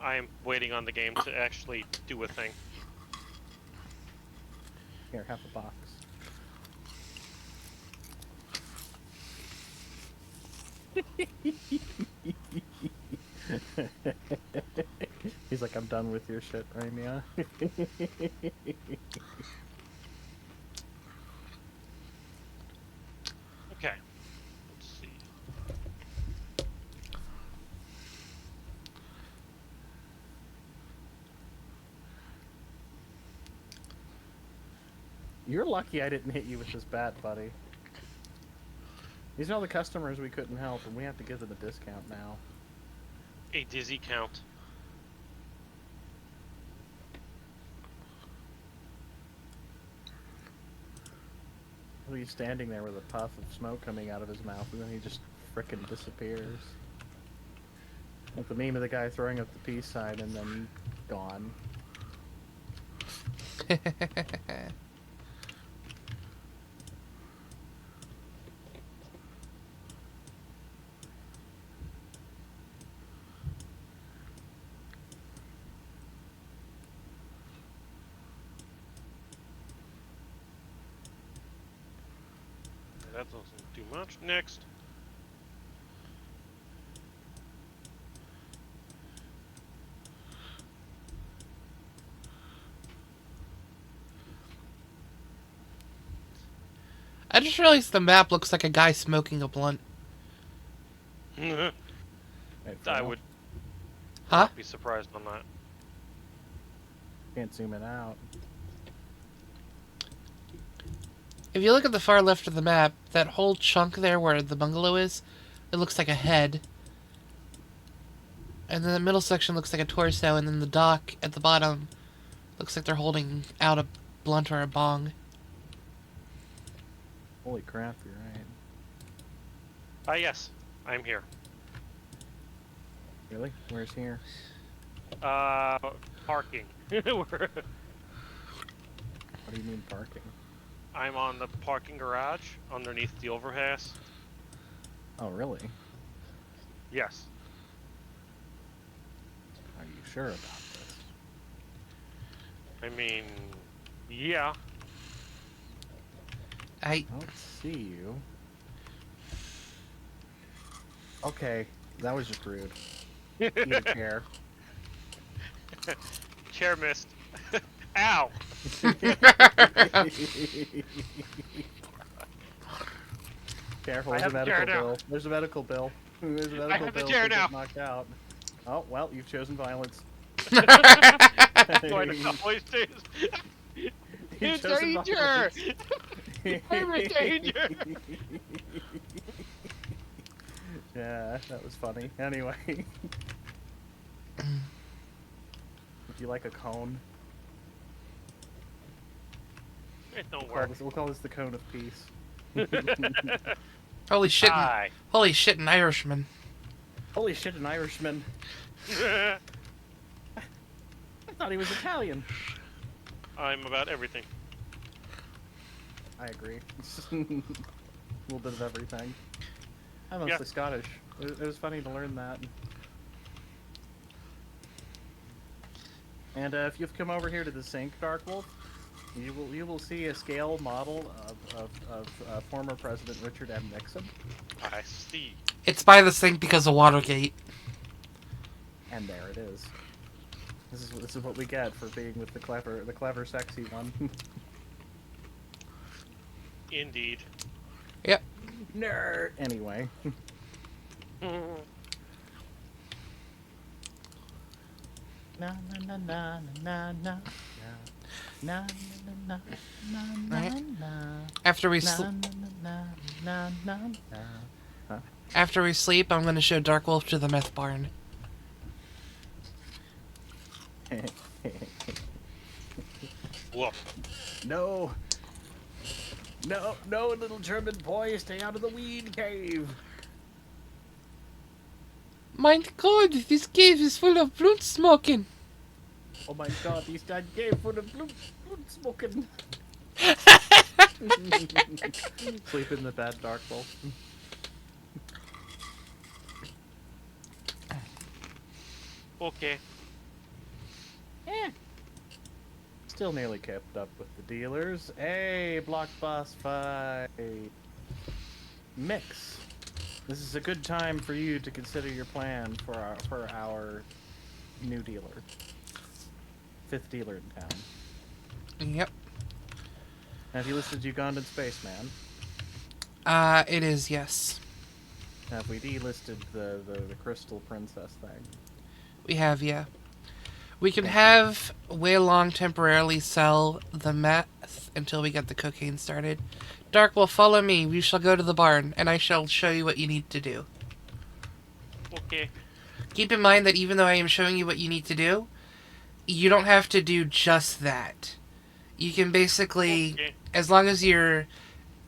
S3: I'm waiting on the game to actually do a thing.
S2: Here, have a box. He's like, I'm done with your shit, Ramia.
S3: Okay. Let's see.
S2: You're lucky I didn't hit you with this bat, buddy. These are all the customers we couldn't help, and we have to give them a discount now.
S3: A dizzy count.
S2: He's standing there with a puff of smoke coming out of his mouth, and then he just frickin' disappears. Like the meme of the guy throwing up the peace sign and then gone.
S3: That doesn't do much. Next.
S1: I just realized the map looks like a guy smoking a blunt.
S2: Wait,
S3: I
S2: Phil,
S3: would
S1: Huh?
S3: not be surprised on that.
S2: can't zoom it out.
S1: If you look at the far left of the map, that whole chunk there where the bungalow is, it looks like a head. And then the middle section looks like a torso, and then the dock at the bottom looks like they're holding out a blunt or a bong.
S2: Holy crap, you're right.
S3: Ah, yes. I'm here.
S2: Really? Where's here?
S3: Parking.
S2: What do you mean parking?
S3: I'm on the parking garage underneath the overpass.
S2: Oh, really?
S3: Yes.
S2: Are you sure about this?
S3: I mean, yeah.
S1: I
S2: I don't see you. Okay, that was just rude. Eat a chair.
S3: Chair missed. Ow!
S2: Careful,
S3: I
S2: there's a
S3: have the
S2: medical
S3: chair now.
S2: bill. There's a medical bill. There's a medical
S3: have the
S2: bill
S3: chair
S2: if you
S3: now.
S2: get knocked out. Oh, well, you've chosen violence.
S3: Going to always say
S2: You've
S3: in
S2: chosen
S3: danger!
S2: violence.
S3: I'm in danger!
S2: Yeah, that was funny. Anyway. Would you like a cone?
S3: It don't
S2: We'll
S3: work.
S2: call this the cone of peace.
S1: holy shit!
S3: Hi.
S1: Holy shit! An Irishman.
S2: Holy shit, an Irishman. I thought he was Italian.
S3: I'm about everything.
S2: I agree. A little bit of everything. I'm mostly
S3: Yeah.
S2: Scottish. It was funny to learn that. And if you've come over here to the sink, Dark Wolf, you will see a scale model of former President Richard M. Nixon,
S3: I see.
S1: It's by the sink because of Watergate.
S2: and there it is. This is what we get for being with the clever, sexy one.
S3: Indeed.
S1: Yep.
S2: Nerd. Anyway. Na na na na na na na na na na
S1: Right.
S2: na
S1: After we
S2: na na na na na.
S1: after we sleep, I'm gonna show Darkwolf to the meth barn.
S3: Woof.
S2: No, little German boy, stay out of the weed cave.
S1: My God, this cave is full of blunt smoking.
S2: Oh my God, he's that cave full of blood smoking. Sleep in the bed, Dark Wolf.
S3: Okay.
S2: Yeah. Still nearly kept up with the dealers. Hey, block boss fight. Mix. This is a good time for you to consider your plan for our new dealer. 5th dealer in town.
S1: Yep.
S2: Have you listed Ugandan Spaceman?
S1: It is, yes.
S2: Have we delisted the Crystal Princess thing?
S1: We have, yeah. We can have Waylong temporarily sell the meth until we get the cocaine started. Darkwolf, follow me. We shall go to the barn, and I shall show you what you need to do.
S3: Okay.
S1: Keep in mind that even though I am showing you what you need to do, you don't have to do just that. You can basically,
S3: Okay.
S1: as long as you're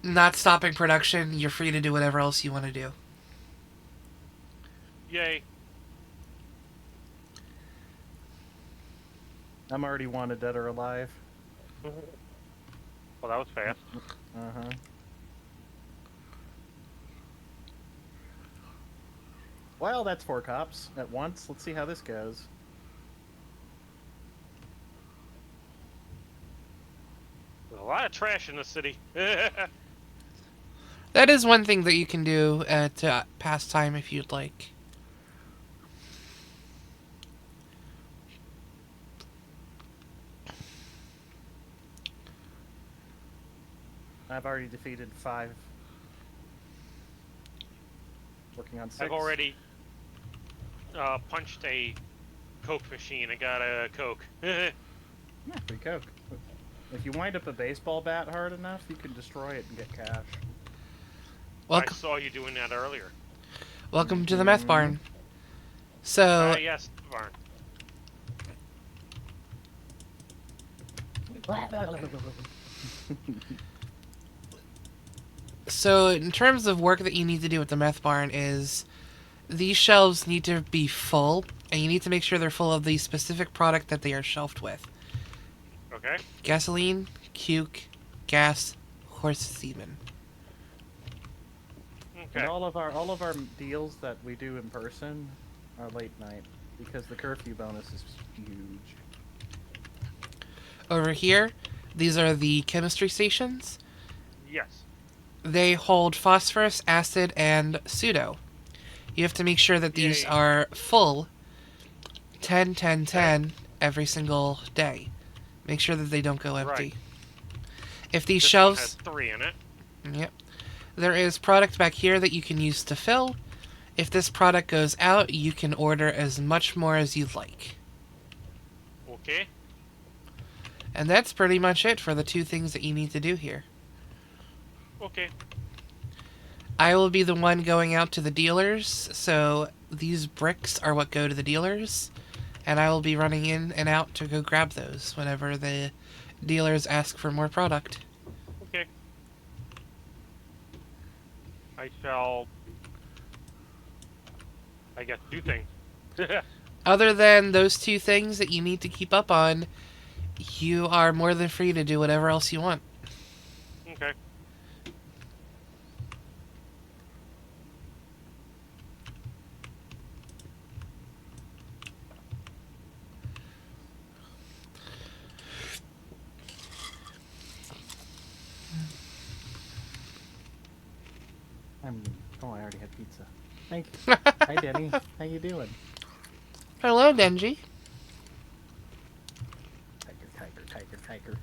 S1: not stopping production, you're free to do whatever else you want to do.
S3: Yay.
S2: I'm already wanted, dead or alive.
S3: Well, that was fast.
S2: Uh-huh. Well, that's 4 cops at once. Let's see how this goes.
S3: There's a lot of trash in the city.
S1: That is one thing that you can do to pass time if you'd like.
S2: I've already defeated 5. Working on 6.
S3: I've already punched a Coke machine and got a Coke.
S2: Yeah, free Coke. If you wind up a baseball bat hard enough, you can destroy it and get cash.
S3: I
S1: Welcome,
S3: saw you doing that earlier.
S1: welcome to the meth barn. So,
S3: Yes, Varn.
S1: so in terms of work that you need to do at the meth barn is these shelves need to be full, and you need to make sure they're full of the specific product that they are shelved with.
S3: Okay.
S1: Gasoline, cuke, gas, horse semen.
S3: Okay.
S2: And all of our deals that we do in person are late night because the curfew bonus is huge.
S1: Over here, these are the chemistry stations.
S3: Yes.
S1: They hold phosphorus, acid, and pseudo. You have to make sure that these
S3: Yay.
S1: are full 10, 10, 10 every single day. Make sure that they don't go empty.
S3: Right.
S1: If these
S3: This
S1: shelves...
S3: one has 3 in it.
S1: Yep. There is product back here that you can use to fill. If this product goes out, you can order as much more as you'd like.
S3: Okay.
S1: And that's pretty much it for the 2 things that you need to do here.
S3: Okay.
S1: I will be the one going out to the dealers, so these bricks are what go to the dealers, and I will be running in and out to go grab those whenever the dealers ask for more product.
S3: Okay. I shall... I guess 2 things.
S1: Other than those 2 things that you need to keep up on, you are more than free to do whatever else you want.
S3: Okay.
S2: Oh, I already had pizza. Thank you. Hi, Denny. How you doing?
S1: Hello, Denji.
S2: Tiger.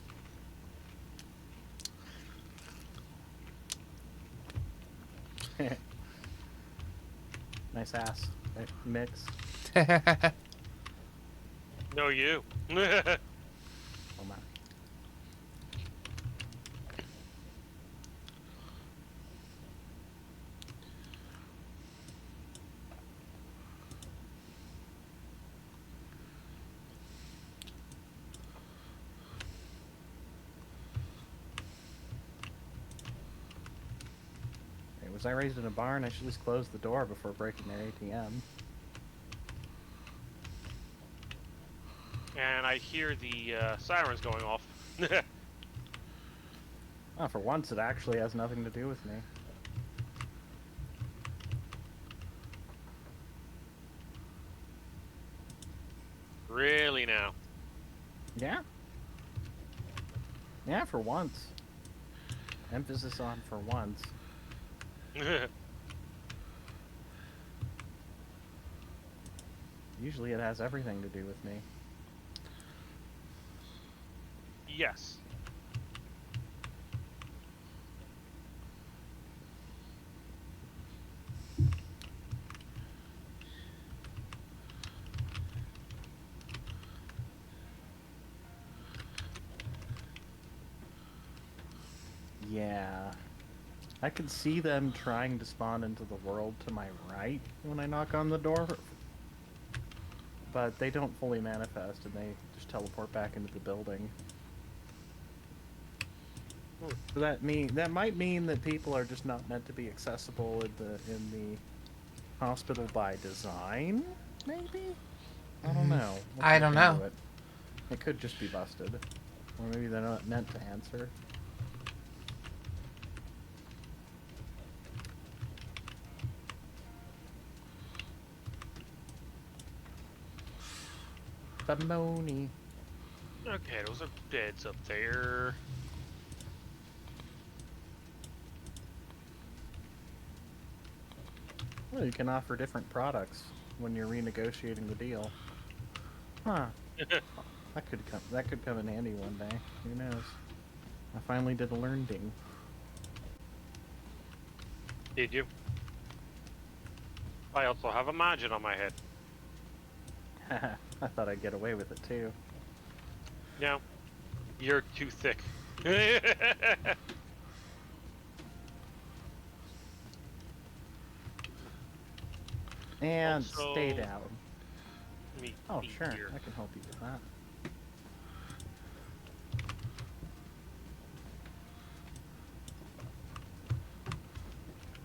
S2: Nice ass. Right, mix.
S3: No, you.
S2: Oh my. Hey, was I raised in a barn? I should at least close the door before breaking their ATM.
S3: And I hear the sirens going off.
S2: Oh, for once, it actually has nothing to do with me.
S3: Really now?
S2: Yeah. Yeah, for once. Emphasis on for once. Usually it has everything to do with me.
S3: Yes.
S2: Yeah. I can see them trying to spawn into the world to my right when I knock on the door. But they don't fully manifest and they just teleport back into the building. So that might mean that people are just not meant to be accessible in the hospital by design, maybe? I don't know.
S1: I don't know.
S2: It could just be busted. Or maybe they're not meant to answer. Bamoni.
S3: Okay, those are beds up there.
S2: Well, you can offer different products when you're renegotiating the deal. Huh. That could come in handy one day. Who knows? I finally did a learning.
S3: Did you? I also have a margin on my head.
S2: I thought I'd get away with it too.
S3: No, you're too thick.
S2: And
S3: Also,
S2: stay down.
S3: me
S2: Oh,
S3: be
S2: sure.
S3: here.
S2: I can help you with that.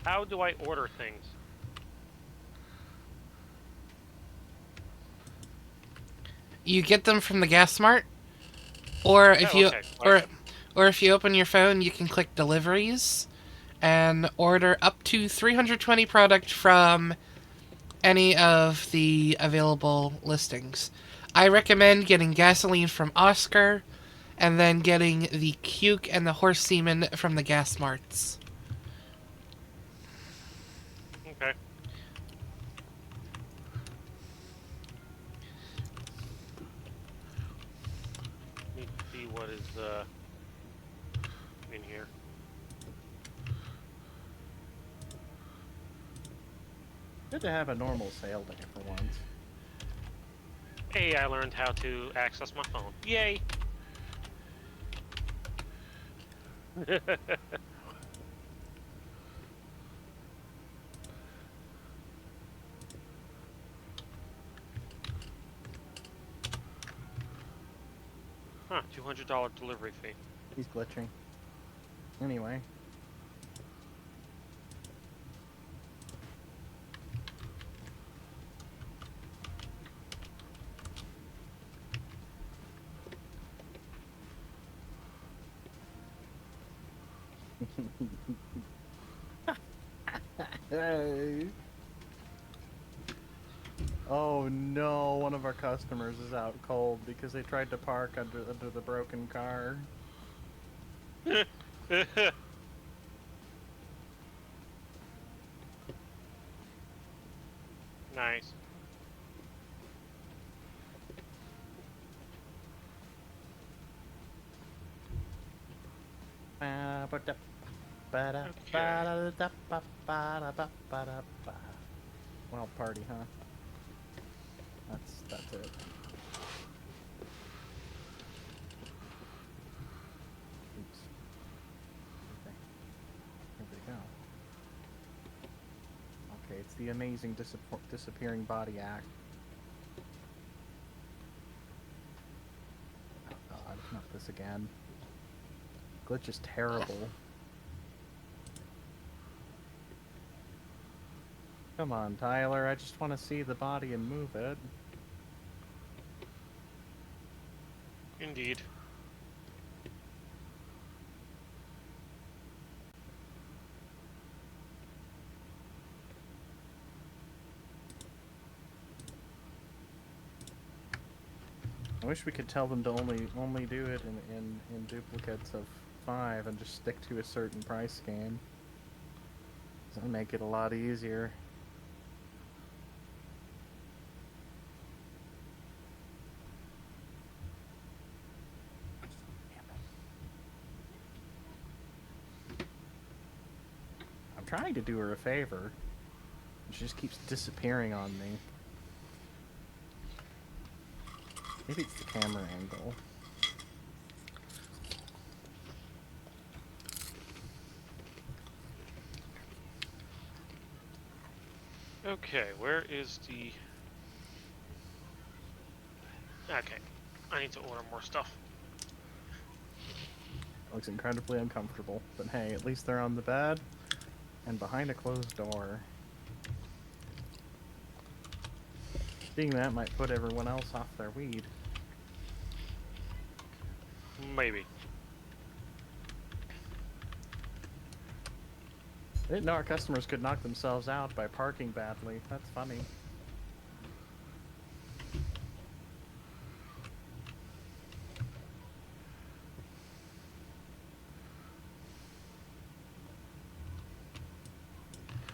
S3: How do I order things?
S1: You get them from the gas mart, or if
S3: Oh,
S1: you
S3: okay.
S1: or if you open your phone, you can click deliveries and order up to 320 product from any of the available listings. I recommend getting gasoline from Oscar and then getting the Cuke and the horse semen from the gas marts.
S3: Okay. Let me see what is in here.
S2: Good to have a normal sale day for once.
S3: Hey, I learned how to access my phone. Yay! Huh, $200 delivery fee.
S2: He's glitching. Anyway. Hey. Oh no, one of our customers is out cold because they tried to park under the broken car.
S3: Nice.
S2: Well, party, huh? That's it. Oops. Okay. Here we go. Okay, it's the amazing disappearing body act. Oh god, not this again. Glitch is terrible. Come on, Tyler, I just want to see the body and move it.
S3: Indeed.
S2: I wish we could tell them to only do it in duplicates of 5 and just stick to a certain price scheme. That would make it a lot easier. I'm trying to do her a favor. She just keeps disappearing on me. Maybe it's the camera angle.
S3: Okay, where is the... Okay, I need to order more stuff.
S2: Looks incredibly uncomfortable, but hey, at least they're on the bed and behind a closed door. Seeing that might put everyone else off their weed.
S3: Maybe.
S2: I didn't know our customers could knock themselves out by parking badly. That's funny.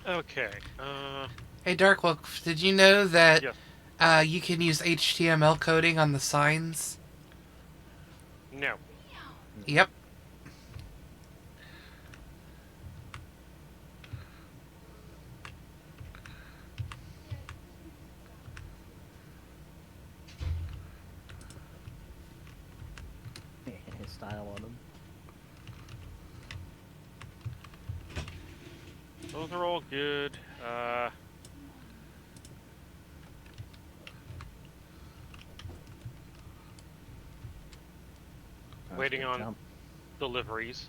S3: Okay.
S1: Hey, Darkwolf, did you know that
S3: Yes.
S1: you can use HTML coding on the signs?
S3: No.
S1: Yep.
S2: Style on them.
S3: Those are all good. Waiting on
S2: Jump.
S3: deliveries.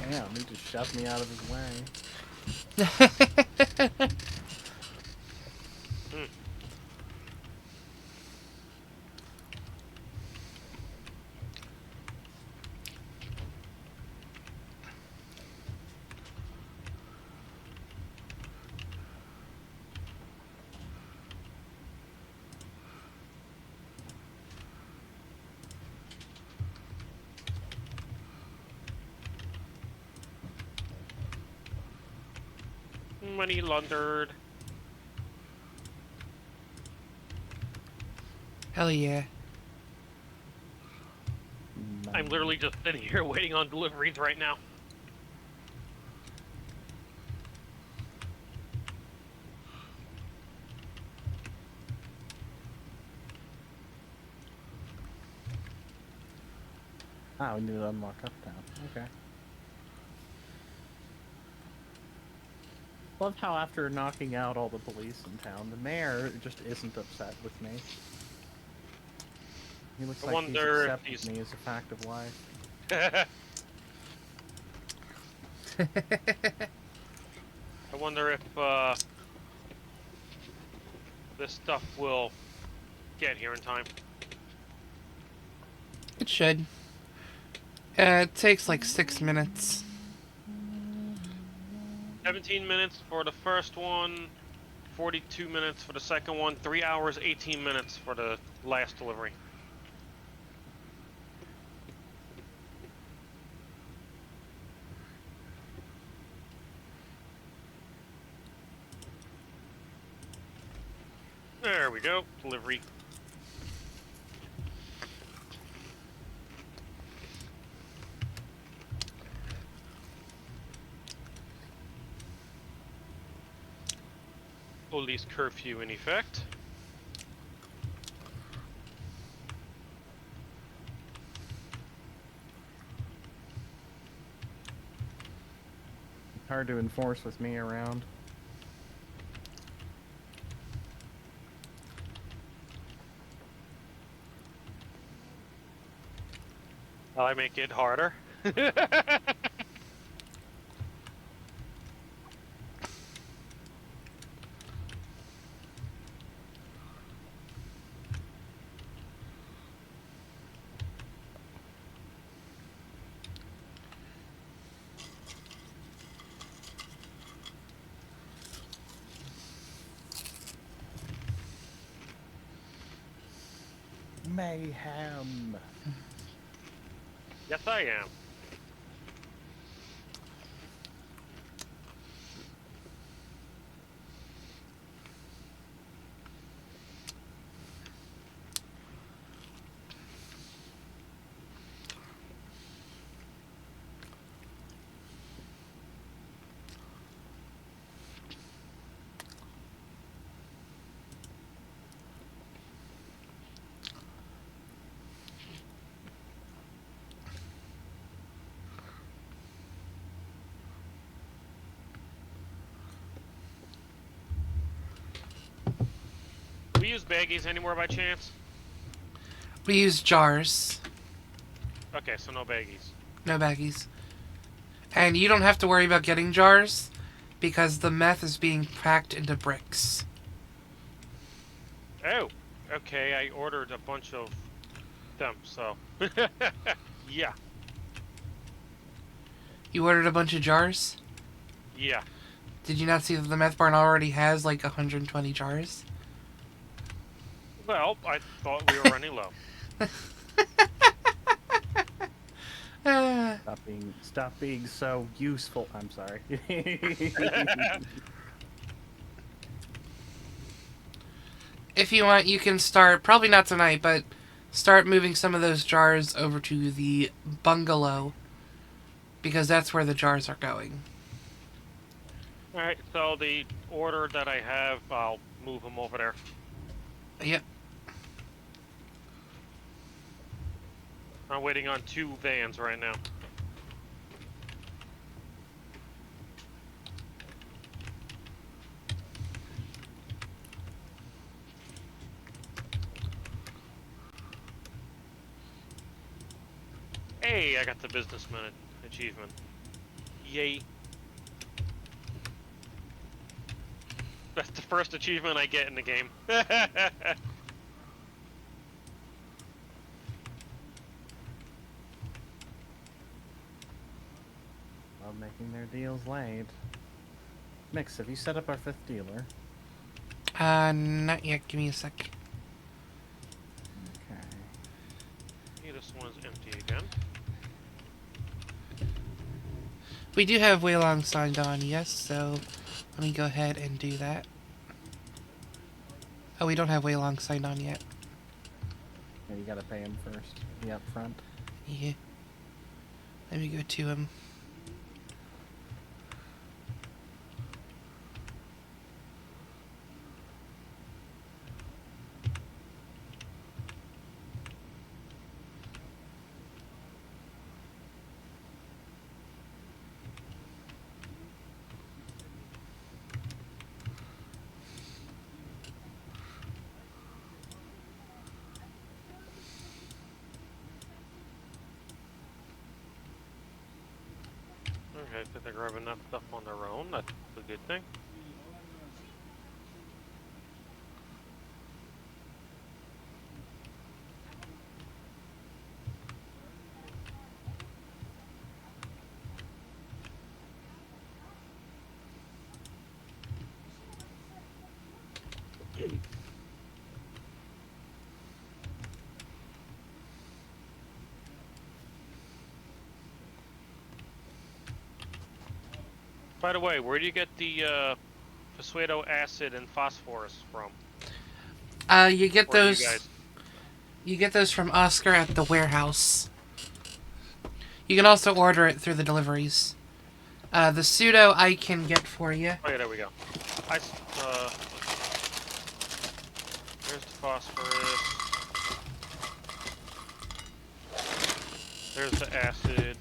S2: Damn, he just shoved me out of his way.
S3: Hmm. Money laundered.
S1: Hell yeah.
S3: I'm literally just sitting here waiting on deliveries right now.
S2: Ah, we need to unlock Uptown. Okay. Love how after knocking out all the police in town, the mayor just isn't upset with me. He looks
S3: I
S2: like he's
S3: wonder if
S2: accepted
S3: he's-
S2: me as a fact of life.
S3: I wonder if this stuff will get here in time.
S1: It should. It takes like 6 minutes.
S3: 17 minutes for the first one, 42 minutes for the second one, 3 hours, 18 minutes for the last delivery. There we go, delivery. Police curfew in effect.
S2: Hard to enforce with me around.
S3: I make it harder.
S2: Mayhem.
S3: Yes, I am. Do we use baggies anymore by chance?
S1: We use jars,
S3: Okay, so no baggies.
S1: no baggies. And you don't have to worry about getting jars because the meth is being packed into bricks.
S3: Oh, okay. I ordered a bunch of them, so yeah,
S1: You ordered a bunch of jars?
S3: yeah.
S1: Did you not see that the meth barn already has like 120 jars?
S3: Well, I thought we were running low.
S1: Ah.
S2: Stop being so useful. I'm sorry.
S1: If you want, you can start, probably not tonight, but start moving some of those jars over to the bungalow because that's where the jars are going.
S3: All right, so the order that I have, I'll move them over there.
S1: Yep.
S3: I'm waiting on 2 vans right now. Hey, I got the businessman achievement. Yay. That's the first achievement I get in the game.
S2: Love making their deals late. Mix, have you set up our 5th dealer?
S1: Not yet. Give me a sec.
S2: Okay.
S3: Hey, this one's empty again.
S1: We do have Waylong signed on, yes, so let me go ahead and do that. Oh, we don't have Waylong signed on yet.
S2: Yeah, you gotta pay him first. The upfront.
S1: Yeah. Let me go to him.
S3: Okay, so they grab enough stuff on their own. That's a good thing. By the way, where do you get the Psuedo acid and phosphorus from?
S1: You get
S3: Or do you
S1: those.
S3: guys?
S1: You get those from Oscar at the warehouse. You can also order it through the deliveries. The pseudo I can get for you.
S3: Oh yeah, there we go. There's the phosphorus. There's the acid.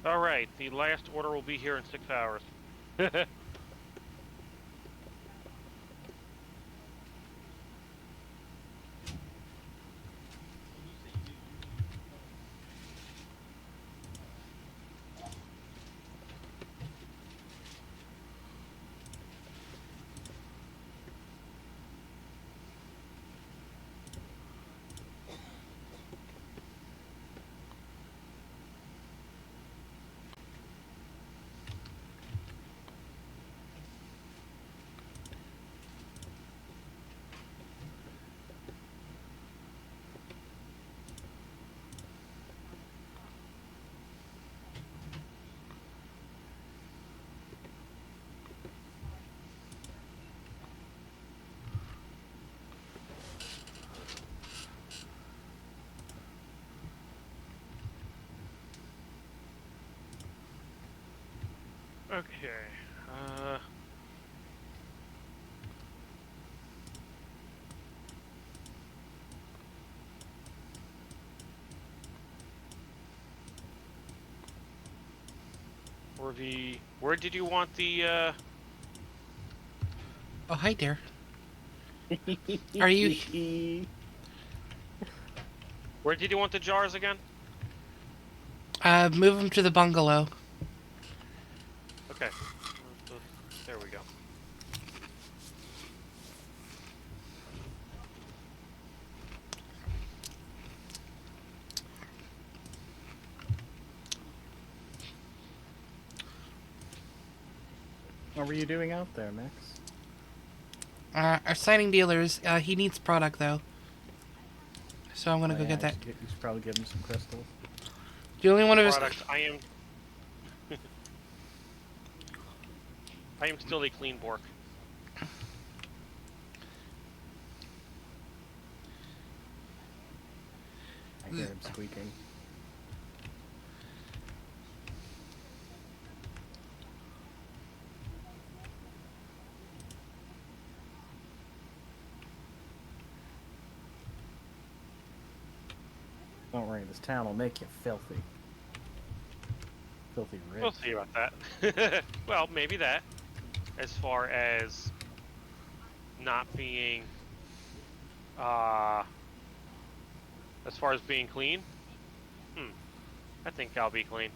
S3: Alright, the last order will be here in 6 hours. Okay. Where did you want the
S1: Oh, hi there. Are you...
S3: where did you want the jars again?
S1: Move him to the bungalow.
S3: Okay. There we go.
S2: What were you doing out there, Mix?
S1: Our signing dealers, he needs product, though. So I'm gonna go get that.
S2: You should probably give him some crystals.
S1: The only one of his...
S3: Product. I am still a clean bork.
S2: I hear him squeaking. Don't worry, this town will make you filthy. Filthy rich.
S3: We'll see about that. Well, maybe that. As far as not being, as far as being clean, I think I'll be clean.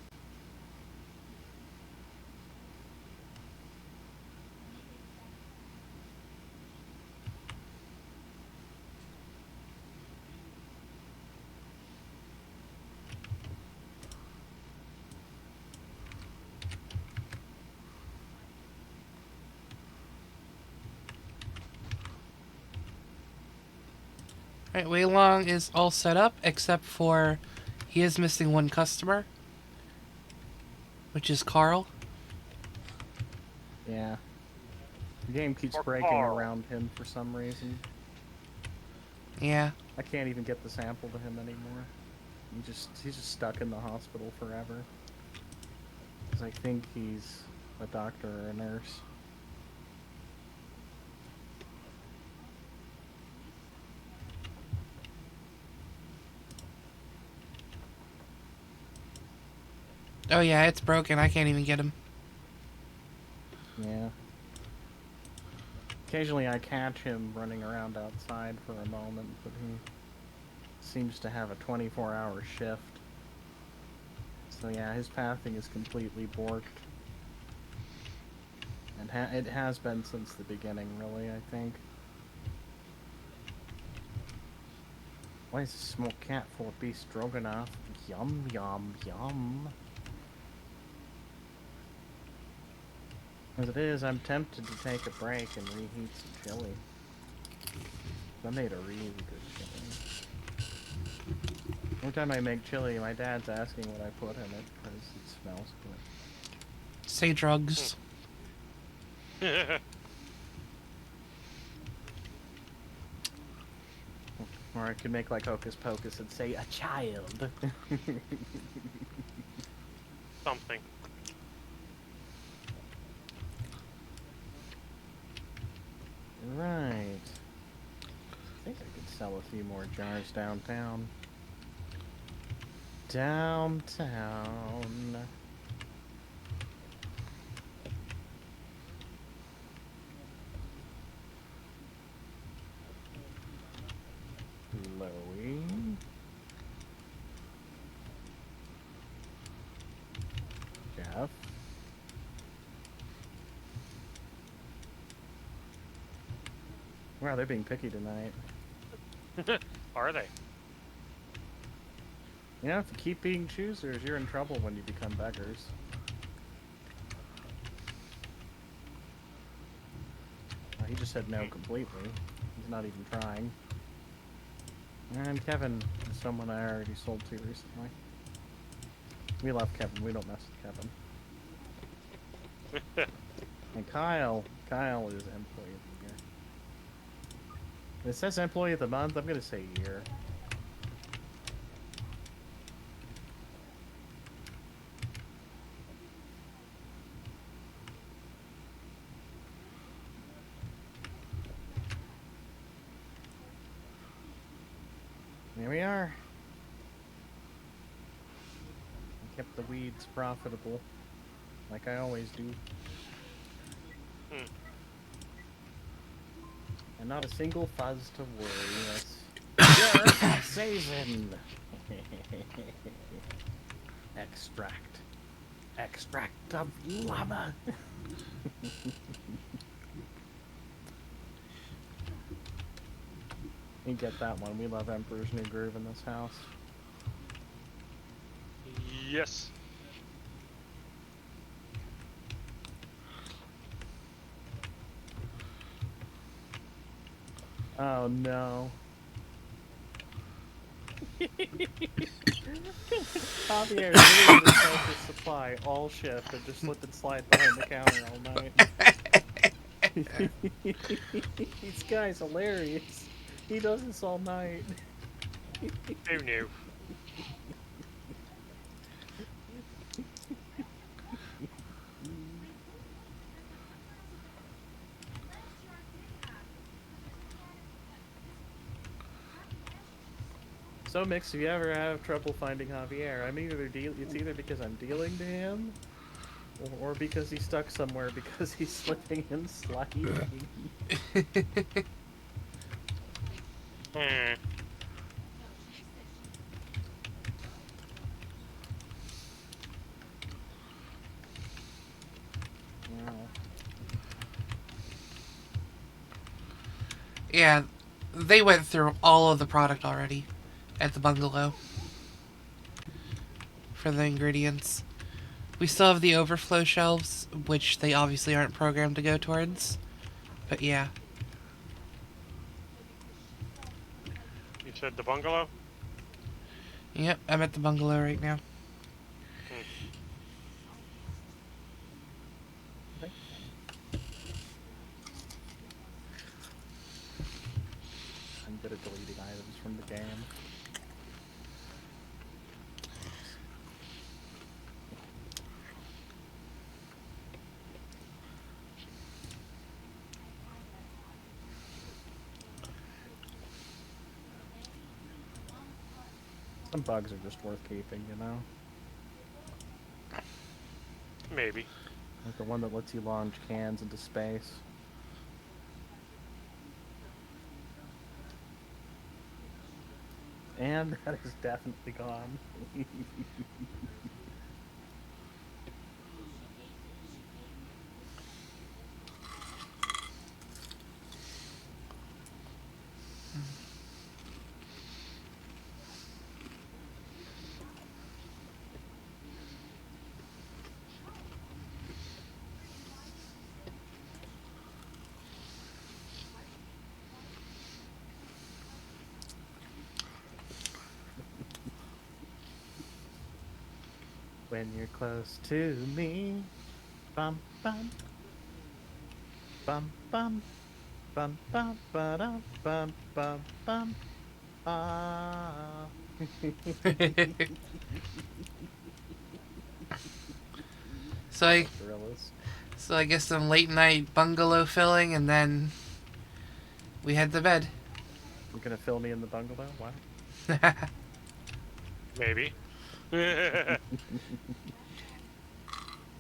S1: Alright, Weilong is all set up, except for he is missing one customer, which is Carl.
S2: Yeah. The game keeps
S3: Or
S2: breaking
S3: Carl.
S2: around him for some reason.
S1: Yeah.
S2: I can't even get the sample to him anymore. He's just stuck in the hospital forever. 'Cause I think he's a doctor or a nurse.
S1: Oh yeah, it's broken. I can't even get him.
S2: Yeah. Occasionally I catch him running around outside for a moment, but he seems to have a 24-hour shift. So yeah, his pathing is completely borked. And it has been since the beginning, really, I think. Why is a smoked cat for beef stroganoff? Yum, yum, yum. As it is, I'm tempted to take a break and reheat some chili. I made a really good chili. Every time I make chili, my dad's asking what I put in it because it smells good.
S1: Say drugs.
S2: Or I could make like Hocus Pocus and say a child.
S3: Something.
S2: Right. I think I could sell a few more jars downtown. Downtown. Chloe. Jeff. Wow, they're being picky tonight.
S3: Are they?
S2: You know, if you keep being choosers, you're in trouble when you become beggars. He just said no completely. He's not even trying. And Kevin is someone I already sold to recently. We love Kevin. We don't mess with Kevin. And Kyle is employee of the year. It says employee of the month. I'm gonna say year. the weeds profitable, like I always do.
S3: Hmm.
S2: And not a single fuzz to worry us. You're saving. Extract. Extract of llama. You get that one. We love Emperor's New Groove in this house.
S3: Yes.
S2: Oh no. Javier really just held his supply all shift and just let it slide behind the counter all night. This guy's hilarious. He does this all night.
S3: Who knew?
S2: So Mix, if you ever have trouble finding Javier, it's either because I'm dealing to him, or because he's stuck somewhere because he's slipping and sliding.
S3: Hmm.
S2: Wow.
S1: Yeah, they went through all of the product already at the bungalow for the ingredients. We still have the overflow shelves, which they obviously aren't programmed to go towards. But yeah.
S3: You said the bungalow?
S1: Yep, I'm at the bungalow right now.
S3: Hmm.
S2: Okay. I'm good at deleting items from the game. Some bugs are just worth keeping, you know?
S3: Maybe.
S2: Like the one that lets you launch cans into space. And that is definitely gone. When you're close to me, bum bum, bum bum, bum bum ba bum bum bum. Ah.
S1: So I
S2: Gorillas.
S1: so I guess some late night bungalow filling, and then we head to bed.
S2: You're gonna fill me in the bungalow? Wow.
S3: Maybe.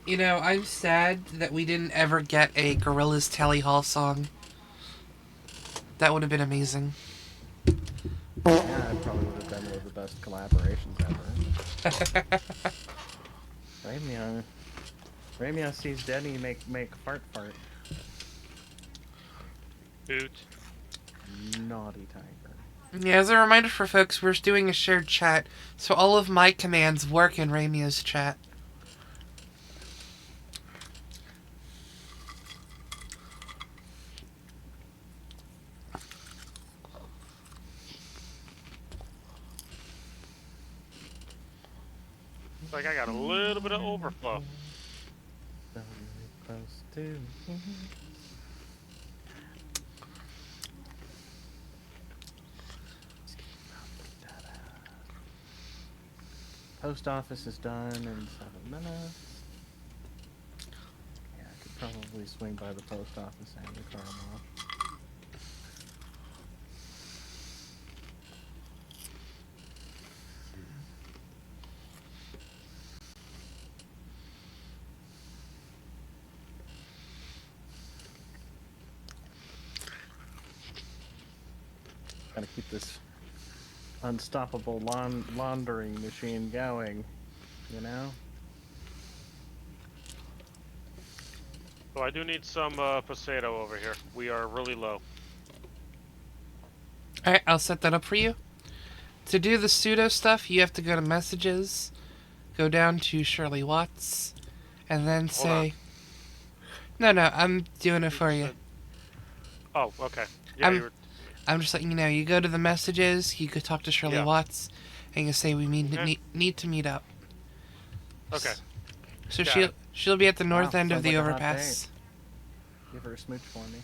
S1: You know, I'm sad that we didn't ever get a Gorillaz Telly Hall song. That would have been amazing.
S2: Yeah, it probably would have been one of the best collaborations ever. Ramia. Ramia sees Denny make fart fart.
S3: Hoot.
S2: Naughty tiger.
S1: Yeah, as a reminder for folks, we're doing a shared chat, so all of my commands work in Ramia's chat.
S3: Like I got a little bit of overflow.
S2: So close to me. Post office is done in 7 minutes. Yeah, I could probably swing by the post office and the car wash. to keep this unstoppable laundering machine going, you know?
S3: So I do need some potato over here. We are really low.
S1: Alright, I'll set that up for you. To do the pseudo stuff, you have to go to messages, go down to Shirley Watts, and then
S3: Hold on.
S1: say... No, I'm doing it for you.
S3: Said- Oh, okay. Yeah, you were.
S1: I'm just letting you know. You go to the messages, you could talk to Shirley
S3: Yeah.
S1: Watts, and you say we
S3: Okay.
S1: need to meet up.
S3: Okay.
S1: So
S3: Got
S1: she'll
S3: it.
S1: she'll be at the north
S2: Wow,
S1: end of
S2: sounds
S1: the
S2: like a hot
S1: overpass.
S2: Give her a smooch for me.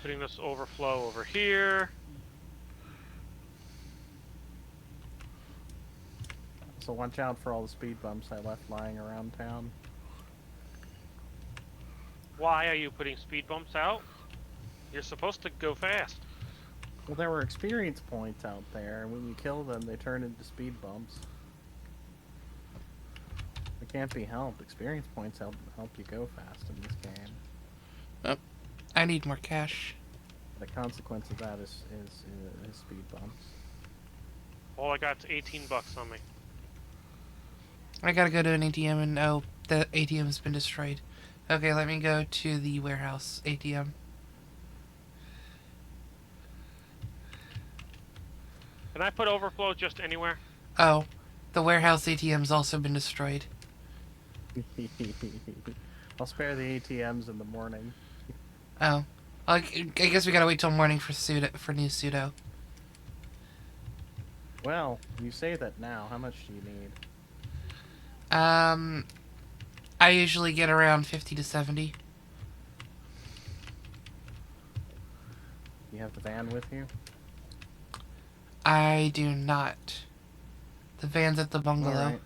S3: Putting this overflow over here.
S2: So watch out for all the speed bumps I left lying around town.
S3: Why are you putting speed bumps out? You're supposed to go fast.
S2: Well, there were experience points out there, and when you kill them, they turn into speed bumps. It can't be helped. Experience points help you go fast in this game.
S1: I need more cash.
S2: The consequence of that is speed bumps.
S3: All I got's 18 bucks on me.
S1: I gotta go to an ATM and oh, the ATM's been destroyed. Okay, let me go to the warehouse ATM.
S3: Can I put overflow just anywhere?
S1: Oh, the warehouse ATM's also been destroyed.
S2: I'll spare the ATMs in the morning.
S1: Oh, I guess we gotta wait till morning for new pseudo.
S2: Well, you say that now. How much do you need?
S1: I usually get around 50 to 70.
S2: You have the van with you?
S1: I do not. The van's at the bungalow.
S2: Alright.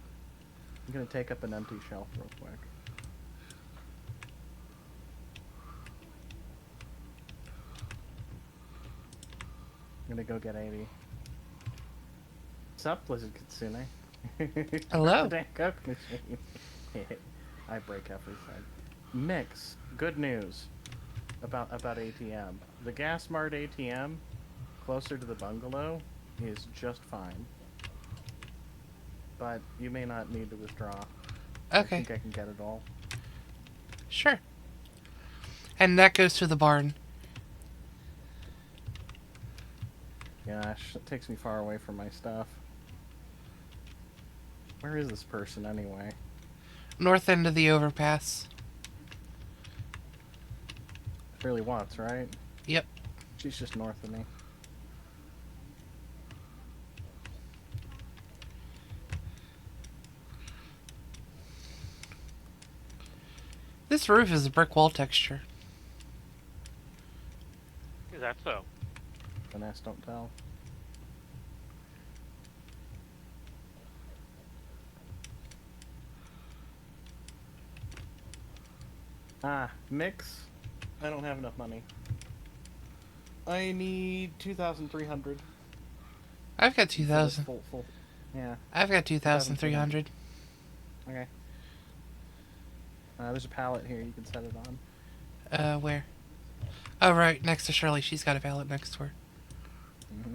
S2: I'm gonna take up an empty shelf real quick. I'm gonna go get 80. What's up, Blizzard Kitsune?
S1: Hello.
S2: Damn Coke machine. I break everything. Mix. Good news about ATM. The Gas Mart ATM closer to the bungalow is just fine. But you may not need to withdraw. I
S1: Okay,
S2: think I can get it all.
S1: sure. And that goes to the barn.
S2: Gosh, that takes me far away from my stuff. Where is this person anyway?
S1: North end of the overpass.
S2: Shirley Watts, right?
S1: Yep.
S2: She's just north of me.
S1: This roof is a brick wall texture.
S3: Is that so?
S2: Finesse, don't tell. Ah, mix. I don't have enough money. I need 2,300.
S1: I've got
S2: for this
S1: 2,000.
S2: Full. Yeah.
S1: I've got 2,300.
S2: Okay. There's a pallet here. You can set it on.
S1: Where? Oh, right, next to Shirley. She's got a pallet next to her.
S2: Mm-hmm.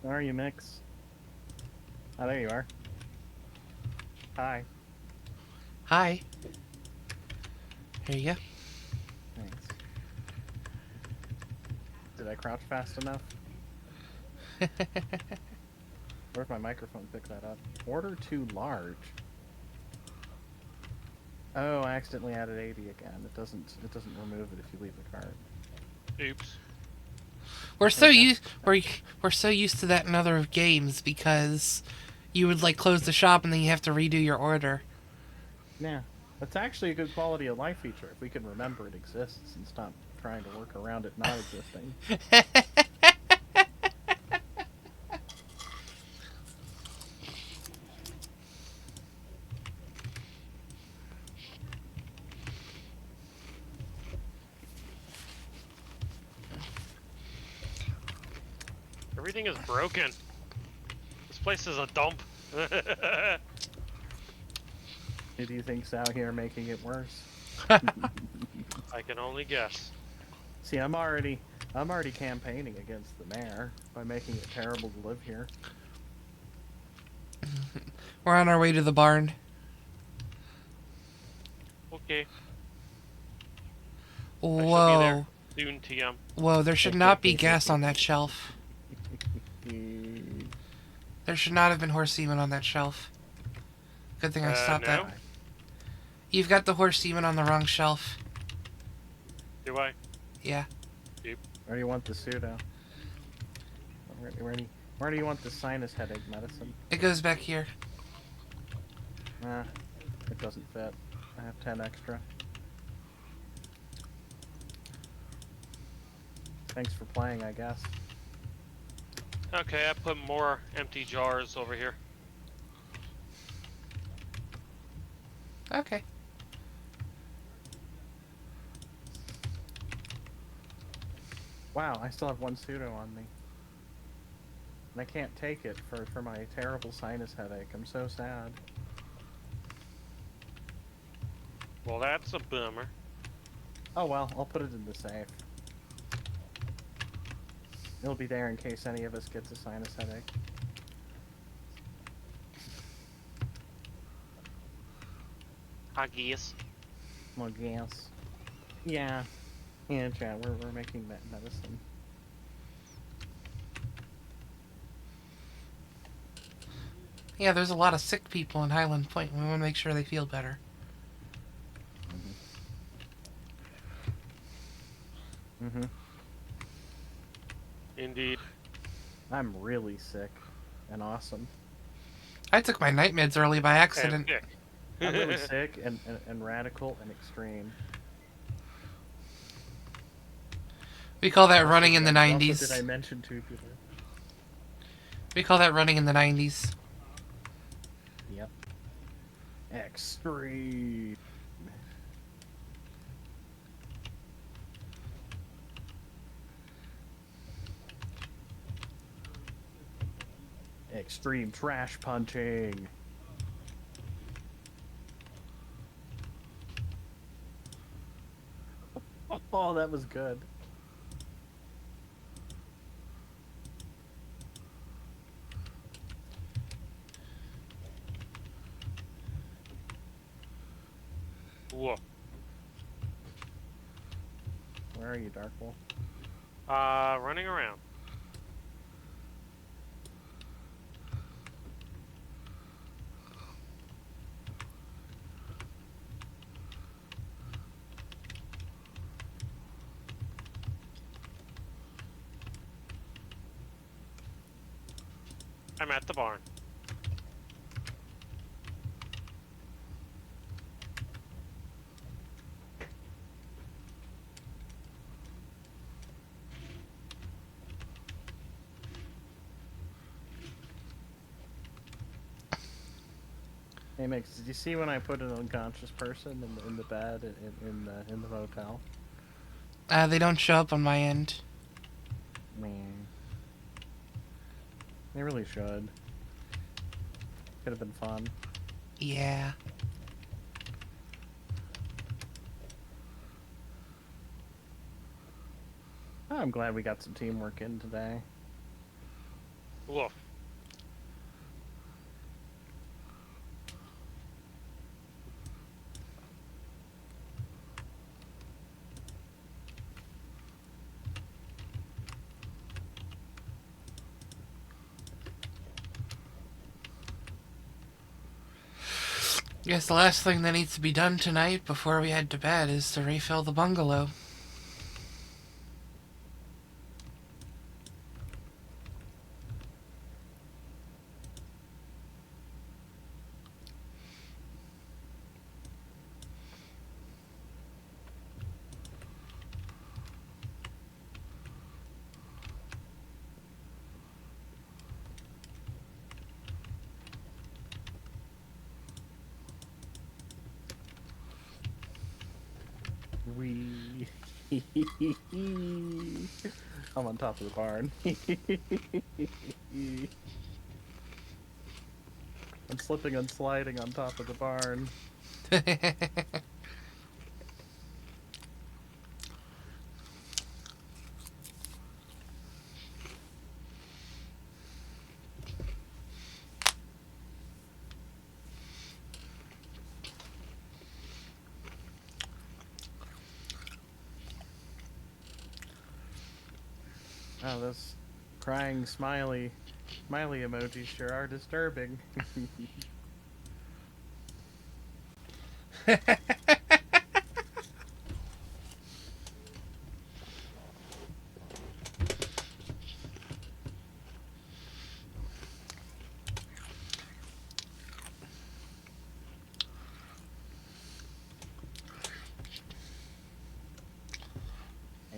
S2: Where are you, Mix? Oh, there you are. Hi.
S1: Hi. Here you
S2: Thanks. Did I crouch fast enough?
S1: go.
S2: Or if my microphone picked that up? Order too large. Oh, I accidentally added 80 again. It doesn't remove it if you leave the cart.
S3: Oops.
S1: We're so
S2: Okay.
S1: used we're so used to that in other games because you would like close the shop and then you have to redo your order.
S2: Yeah. That's actually a good quality of life feature if we can remember it exists and stop trying to work around it not existing.
S3: Everything is broken. This place is a dump.
S2: Who do you think's out here making it worse?
S3: I can only guess.
S2: See, I'm already campaigning against the mayor by making it terrible to live here.
S1: We're on our way to the barn.
S3: Okay. I shall be
S1: Whoa.
S3: there soon, TM.
S1: Whoa, there should not be gas on that shelf. There should not have been horse semen on that shelf. Good thing I stopped
S3: no?
S1: that. You've got the horse semen on the wrong shelf.
S3: Do I?
S1: Yeah.
S2: Where do you want the pseudo? Where do you want the sinus headache medicine?
S1: It goes back here.
S2: Nah, it doesn't fit. I have 10 extra. Thanks for playing, I guess.
S3: Okay, I put more empty jars over here.
S1: Okay.
S2: Wow, I still have one pseudo on me. And I can't take it for my terrible sinus headache. I'm so sad.
S3: Well, that's a bummer.
S2: Oh well, I'll put it in the safe. It'll be there in case any of us gets a sinus headache.
S3: I guess.
S2: Well, gas. Yeah. Yeah, chat, we're making medicine.
S1: Yeah, there's a lot of sick people in Highland Point. We want to make sure they feel better.
S2: Mm-hmm.
S3: Indeed.
S2: I'm really sick and awesome.
S1: I took my night meds early by accident.
S3: And
S2: I'm really sick and radical and extreme.
S1: We call that running in the
S2: Also,
S1: 90s.
S2: did I mention tubular?
S1: We call that running in the 90s.
S2: Yep. Extreme. Extreme trash punching. Oh, that was good.
S3: Whoa.
S2: Where are you, Dark Wolf?
S3: Running around. I'm at the barn.
S2: Hey Mix, did you see when I put an unconscious person in the bed in the motel?
S1: They don't show up on my end.
S2: Man, they really should. Could have been fun.
S1: Yeah.
S2: I'm glad we got some teamwork in today.
S3: Woof.
S1: Guess the last thing that needs to be done tonight before we head to bed is to refill the bungalow.
S2: We I'm on top of the barn. I'm slipping and sliding on top of the barn. Oh, those crying smiley emojis sure are disturbing. Hey,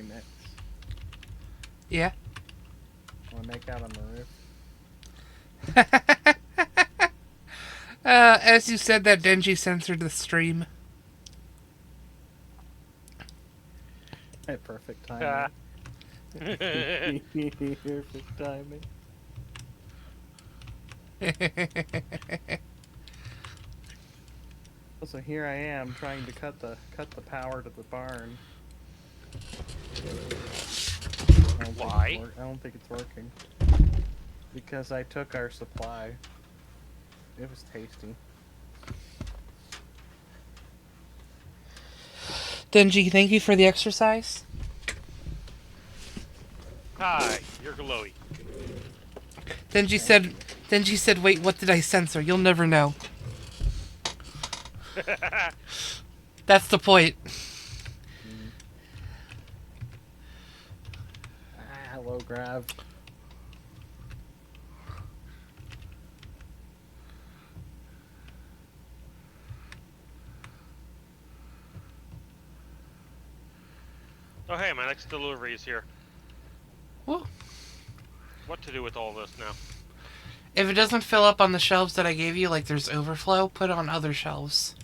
S2: Mix.
S1: Yeah.
S2: Wanna make out on the roof?
S1: As you said that, Denji censored the stream.
S2: Hey, perfect timing. Perfect timing. So here I am trying to cut the power to the barn.
S3: Why?
S2: I don't think it's working. Because I took our supply. It was tasty.
S1: Denji, thank you for the exercise.
S3: Hi, you're glowy.
S1: Denji said, wait, what did I censor? You'll never know. That's the point.
S2: Hello, Grav.
S3: Oh hey, my next delivery is here.
S1: Well,
S3: What to do with all this now?
S1: if it doesn't fill up on the shelves that I gave you, like there's overflow, put it on other shelves.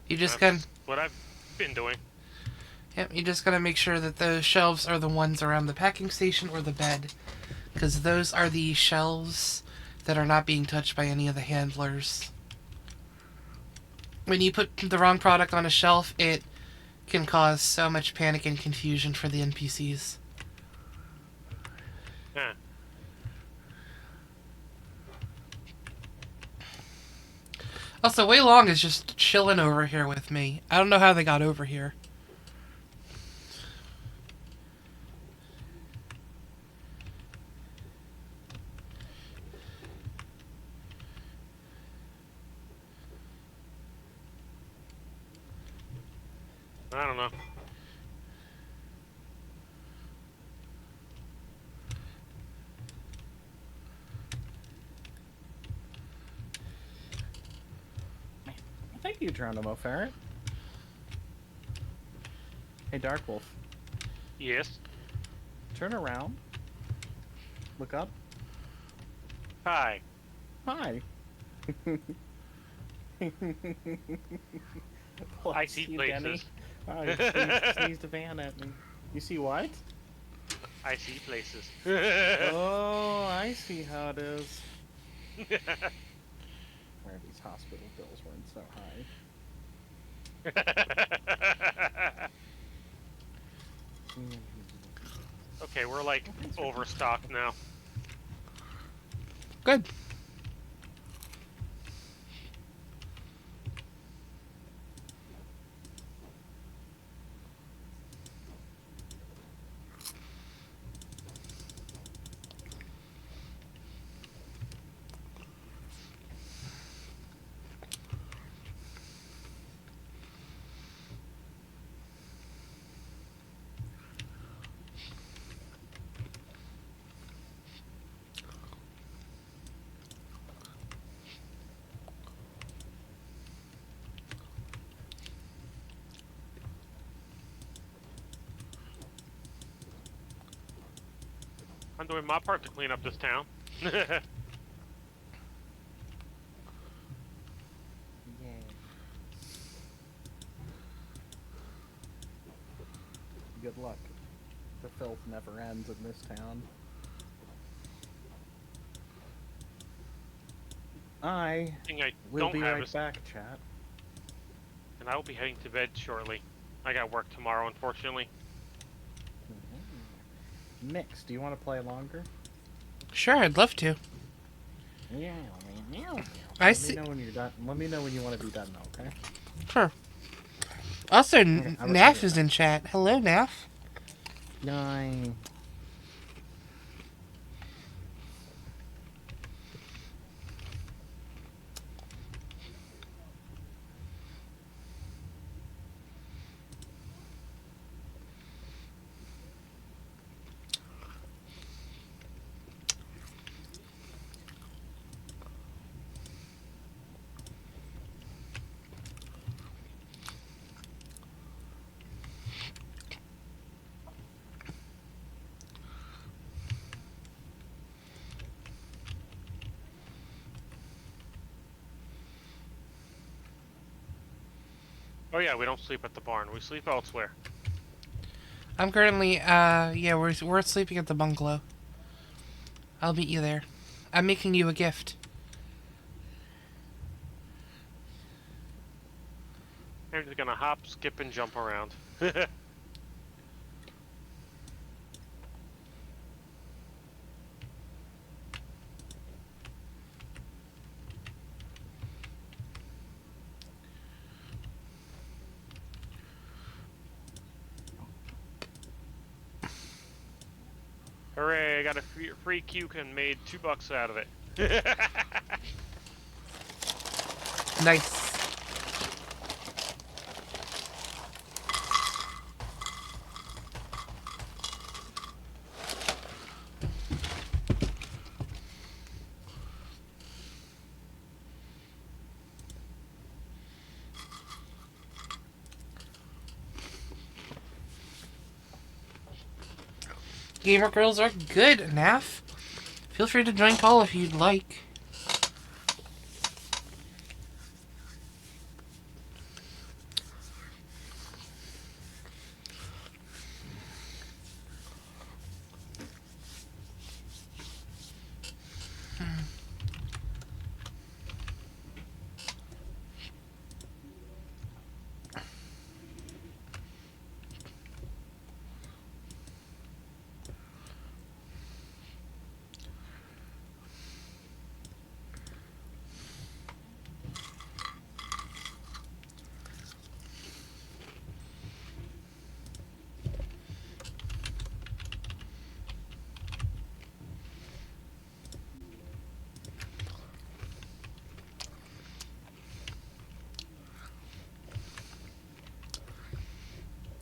S1: You just
S3: That's what I've been doing.
S1: you just gotta make sure that those shelves are the ones around the packing station or the bed, because those are the shelves that are not being touched by any of the handlers. When you put the wrong product on a shelf, it can cause so much panic and confusion for the NPCs.
S3: Huh.
S1: Also, Wei Long is just chilling over here with me. I don't know how they got over here.
S3: I don't know.
S2: Thank you, Geronimo Ferret. Hey, Darkwolf.
S3: Yes.
S2: Turn around. Look up.
S3: Hi.
S2: Hi.
S3: I see places.
S2: Oh, you sneezed a van at me. You see what?
S3: I see places.
S2: Oh, I see how it is. Where these hospital bills weren't so high.
S3: Okay, we're like overstocked now.
S1: Good.
S3: I'm doing my part to clean up this town.
S2: Good luck. The filth never ends in this town. I
S3: Thing I
S2: will
S3: don't
S2: be
S3: have
S2: right
S3: is,
S2: back, chat.
S3: and I will be heading to bed shortly. I got work tomorrow, unfortunately.
S2: Nix, do you want to play longer?
S1: Sure, I'd love to.
S2: Yeah.
S1: I
S2: Let
S1: see.
S2: me know when you're done. Let me know when you want to be done, okay?
S1: Sure. Also,
S2: Okay, I'll be
S1: Naf is
S2: back.
S1: in chat. Hello, Naf.
S2: Nine.
S3: Oh yeah, we don't sleep at the barn. We sleep elsewhere.
S1: I'm currently, yeah, we're sleeping at the bungalow. I'll meet you there. I'm making you a gift.
S3: I'm just gonna hop, skip, and jump around. Hooray! I got a free cuke and made $2 out of it.
S1: Nice. Gamer girls are good, Naf. Feel free to join call if you'd like.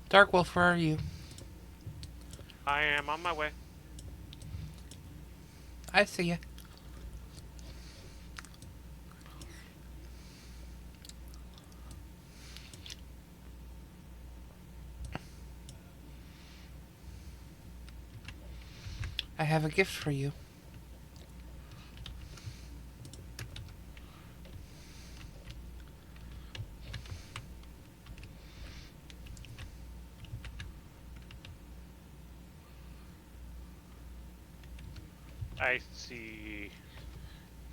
S1: Darkwolf, where are you?
S3: I am on my way.
S1: I see ya. I have a gift for you.
S3: I see.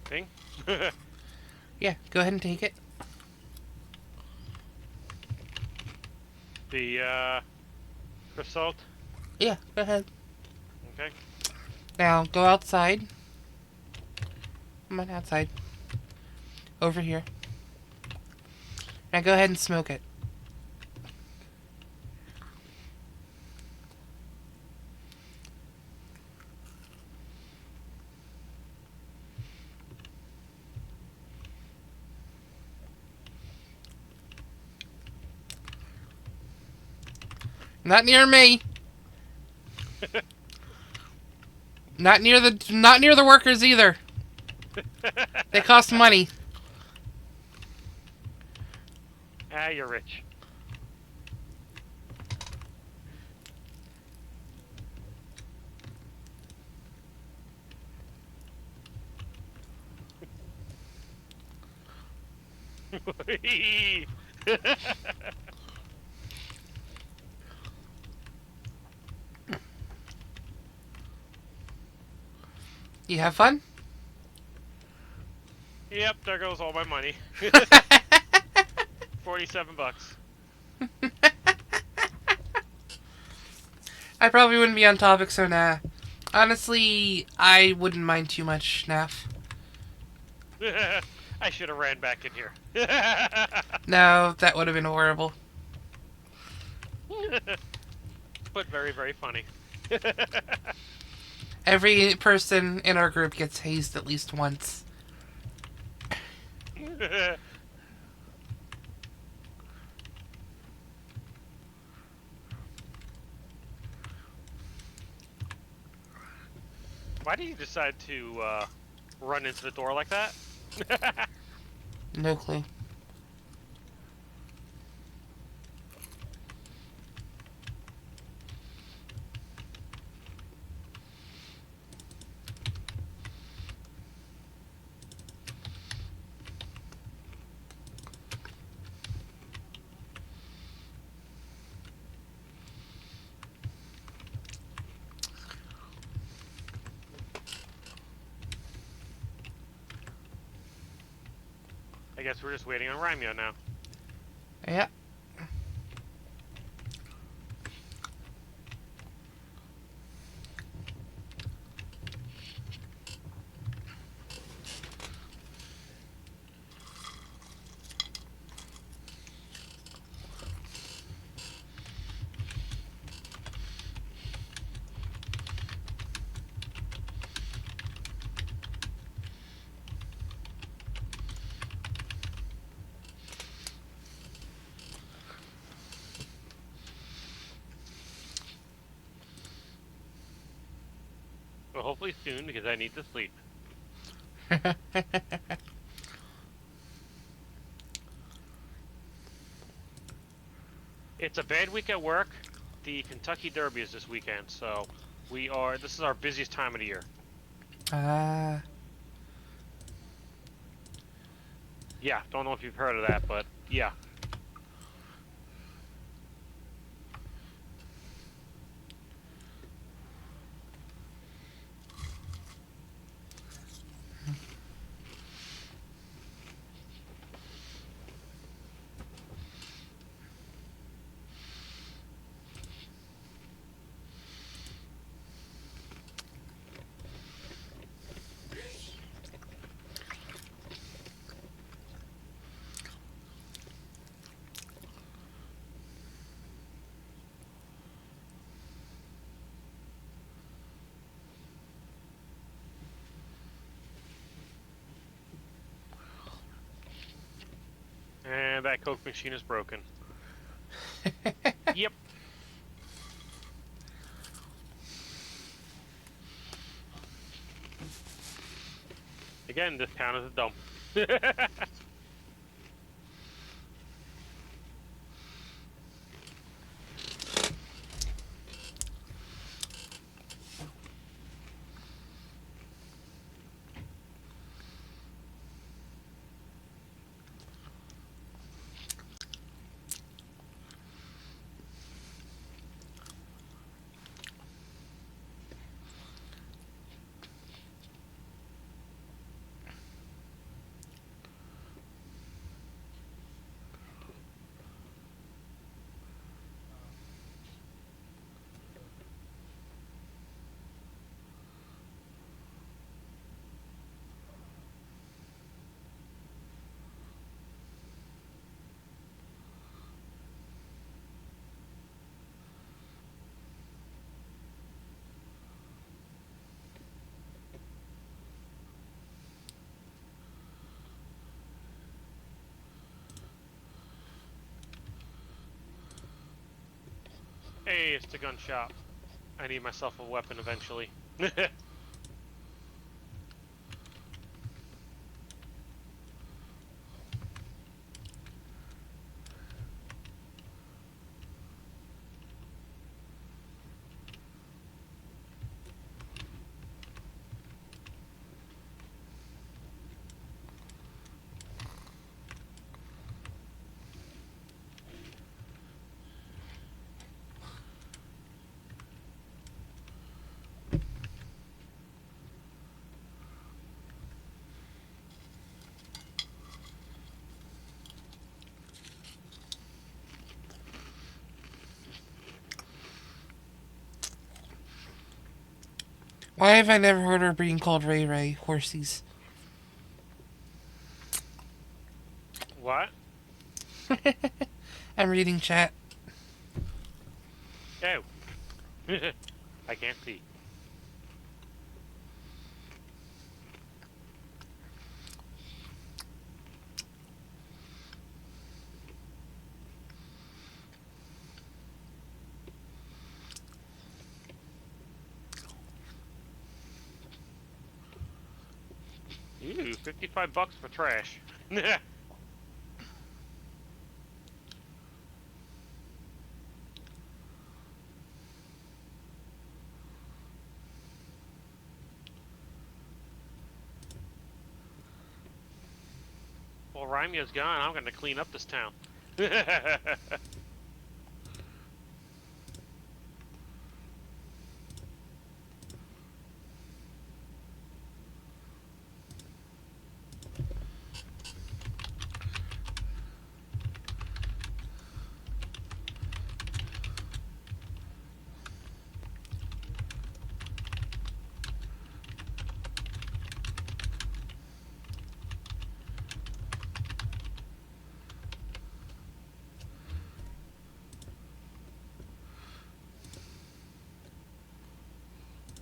S3: Thing?
S1: Yeah, go ahead and take it.
S3: The, result?
S1: Yeah, go ahead.
S3: Okay.
S1: Now, go outside. Come on, outside. Over here. Now go ahead and smoke it. Not near me. Not near the workers either. They cost money.
S3: Ah, you're rich.
S1: You have fun?
S3: Yep, there goes all my money. 47 bucks.
S1: I probably wouldn't be on topic, so nah. Honestly, I wouldn't mind too much, Naff.
S3: I should have ran back in here.
S1: No, that would have been horrible.
S3: But very, very funny.
S1: Every person in our group gets hazed at least once.
S3: Why did you decide to run into the door like that?
S1: No clue.
S3: I guess we're just waiting on Rymio now.
S1: Yeah.
S3: Well, hopefully soon, because I need to sleep. It's a bad week at work. The Kentucky Derby is this weekend, so this is our busiest time of the year.
S1: Ah.
S3: Yeah, don't know if you've heard of that, but yeah. And that Coke machine is broken. Yep. Again, this town is a dump. Hey, it's the gun shop. I need myself a weapon eventually.
S1: Why have I never heard her being called Ray Ray? Horsies.
S3: What?
S1: I'm reading chat.
S3: Oh. I can't see. Ew, $55 for trash. Well, Rymia's gone. I'm gonna clean up this town.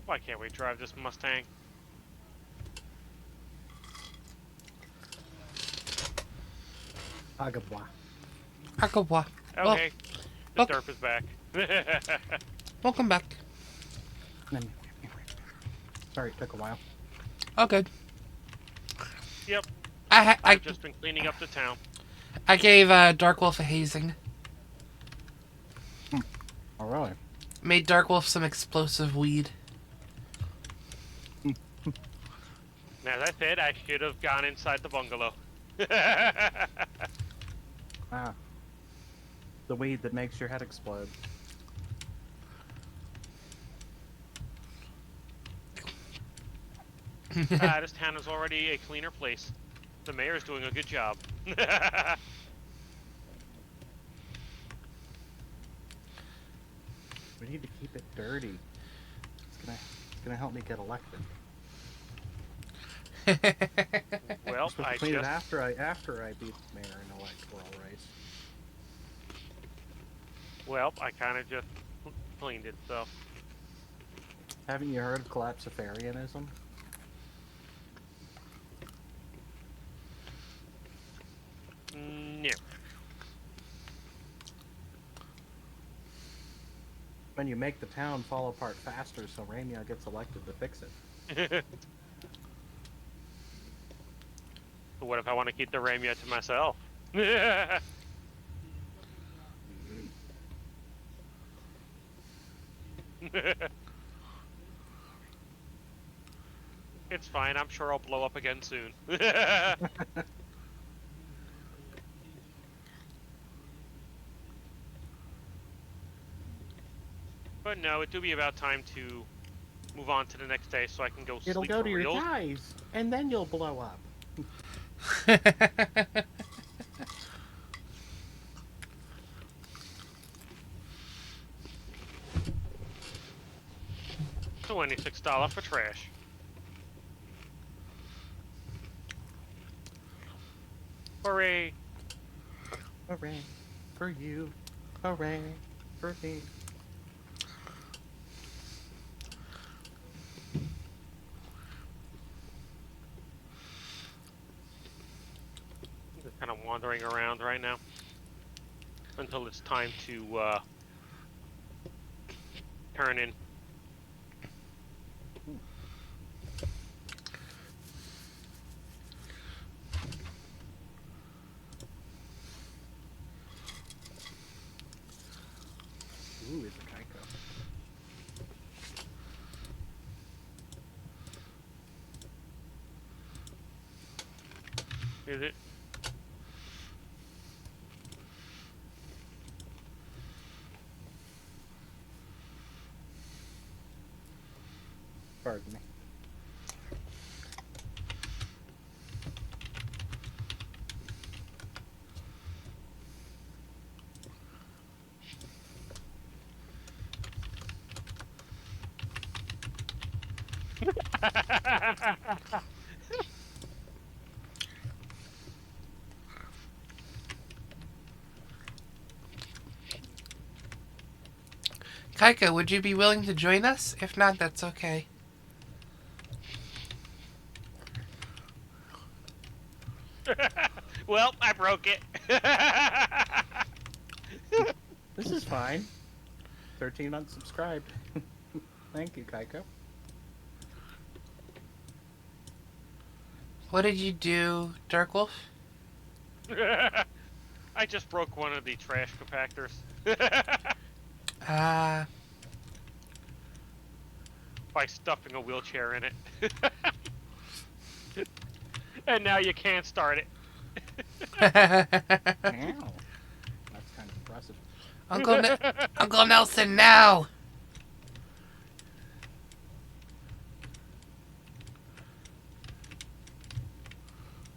S3: Why can't we drive this Mustang?
S2: Agabwa.
S1: Akawa. Well,
S3: Okay, the
S1: okay.
S3: derp is back.
S1: Welcome back.
S2: Sorry, it took a while.
S1: Oh, good.
S3: Yep,
S1: I
S3: I've just been cleaning up the town.
S1: gave Dark Wolf a hazing.
S2: Oh, really?
S1: Made Dark Wolf some explosive weed.
S3: Now that said, I should have gone inside the bungalow.
S2: Ah. The weed that makes your head explode.
S3: This town is already a cleaner place. The mayor's doing a good job.
S2: We need to keep it dirty. It's gonna help me get elected.
S3: Well,
S2: I'm supposed
S3: I
S2: to clean it
S3: just...
S2: after I beat the mayor in an electoral race.
S3: Well, I kind of just cleaned it, so...
S2: Haven't you heard of collapsifarianism?
S3: No.
S2: When you make the town fall apart faster, so Ramia gets elected to fix it.
S3: But what if I want to keep the Ramia to myself? It's fine, I'm sure I'll blow up again soon. But no, it do be about time to move on to the next day so I can go
S2: It'll
S3: sleep
S2: go
S3: for
S2: to your
S3: real.
S2: thighs, and then you'll blow up.
S3: $26 for trash. Hooray!
S2: Hooray for you. Hooray for me.
S3: I'm just kind of wandering around right now until it's time to turn in.
S2: Ooh, it's a Kaiko.
S3: Is it?
S2: Pardon me.
S1: Kaika, would you be willing to join us? If not, that's okay.
S3: Well, I broke it.
S2: This is fine. 13 unsubscribed. Thank you, Kaiko.
S1: What did you do, Dark Wolf?
S3: I just broke one of the trash compactors. By stuffing a wheelchair in it. And now you can't start it.
S2: Ow. That's kind of impressive.
S1: Uncle Nelson, now!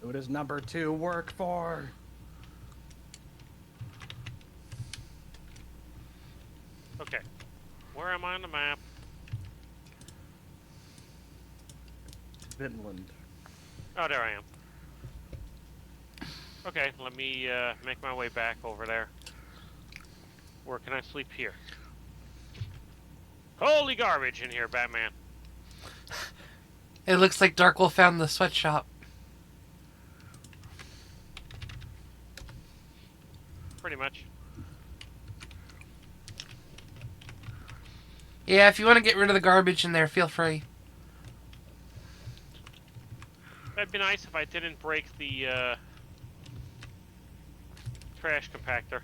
S2: Who does number 2 work for?
S3: Okay. Where am I on the map?
S2: Vinland.
S3: Oh, there I am. Okay, let me make my way back over there. Where can I sleep here? Holy garbage in here, Batman.
S1: It looks like Dark Wolf found the sweatshop.
S3: Pretty much.
S1: Yeah, if you want to get rid of the garbage in there, feel free.
S3: That'd be nice if I didn't break the trash compactor.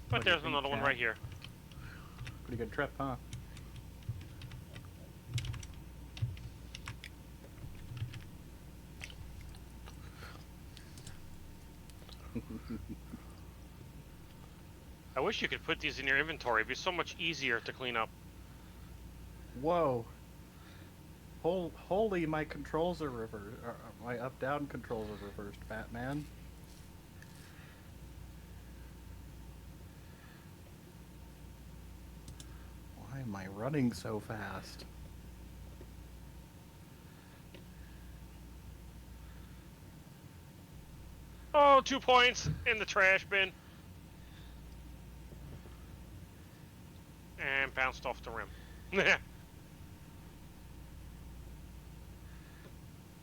S3: But there's another one right here.
S2: Pretty good trip, huh?
S3: I wish you could put these in your inventory. It'd be so much easier to clean up.
S2: Whoa. Holy, my controls are reversed. My up-down controls are reversed, Batman. Why am I running so fast?
S3: Oh, 2 points in the trash bin. And bounced off the rim.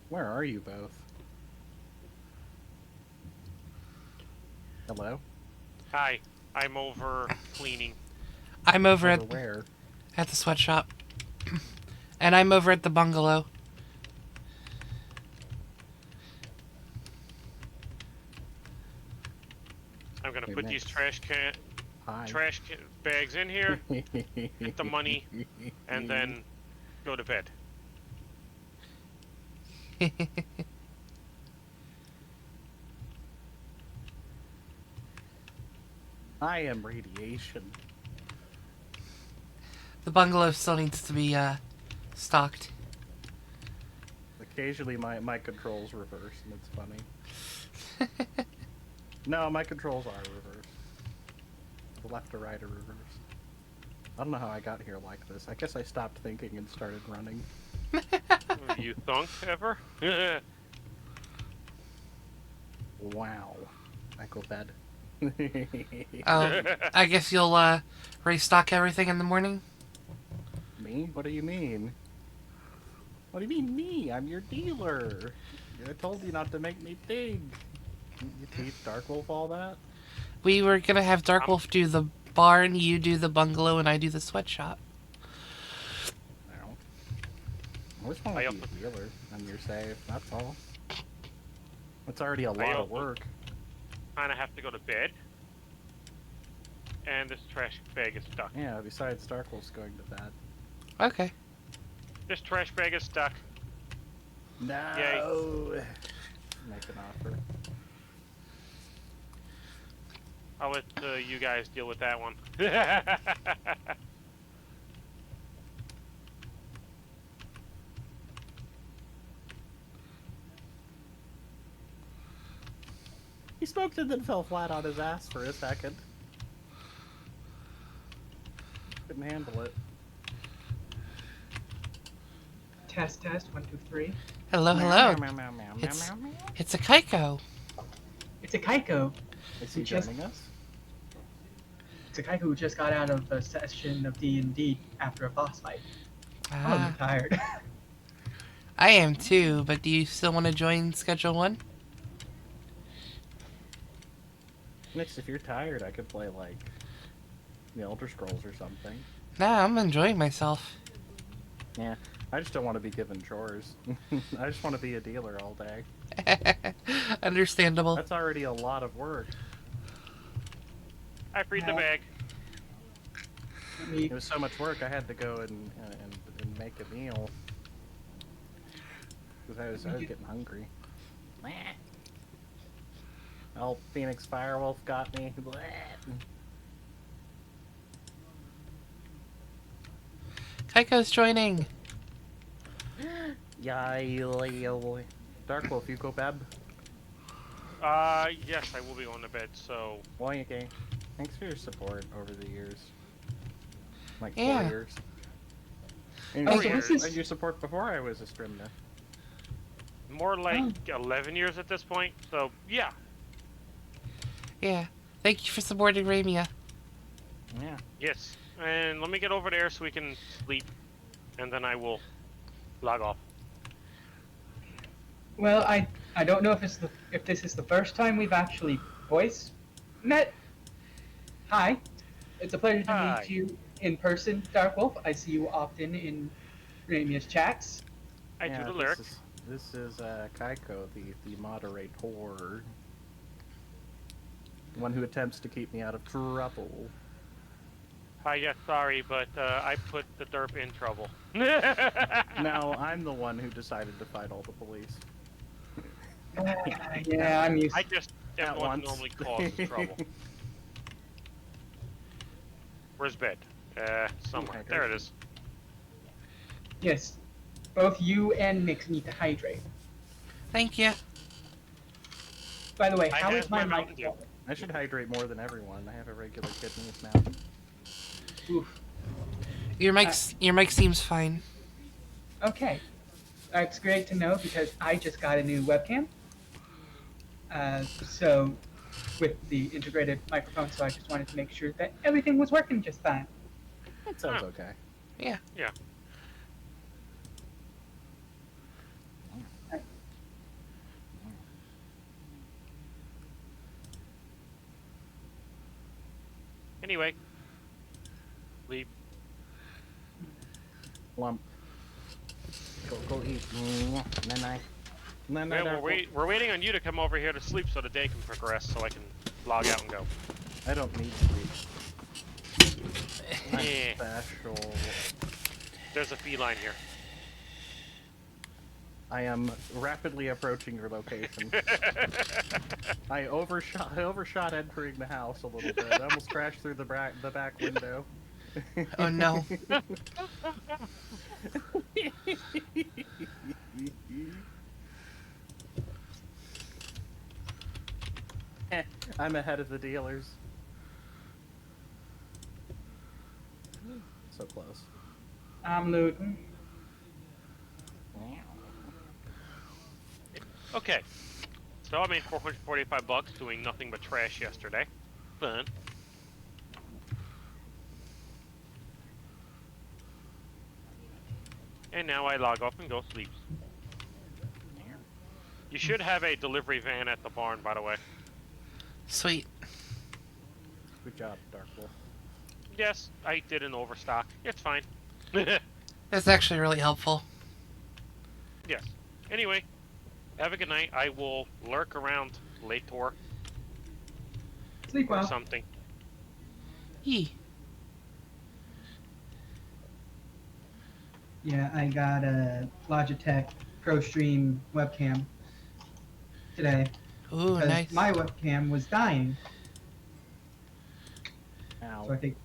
S2: Where are you both? Hello?
S3: Hi, I'm over cleaning.
S1: I'm over
S2: Over where?
S1: at the sweatshop. And I'm over at the bungalow.
S3: I'm gonna
S2: Hey,
S3: put
S2: Mix.
S3: these
S2: Hi.
S3: bags in here, get the money, and then go to bed.
S2: I am radiation.
S1: The bungalow still needs to be stocked.
S2: Occasionally my controls reverse and it's funny. No, my controls are reversed. The left or right are reversed. I don't know how I got here like this. I guess I stopped thinking and started running.
S3: You thunk ever?
S2: Wow. I go bed.
S1: I guess you'll restock everything in the morning?
S2: Me? What do you mean? What do you mean me? I'm your dealer. I told you not to make me big. You teach Dark Wolf all that?
S1: We were gonna have Dark Wolf do the barn, you do the bungalow, and I do the sweatshop.
S2: No. I just want to be a dealer. I'm your save. That's all. It's already a lot of work.
S3: Kinda have to go to bed. And this trash bag is stuck.
S2: Yeah, besides Dark Wolf's going to bed.
S1: Okay.
S3: This trash bag is stuck.
S2: No!
S3: Yay.
S2: Make an offer.
S3: I'll let you guys deal with that one.
S2: He smoked and then fell flat on his ass for a second. Couldn't handle it.
S4: Test, test. 1, 2, 3.
S1: Hello, hello. It's a Kaiko.
S4: It's a Kaiko.
S2: Is he
S4: Just-
S2: joining us?
S4: It's a Kaiko who just got out of a session of D&D after a boss fight. I'm tired.
S1: I am too, but do you still want to join Schedule 1?
S2: Mitch, if you're tired, I could play, like, the Elder Scrolls or something.
S1: Nah, I'm enjoying myself.
S2: Yeah, I just don't want to be given chores. I just want to be a dealer all day.
S1: Understandable.
S2: That's already a lot of work.
S3: I freed the
S4: Yeah.
S3: bag.
S2: It was so much work, I had to go and make a meal. Because I was getting hungry. Oh, Phoenix Firewolf got me.
S1: Kaiko's joining.
S2: Dark Wolf, you go beb?
S3: Yes, I will be going to bed, so...
S2: Why, okay. Thanks for your support over the years. Like 4
S1: Yeah.
S2: years. And
S4: Oh,
S2: your,
S4: so
S3: years.
S4: this is...
S2: your support before I was a Strimna.
S3: More like 11 years at this point, so yeah.
S1: Yeah. Thank you for supporting Ramia.
S2: Yeah.
S3: Yes. And let me get over there so we can sleep, and then I will log off.
S4: Well, I don't know if this is the first time we've actually voice met. Hi. It's a pleasure to
S3: Hi.
S4: meet you in person, Dark Wolf. I see you often in Ramia's chats.
S3: I do the lyric.
S2: This is Kaiko, the moderator. One who attempts to keep me out of trouble.
S3: Hi, yes, sorry, but I put the derp in trouble.
S2: No, I'm the one who decided to fight all the police.
S4: Yeah, I'm used.
S3: I just am
S2: At
S3: the one
S2: once.
S3: who normally causes trouble. Where's bed? Somewhere.
S2: Okay,
S3: There it is.
S4: Yes, both you and Nix need to hydrate.
S1: Thank you.
S4: By the way,
S3: I
S4: how
S3: have
S4: is my
S3: my Mountain Dew.
S4: microphone?
S2: I should hydrate more than everyone. I have a regular kidneys now.
S4: Oof.
S1: Your mic seems fine.
S4: Okay, that's great to know because I just got a new webcam. So, with the integrated microphone, so I just wanted to make sure that everything was working just fine.
S2: That sounds
S3: Huh.
S2: okay.
S1: Yeah.
S3: Yeah. Anyway. Leave.
S2: Lump. Go eat. Night.
S3: Yeah, we're waiting on you to come over here to sleep so the day can progress so I can log out and go.
S2: I don't need sleep. I'm
S3: Eh.
S2: special.
S3: There's a feline here.
S2: I am rapidly approaching your location. I overshot entering the house a little bit. I almost crashed through the back window.
S1: Oh no.
S2: I'm ahead of the dealers. So close.
S4: I'm looting.
S3: Okay. So I made $445 doing nothing but trash yesterday. Fun. And now I log off and go sleep. You should have a delivery van at the barn, by the way.
S1: Sweet.
S2: Good job, Dark Wolf.
S3: Yes, I did an overstock. It's fine.
S1: That's actually really helpful.
S3: Yes. Anyway, have a good night. I will lurk around later
S4: Sleep
S3: or
S4: well.
S3: something.
S1: Yee.
S4: Yeah, I got a Logitech ProStream webcam today.
S1: Ooh,
S4: Because
S1: nice.
S4: my webcam was dying.
S2: Ow.
S4: So I think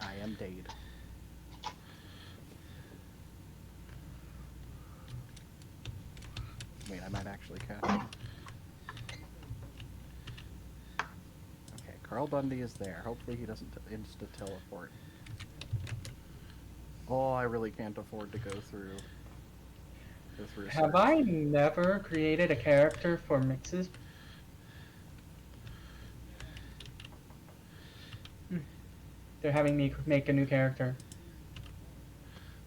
S2: I am dead. Wait, I might actually catch him. Okay, Carl Bundy is there. Hopefully he doesn't insta-teleport. Oh, I really can't afford to go through.
S4: Have I never created a character for mixes? Hmm. They're having me make a new character.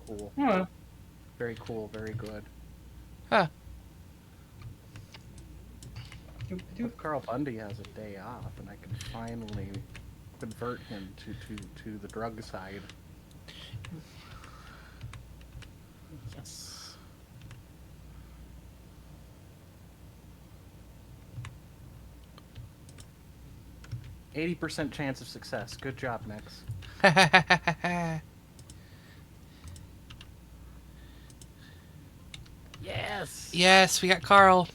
S2: Cool.
S4: Huh.
S2: Very cool. Very good.
S1: Huh.
S4: Doop,
S2: What
S4: doop.
S2: if Carl Bundy has a day off and I can finally convert him to the drug side? Yes. %80 chance of success. Good job, Mix. Yes.
S1: Yes, we got Carl.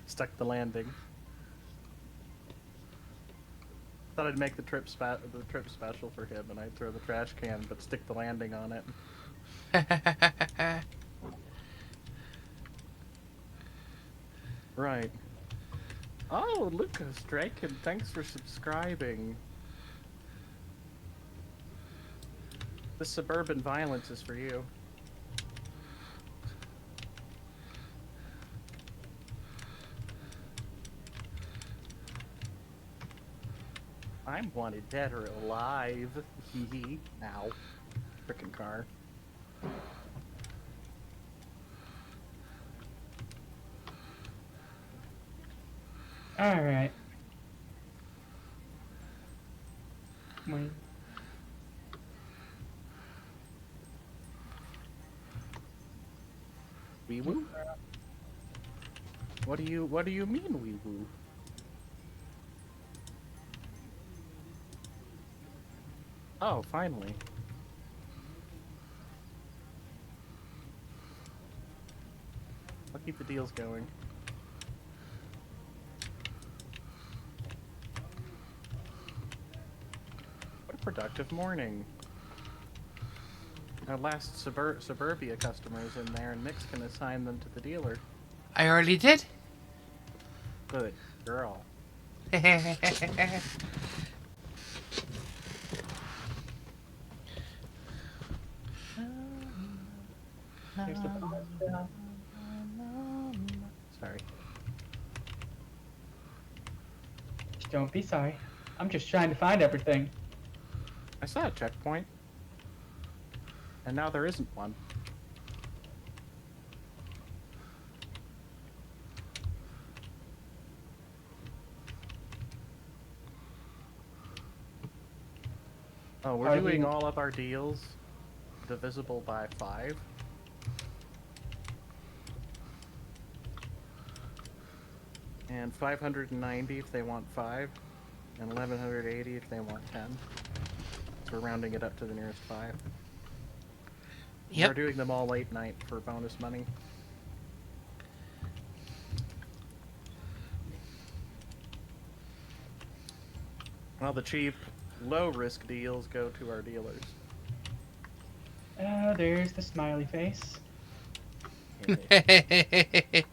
S2: Stuck the landing. Thought I'd make the trip special for him, and I'd throw the trash can, but stick the landing on it. Right. Oh, Lucas Draken, thanks for subscribing. The suburban violence is for you. I'm wanted dead or alive. Hee hee. Ow. Frickin' car.
S4: Alright. Wait.
S2: Wee woo? What do you mean wee woo? Oh, finally. I'll keep the deals going. What a productive morning. Our last Suburbia customers in there, and Mix can assign them to the dealer.
S1: I already did.
S2: Good girl.
S4: Here's the pasta.
S2: Sorry.
S4: Don't be sorry. I'm just trying to find everything.
S2: I saw a checkpoint. And now there isn't one. Oh, we're
S4: Are
S2: doing
S4: you-
S2: all of our deals divisible by 5. And 590 if they want 5. And 1180 if they want 10. So we're rounding it up to the nearest 5.
S1: Yep.
S2: We're doing them all late night for bonus money. Well, the cheap, low-risk deals go to our dealers.
S4: There's the smiley face. They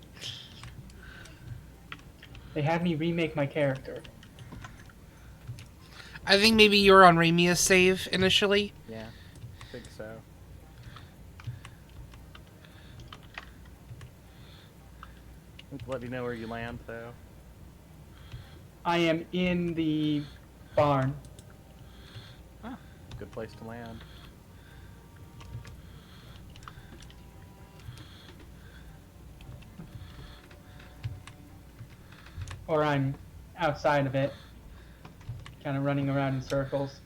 S4: had me remake my character.
S1: I think maybe you were on Ramia's save initially.
S2: Yeah, I think so. Let me know where you land, though.
S4: I am in the barn.
S2: Ah, good place to land.
S4: Or I'm outside of it. Kind of running around in circles.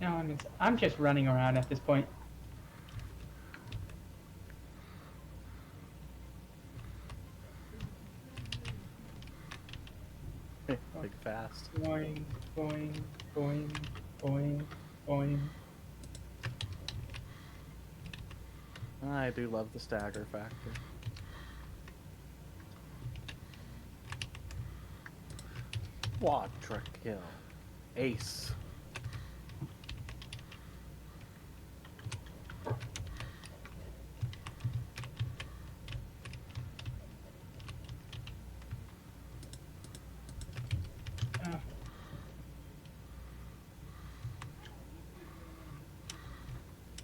S4: No, I'm just running around at this point.
S2: Big fast.
S4: Boing, boing, boing, boing, boing.
S2: I do love the stagger factor. Quadra kill. Ace.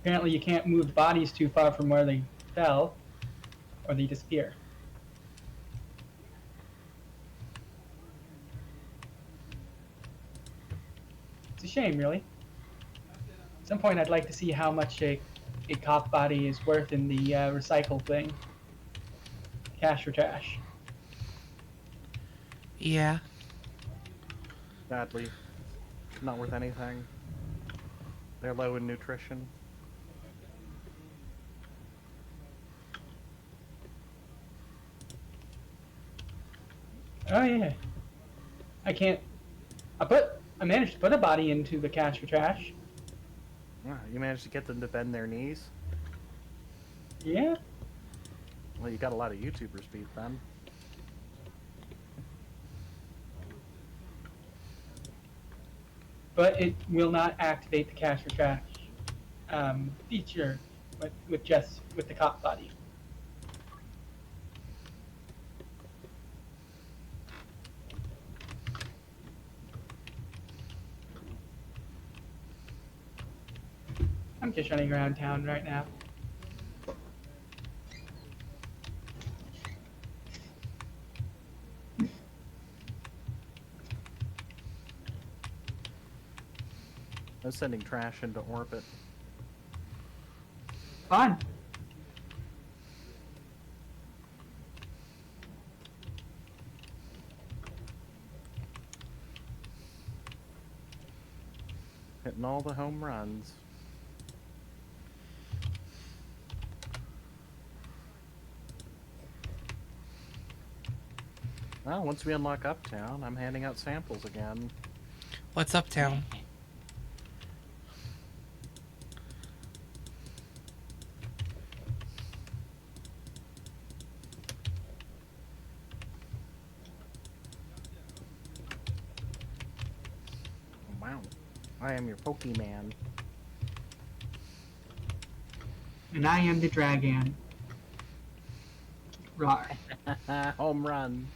S4: Apparently you can't move bodies too far from where they fell, or they disappear. It's a shame, really. At some point I'd like to see how much a cop body is worth in the recycle thing. Cash for trash.
S1: Yeah.
S2: Sadly, not worth anything. They're low in nutrition.
S4: Oh yeah. I can't. I managed to put a body into the cash for trash.
S2: Ah, you managed to get them to bend their knees?
S4: Yeah.
S2: Well, you got a lot of YouTubers beat them.
S4: But it will not activate the cash for trash feature with the cop body. I'm just running around town right now.
S2: I was sending trash into orbit.
S4: Fun.
S2: Hitting all the home runs. Well, once we unlock Uptown, I'm handing out samples again.
S1: What's Uptown?
S2: Wow. I am your Pokemon.
S4: And I am the dragon. Rawr.
S2: Home run.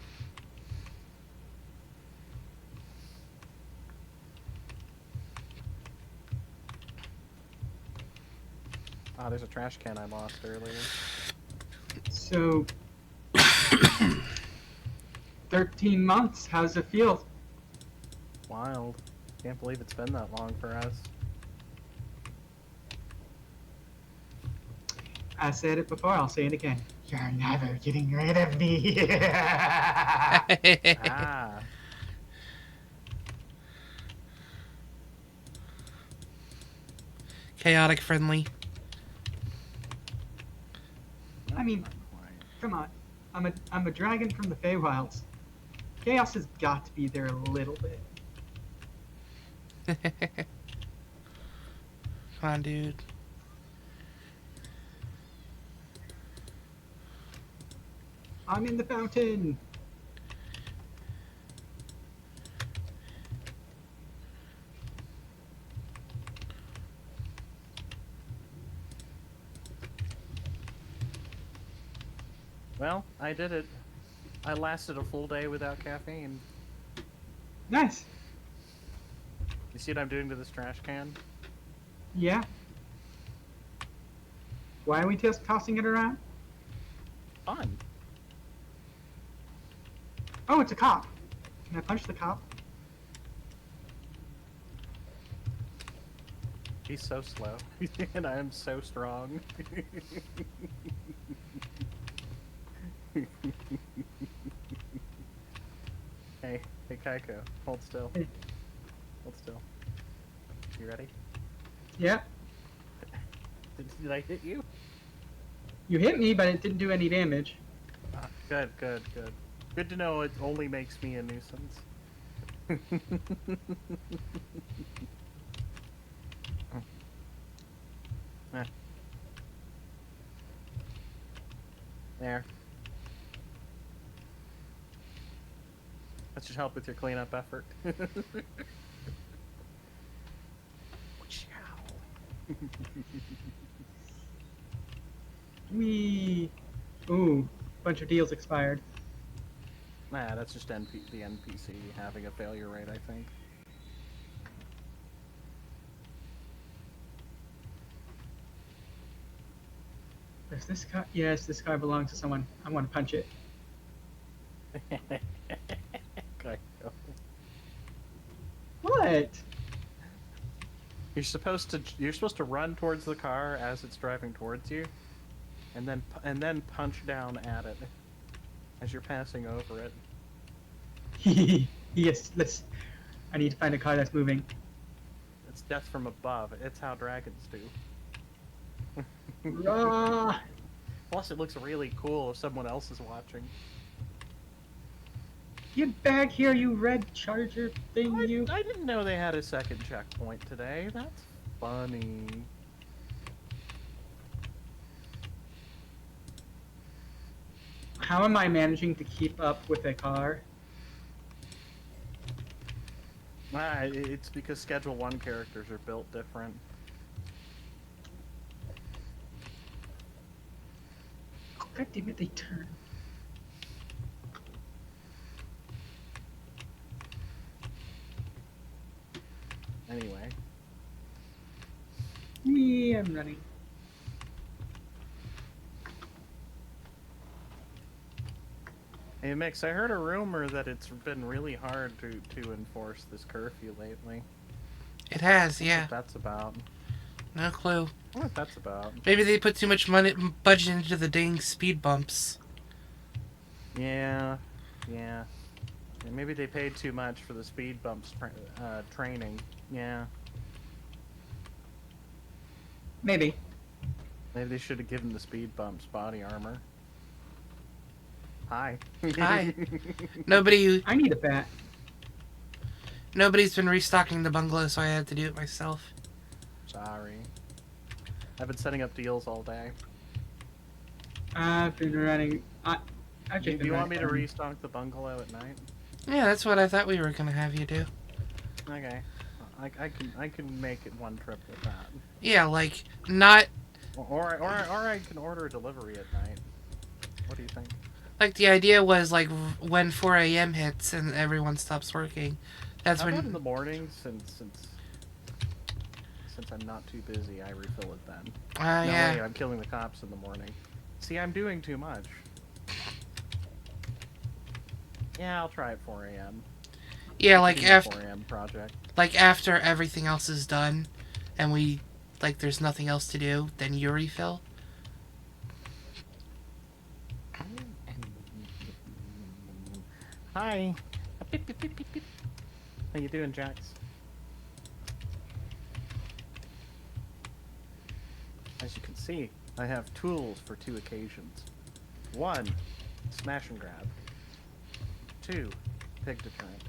S2: Ah, there's a trash can I lost earlier.
S4: So, 13 months. How's it feel?
S2: Wild. Can't believe it's been that long for us.
S4: I said it before. I'll say it again. You're never getting rid of me.
S2: Ah.
S1: Chaotic friendly.
S4: I mean,
S2: Not quite.
S4: come on. I'm a dragon from the Feywilds. Chaos has got to be there a little bit.
S1: Come on, dude.
S4: I'm in the fountain.
S2: Well, I did it. I lasted a full day without caffeine.
S4: Nice.
S2: You see what I'm doing to this trash can?
S4: Yeah. Why are we just tossing it around?
S2: Fun.
S4: Oh, it's a cop. Can I punch the cop?
S2: He's so slow. And I am so strong. Hey, Kaiko, hold still.
S4: Hey.
S2: Hold still. You ready?
S4: Yeah.
S2: Did I hit you?
S4: You hit me, but it didn't do any damage.
S2: Ah, good, good, good. Good to know it only makes me a nuisance. Eh. There. That should help with your cleanup effort.
S4: Wee. Ooh, bunch of deals expired.
S2: Nah, that's just the NPC having a failure rate, I think.
S4: Does this car? Yes, this car belongs to someone. I want to punch it.
S2: Okay.
S4: What?
S2: You're supposed to run towards the car as it's driving towards you, and then punch down at it as you're passing over it.
S4: Yes, let's. I need to find a car that's moving.
S2: It's death from above. It's how dragons do.
S4: Ah,
S2: Plus, it looks really cool if someone else is watching.
S4: get back here, you red charger thing, you.
S2: I didn't know they had a second checkpoint today. That's funny.
S4: How am I managing to keep up with a car?
S2: It's because Schedule 1 characters are built different.
S4: Oh, God damn it, they turn.
S2: Anyway.
S4: Me, I'm running.
S2: Hey Mix, I heard a rumor that it's been really hard to enforce this curfew lately.
S1: It has,
S2: I
S1: yeah.
S2: wonder what that's about.
S1: No clue.
S2: I wonder what that's about.
S1: Maybe they put too much money budget into the dang speed bumps.
S2: Yeah. Yeah, maybe they paid too much for the speed bumps training. Yeah.
S4: Maybe.
S2: Maybe they should have given the speed bumps body armor. Hi.
S1: Hi. Nobody's
S4: I need a bat.
S1: been restocking the bungalow, so I had to do it myself.
S2: Sorry. I've been setting up deals all day.
S4: I've been running. I've just
S2: Do
S4: been
S2: you want me
S4: running
S2: to
S4: from-
S2: restock the bungalow at night?
S1: Yeah, that's what I thought we were gonna have you do.
S2: Okay. I can make it one trip with that.
S1: Yeah, like not
S2: Or I can order a delivery at night. What do you think?
S1: like the idea was like when 4 a.m. hits and everyone stops working. That's
S2: How about in
S1: when.
S2: the morning, since I'm not too busy, I refill it then. No,
S1: Yeah.
S2: wait, I'm killing the cops in the morning. See, I'm doing too much. Yeah, I'll try at 4 a.m.
S1: Yeah, like
S2: Give me a
S1: after
S2: 4 a.m. project.
S1: after everything else is done, and there's nothing else to do, then you refill.
S2: Hi. Beep, beep, beep, beep, beep. How you doing, Jax? As you can see, I have tools for 2 occasions. 1, smash and grab. 2, pig deterrent.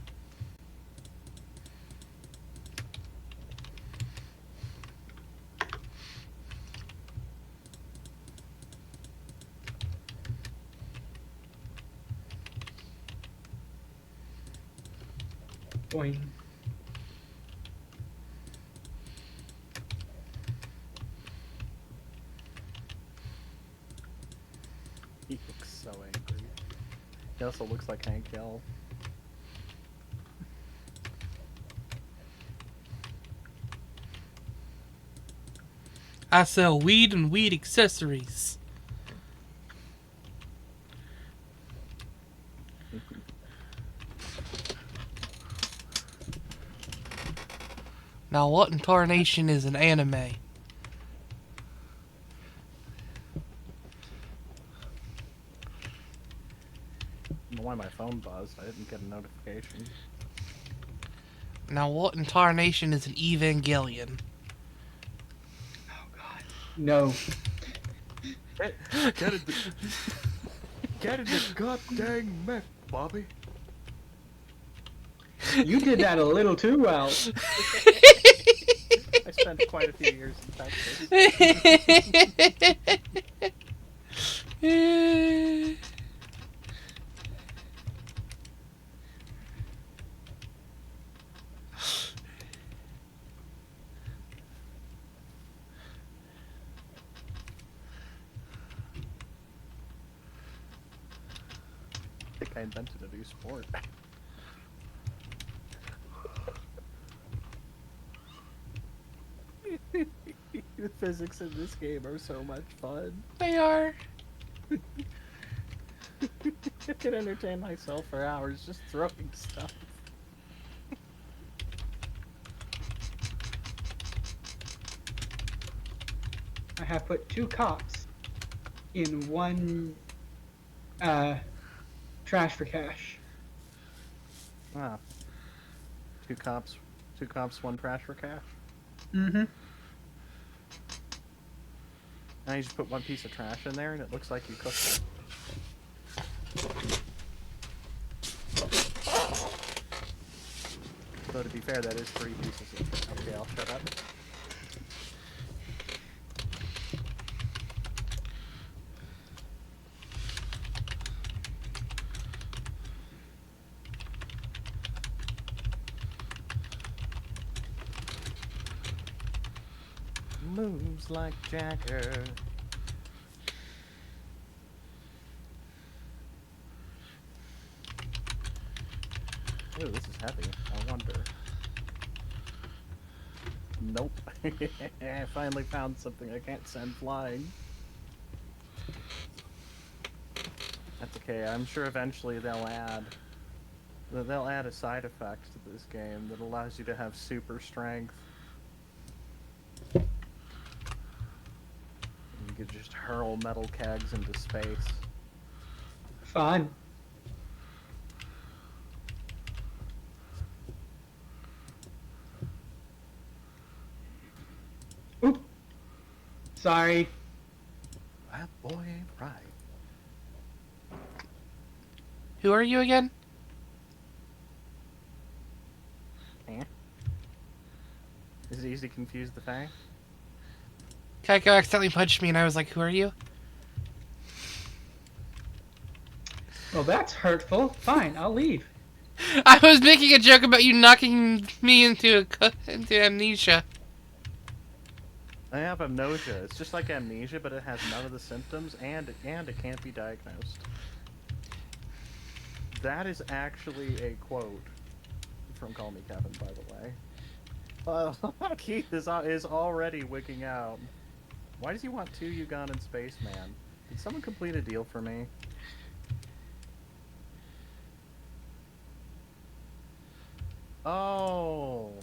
S4: Boing.
S2: He looks so angry. He also looks like Hank Hill.
S1: I sell weed and weed accessories. Now, what in tarnation is an anime?
S2: I don't know why my phone buzzed. I didn't get a notification.
S1: Now, what in tarnation is an Evangelion?
S4: Oh God. No.
S2: Get it. Get in the goddamn mech, Bobby.
S4: You did that a little too well.
S2: I spent quite a few years in Texas. I think I invented a new sport. physics in this game are so much fun.
S1: They are.
S2: I can entertain myself for hours just throwing stuff.
S4: I have put 2 cops in 1 trash for cash.
S2: Ah. 2 cops, 1 trash for cash.
S4: Mm-hmm.
S2: Now you just put 1 piece of trash in there and it looks like you cooked it. So to be fair, that is 3 pieces of... Okay, I'll shut up. Moves like Jagger. Ooh, this is heavy. I wonder. Nope. I finally found something I can't send flying. That's okay. I'm sure eventually they'll add a side effect to this game that allows you to have super strength. You could just hurl metal kegs into space.
S4: Fun. Oop. Sorry.
S2: That boy ain't right.
S1: Who are you again?
S2: Eh? Is it easy to confuse the Fae?
S1: Kaiko accidentally punched me and I was like, who are you?
S4: Well, that's hurtful. Fine, I'll leave.
S1: I was making a joke about you knocking me into amnesia.
S2: I have amnesia. It's just like amnesia, but it has none of the symptoms, and it can't be diagnosed. That is actually a quote from Call Me Kevin, by the way. Keith is already wigging out. Why does he want 2 Ugandan spaceman? Did someone complete a deal for me? Oh,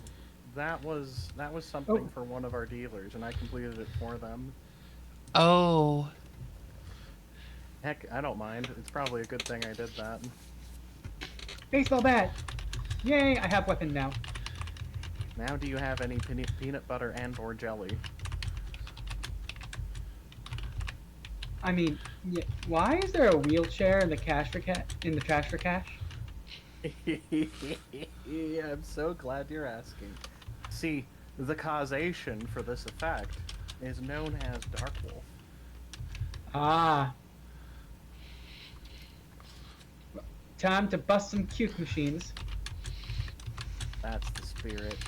S2: that was something for one of our dealers, and I completed it for them.
S1: Oh.
S2: Heck, I don't mind. It's probably a good thing I did that.
S4: Baseball bat. Yay, I have weapon now.
S2: Now do you have any peanut butter and or jelly?
S4: I mean, why is there a wheelchair in the trash for cash?
S2: Yeah, I'm so glad you're asking. See, the causation for this effect is known as Dark Wolf.
S4: Ah. Time to bust some cute machines.
S2: That's the spirit.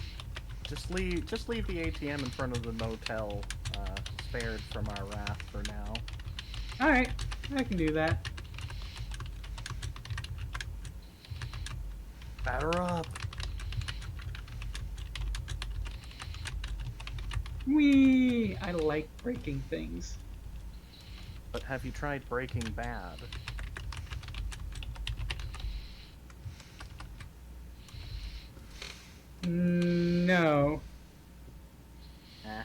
S2: Just leave the ATM in front of the motel, spared from our wrath for now.
S4: Alright, I can do that.
S2: Batter up!
S4: Whee! I like breaking things.
S2: But have you tried Breaking Bad?
S4: No.
S2: Eh.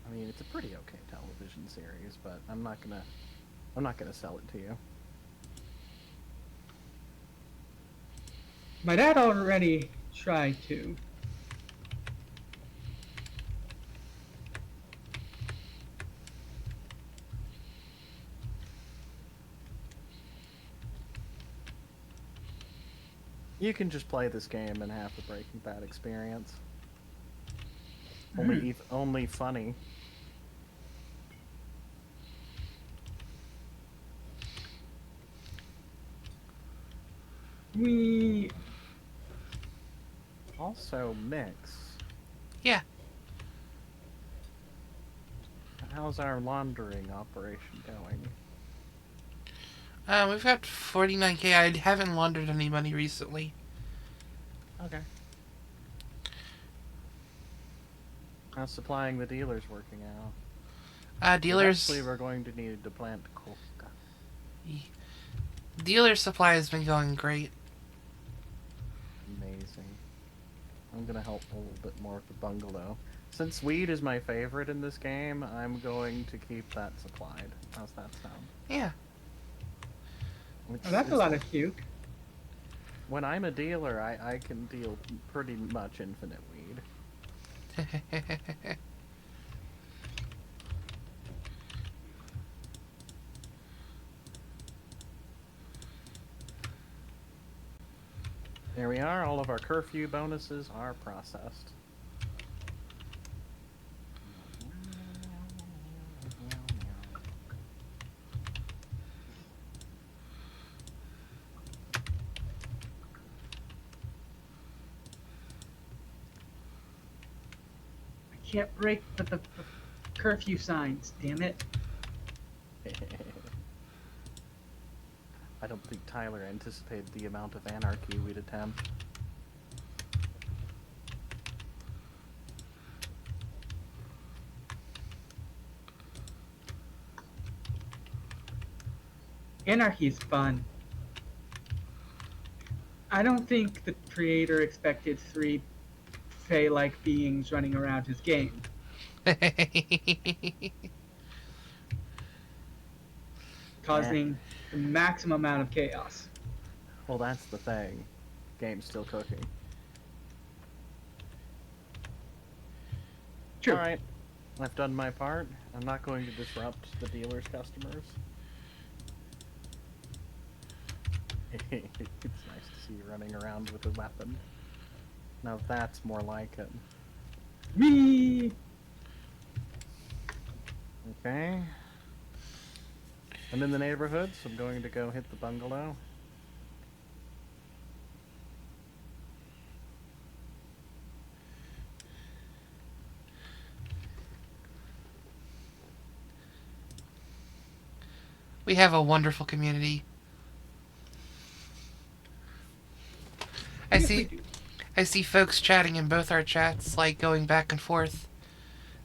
S2: I mean, it's a pretty okay television series, but I'm not gonna sell it to you.
S4: My dad already tried to.
S2: You can just play this game and have the Breaking Bad experience. Only funny.
S4: We.
S2: Also, Mix.
S1: Yeah.
S2: How's our laundering operation going?
S1: We've got 49k. I haven't laundered any money recently.
S2: Okay. How's supplying the dealers working out?
S1: Dealers
S2: Eventually we're going to need to plant coca.
S1: dealer supply has been going great.
S2: Amazing. I'm gonna help a little bit more with the bungalow. Since weed is my favorite in this game, I'm going to keep that supplied. How's that sound?
S1: Yeah.
S4: Oh, that's a lot of puke.
S2: When I'm a dealer, I can deal pretty much infinite weed. There we are, all of our curfew bonuses are processed.
S4: I can't break the curfew signs, damn it.
S2: I don't think Tyler anticipated the amount of anarchy we'd attempt.
S4: Anarchy's fun. I don't think the creator expected 3 Fae-like beings running around his game. Causing the maximum amount of chaos.
S2: Well, that's the thing. Game's still cooking.
S4: True.
S2: Alright, I've done my part. I'm not going to disrupt the dealer's customers. It's nice to see you running around with a weapon. Now that's more like it.
S4: Me.
S2: Okay. I'm in the neighborhood, so I'm going to go hit the bungalow.
S1: We have a wonderful community.
S4: Yes, we do.
S1: I see folks chatting in both our chats, like going back and forth.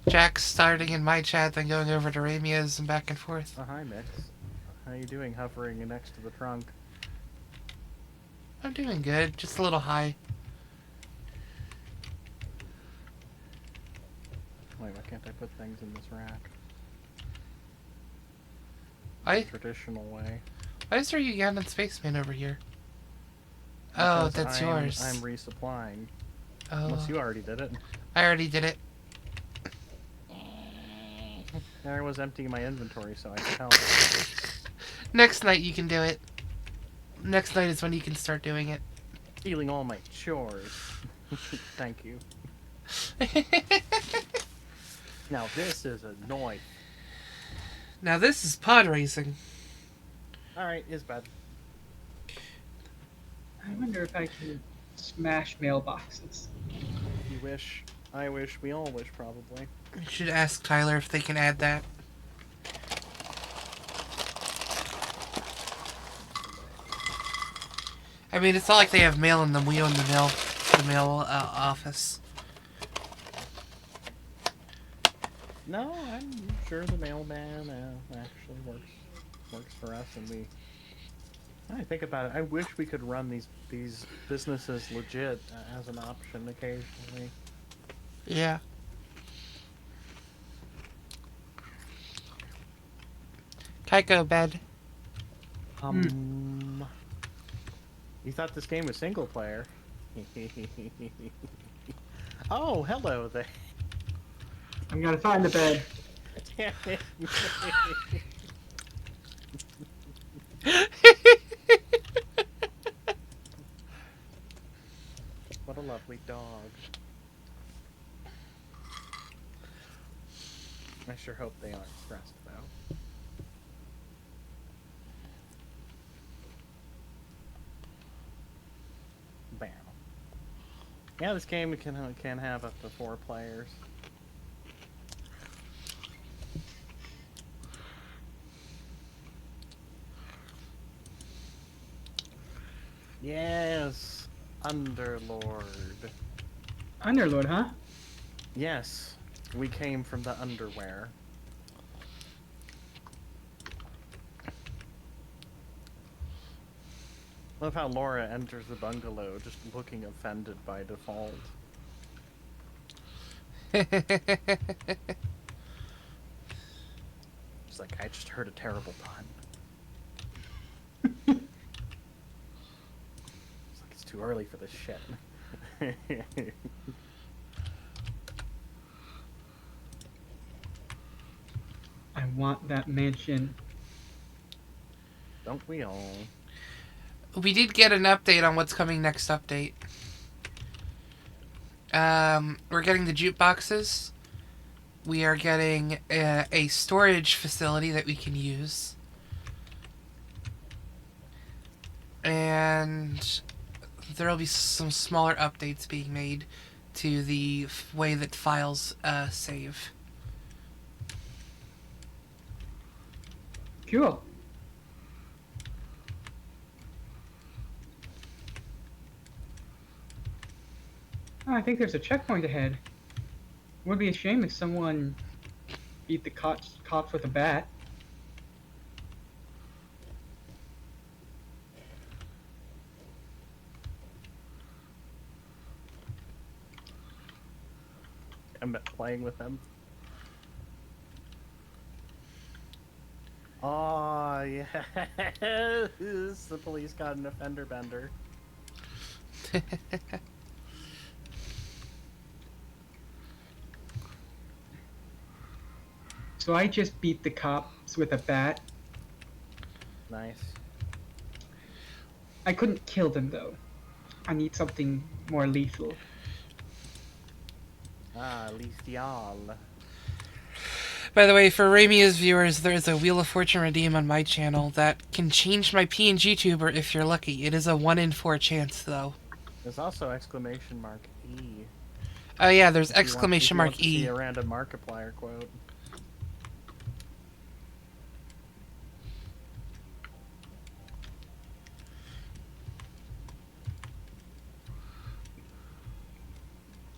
S1: Jack's starting in my chat, then going over to Ramia's and back and forth.
S2: Oh, hi, Mix. How you doing hovering next to the trunk?
S1: I'm doing good, just a little high.
S2: Wait, why can't I put things in this rack?
S1: Why
S2: Traditional way.
S1: is there Ugandan spaceman over here? Oh,
S2: Because
S1: that's yours.
S2: I'm resupplying.
S1: Oh,
S2: Unless you already did it.
S1: I already did it.
S2: I was emptying my inventory, so I could help.
S1: Next night you can do it. Next night is when you can start doing it.
S2: Stealing all my chores. Thank you. Now this is a noise.
S1: Now this is pod racing.
S2: Alright, is bad.
S4: I wonder if I can smash mailboxes.
S2: You wish. I wish. We all wish, probably.
S1: You should ask Tyler if they can add that. I mean, it's not like they have mail in them. We own the mail office.
S2: No, I'm sure the mailman actually works for us, and we. I think about it. I wish we could run these businesses legit as an option occasionally.
S1: Yeah. Kaiko bed.
S2: You thought this game was single player? Oh, hello there.
S4: I'm gonna find the bed.
S2: What a lovely dog. I sure hope they aren't stressed, though. Bam. Yeah, this game can have up to 4 players. Yes, Underlord.
S4: Underlord, huh?
S2: Yes. We came from the underwear. Love how Laura enters the bungalow just looking offended by default. She's like, I just heard a terrible pun. It's like, it's too early for this shit.
S4: I want that mansion.
S2: Don't we all?
S1: We did get an update on what's coming next update. We're getting the jukeboxes. We are getting a storage facility that we can use. And there will be some smaller updates being made to the way that files save.
S4: Cool. Oh, I think there's a checkpoint ahead. Would be a shame if someone beat the cops with a bat.
S2: I'm playing with them. Oh, yes! The police got an offender bender.
S4: So I just beat the cops with a bat.
S2: Nice.
S4: I couldn't kill them though. I need something more lethal.
S2: Ah, at least y'all.
S1: By the way, for Ramia's viewers, there's a Wheel of Fortune redeem on my channel that can change my PNG tuber if you're lucky. It is a 1 in 4 chance, though.
S2: There's also exclamation mark E.
S1: Oh yeah, there's
S2: If you
S1: exclamation
S2: want
S1: mark
S2: to see
S1: E.
S2: a random Markiplier quote.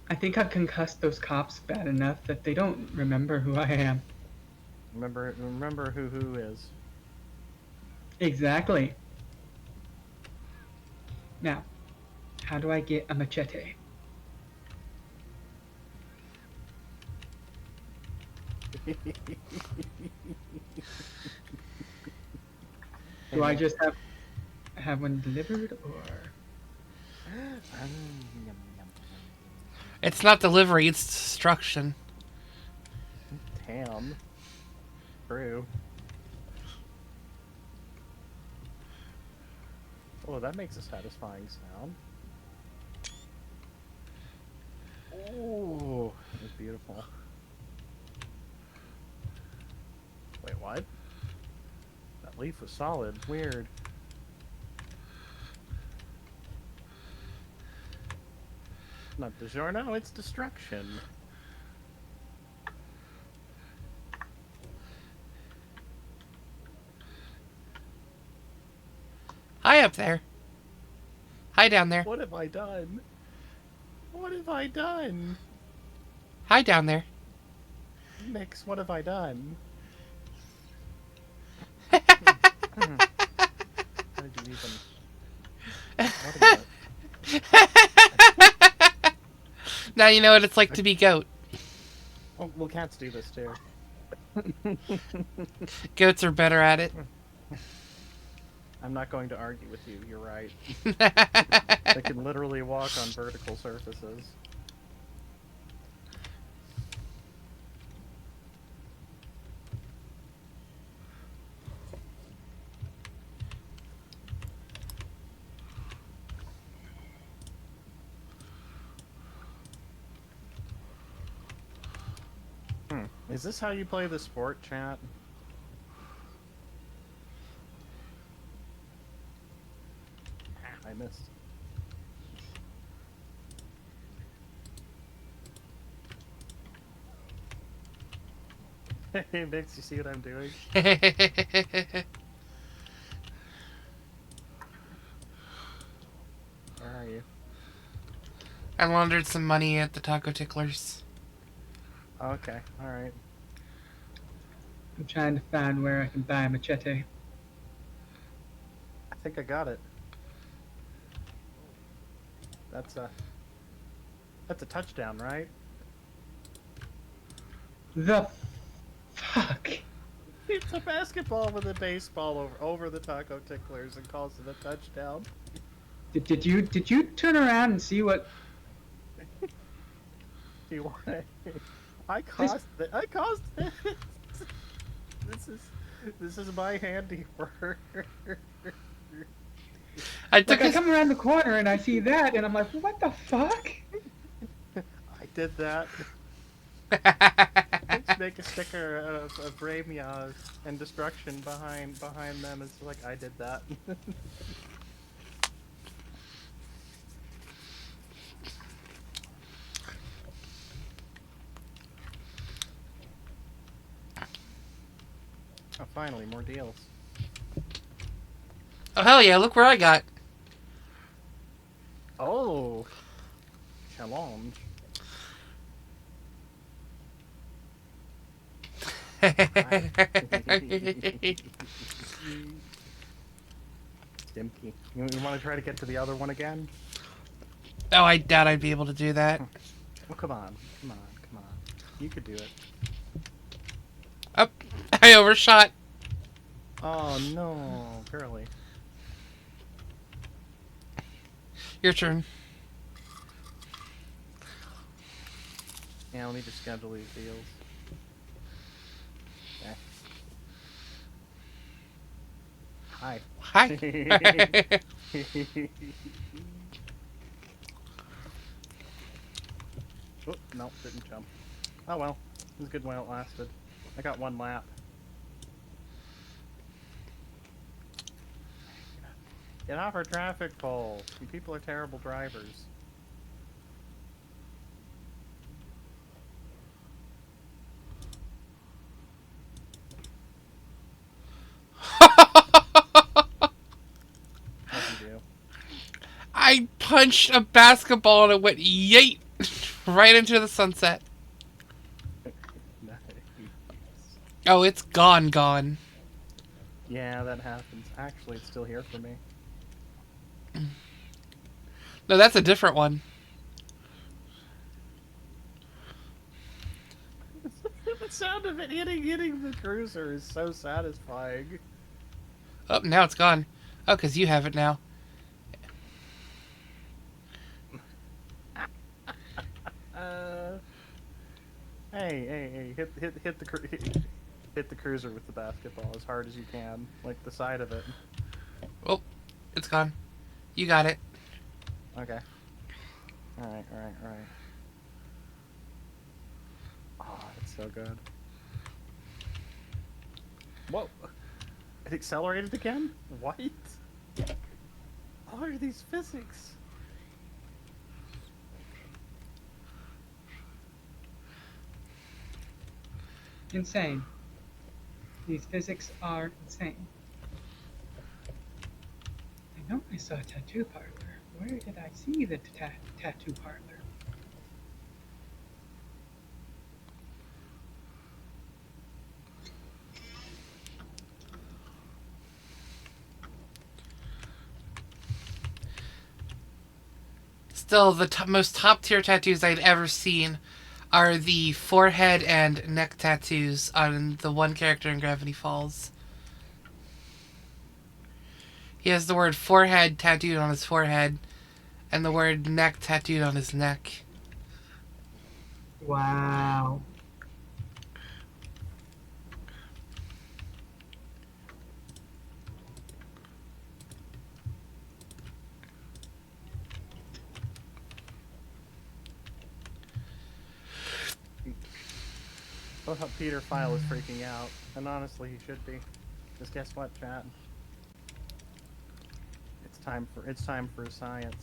S4: I think I've concussed those cops bad enough that they don't remember who I am.
S2: Remember who is.
S4: Exactly. Now, how do I get a machete? Do I just have one delivered or?
S1: It's not delivery, it's destruction.
S2: Damn. True. Oh, that makes a satisfying sound. Oh, that was beautiful. Wait, what? That leaf was solid. Weird. Not DiGiorno, it's destruction.
S1: Hi up there. Hi down there.
S2: What have I done? What have I done?
S1: Hi down there.
S2: Nix, what have I done? How did you even... What about...
S1: Now you know what it's like to be goat.
S2: Oh, well, cats do this too.
S1: Goats are better at it.
S2: I'm not going to argue with you, you're right. They can literally walk on vertical surfaces. Is this how you play the sport, chat? I missed. Hey, Nix, you see what I'm doing? Where are you?
S1: I laundered some money at the taco ticklers.
S2: Okay, alright.
S4: I'm trying to find where I can buy a machete.
S2: I think I got it. That's a touchdown, right?
S4: The fuck?
S2: It's a basketball with a baseball over the taco ticklers and calls it a touchdown.
S4: Did you turn around and see what?
S2: Do you want to? I caused it. I caused it. This is my handiwork.
S1: I took
S4: Like I
S1: his...
S4: come around the corner and I see that and I'm like, what the fuck?
S2: I did that. Let's make a sticker of Bravia and destruction behind them. It's like I did that. Oh, finally, more deals.
S1: Oh, hell yeah, look where I got.
S2: Oh, challenge. Dimky. You want to try to get to the other one again?
S1: Oh, I doubt I'd be able to do that.
S2: Well, come on. You could do it.
S1: Oh, I overshot.
S2: Oh, no, girly.
S1: Your turn.
S2: Yeah, let me just schedule these deals. Okay. Hi.
S1: Hi.
S2: Oh, no, didn't jump. Oh well, it was good while it lasted. I got one lap. Get off our traffic pole! You people are terrible drivers. What'd you do?
S1: I punched a basketball and it went yeet right into the sunset.
S2: Nice.
S1: Oh, it's gone.
S2: Yeah, that happens. Actually, it's still here for me.
S1: No, that's a different one.
S2: The sound of it hitting the cruiser is so satisfying.
S1: Oh, now it's gone. Oh, because you have it now.
S2: Hey, hit the cruiser with the basketball as hard as you can, like the side of it.
S1: Oh, it's gone. You got it.
S2: Okay. Alright. Oh, it's so good. Whoa! It accelerated again? What? What are these physics?
S4: Insane. These physics are insane. I know I saw a tattoo parlor. Where did I see the tattoo parlor?
S1: Still, the most top-tier tattoos I'd ever seen are the forehead and neck tattoos on the one character in Gravity Falls. He has the word forehead tattooed on his forehead and the word neck tattooed on his neck.
S4: Wow.
S2: Oh, Peter File is freaking out, and honestly, he should be. Just guess what, chat? It's time for science.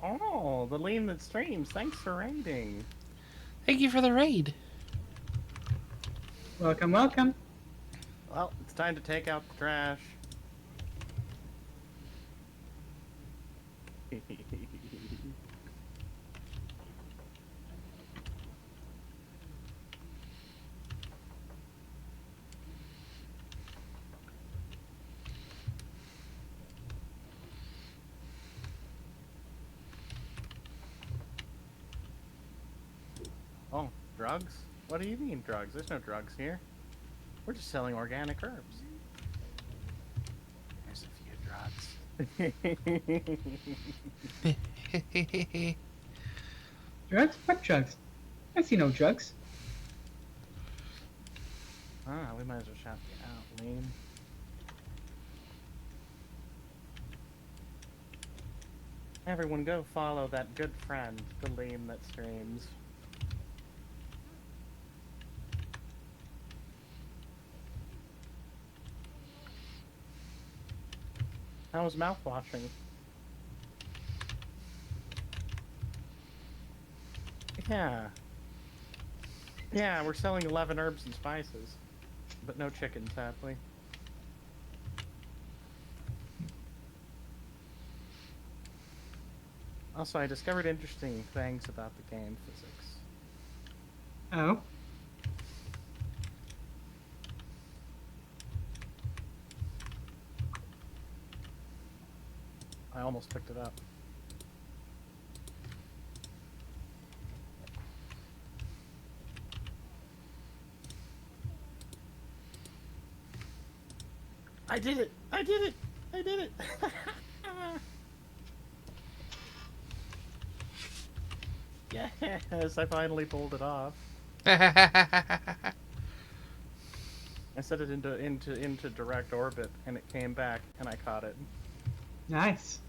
S2: Oh, the Lean That Streams. Thanks for raiding.
S1: Thank you for the raid.
S4: Welcome, welcome.
S2: Well, it's time to take out the trash. Oh, drugs? What do you mean drugs? There's no drugs here. We're just selling organic herbs. There's a few drugs.
S4: Drugs? What drugs? I see no drugs.
S2: Ah, we might as well shout you out, Lean. Everyone go follow that good friend, the Lean that streams. How was mouthwashing? Yeah. Yeah, we're selling 11 herbs and spices. But no chicken, sadly. Also, I discovered interesting things about the game physics.
S4: Oh?
S2: I almost picked it up. I did it! I did it! I did it! Yes, I finally pulled it off. I set it into direct orbit, and it came back, and I caught it.
S4: Nice.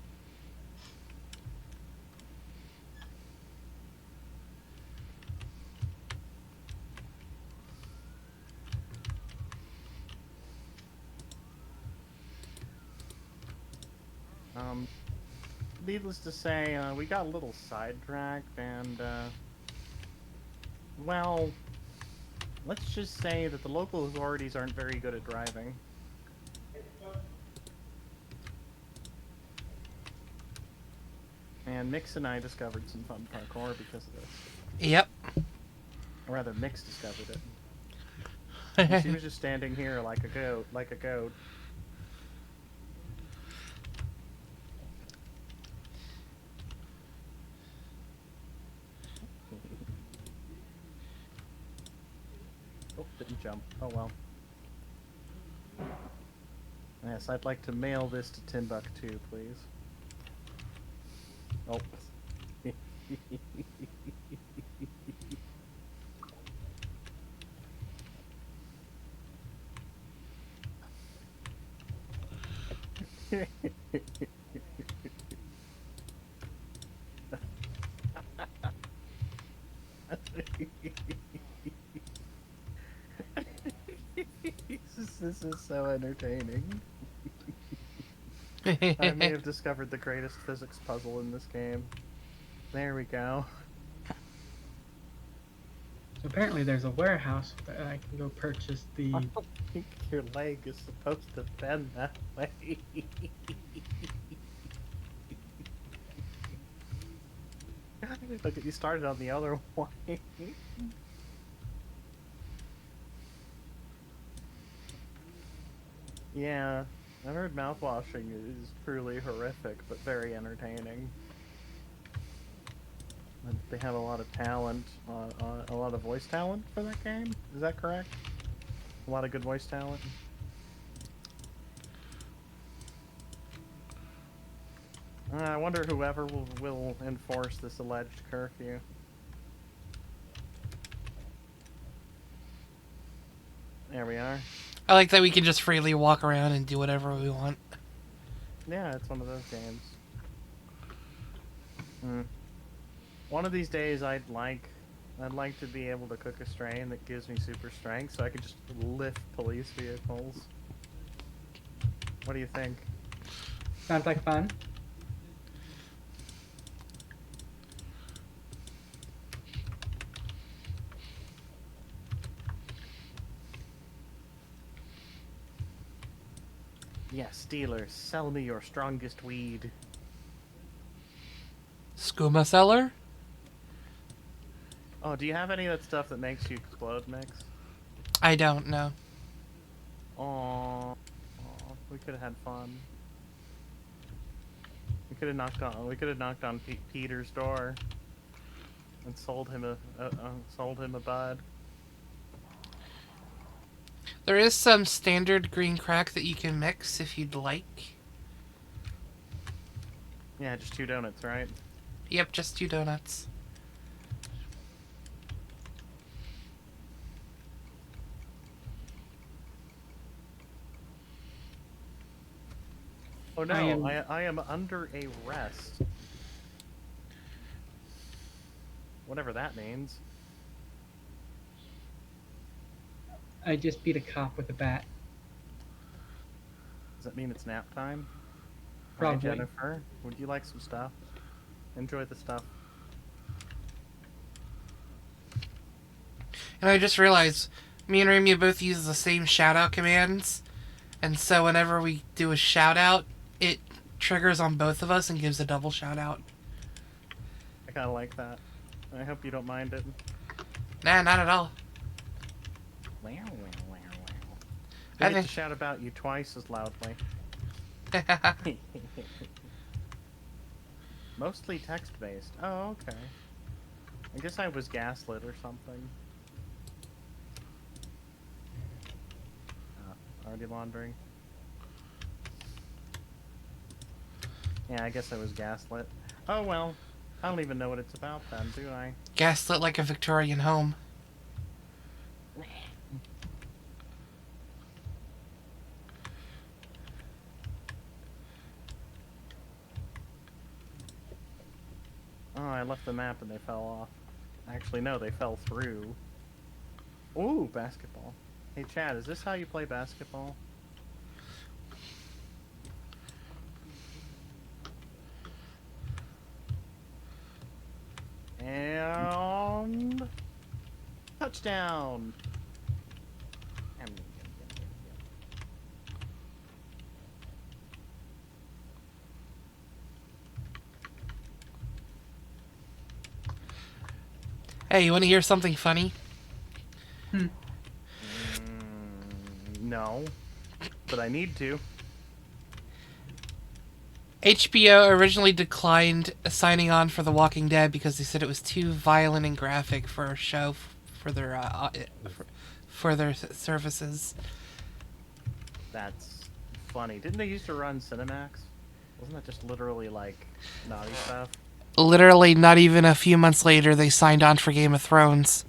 S2: Needless to say, we got a little sidetracked, and, well, let's just say that the local authorities aren't very good at driving. And Mix and I discovered some fun parkour because of this.
S1: Yep.
S2: Or rather, Mix discovered it. And she was just standing here like a goat, like a goat. Oh, didn't jump. Oh well. Yes, I'd like to mail this to Timbuktu, please. Oh. This is so entertaining. I may have discovered the greatest physics puzzle in this game. There we go.
S4: So apparently there's a warehouse that I can go purchase the...
S2: I don't think your leg is supposed to bend that way. Look at you started on the other way. Yeah, I've heard mouthwashing is truly horrific, but very entertaining. And they have a lot of talent, a lot of voice talent for that game. Is that correct? A lot of good voice talent. I wonder whoever will enforce this alleged curfew. There we are.
S1: I like that we can just freely walk around and do whatever we want.
S2: Yeah, it's one of those games. One of these days, I'd like to be able to cook a strain that gives me super strength, so I could just lift police vehicles. What do you think?
S4: Sounds like fun.
S2: Yes, dealers, sell me your strongest weed.
S1: Skooma seller?
S2: Oh, do you have any of that stuff that makes you explode, Mix?
S1: I don't know.
S2: Oh, we could have had fun. We could have knocked on Peter's door and sold him a bud.
S1: There is some standard green crack that you can mix if you'd like.
S2: Yeah, just 2 donuts, right?
S1: Yep, just 2 donuts.
S2: Oh no, I am under arrest. Whatever that means.
S4: I just beat a cop with a bat.
S2: Does that mean it's nap time?
S4: Probably.
S2: Hi, Jennifer. Would you like some stuff? Enjoy the stuff.
S1: And I just realized me and Ramia both use the same shout-out commands. And so whenever we do a shout-out, it triggers on both of us and gives a double shout-out.
S2: I kind of like that. I hope you don't mind it.
S1: Nah, not at all.
S2: I
S1: I
S2: get
S1: think-
S2: to shout about you twice as loudly. Mostly text-based. Oh, okay. I guess I was gaslit or something. Already laundering. Yeah, I guess I was gaslit. Oh well. I don't even know what it's about then, do I?
S1: Gaslit like a Victorian home.
S2: Oh, I left the map and they fell off. Actually, no, they fell through. Ooh, basketball. Hey, Chad, is this how you play basketball? And... touchdown!
S1: Hey, you want to hear something funny?
S2: No. But I need to.
S1: HBO originally declined signing on for The Walking Dead because they said it was too violent and graphic for a show for their services.
S2: That's funny. Didn't they used to run Cinemax? Wasn't that just literally, like, naughty stuff?
S1: Literally, not even a few months later, they signed on for Game of Thrones.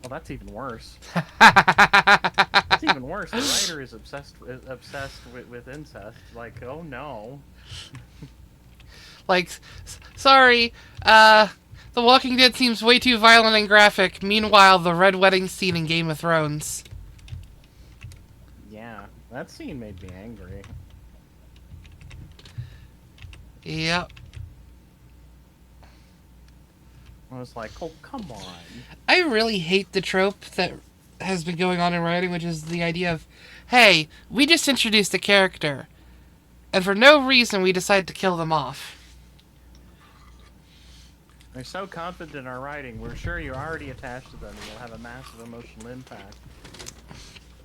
S2: Well, that's even worse. That's even worse. The writer is obsessed with incest. Like, oh no.
S1: Like, sorry, The Walking Dead seems way too violent and graphic. Meanwhile, the Red Wedding scene in Game of Thrones.
S2: Yeah, that scene made me angry.
S1: Yep.
S2: I was like, oh, come on.
S1: I really hate the trope that has been going on in writing, which is the idea of, hey, we just introduced a character, and for no reason we decide to kill them off.
S2: We're so confident in our writing, we're sure you're already attached to them and you'll have a massive emotional impact.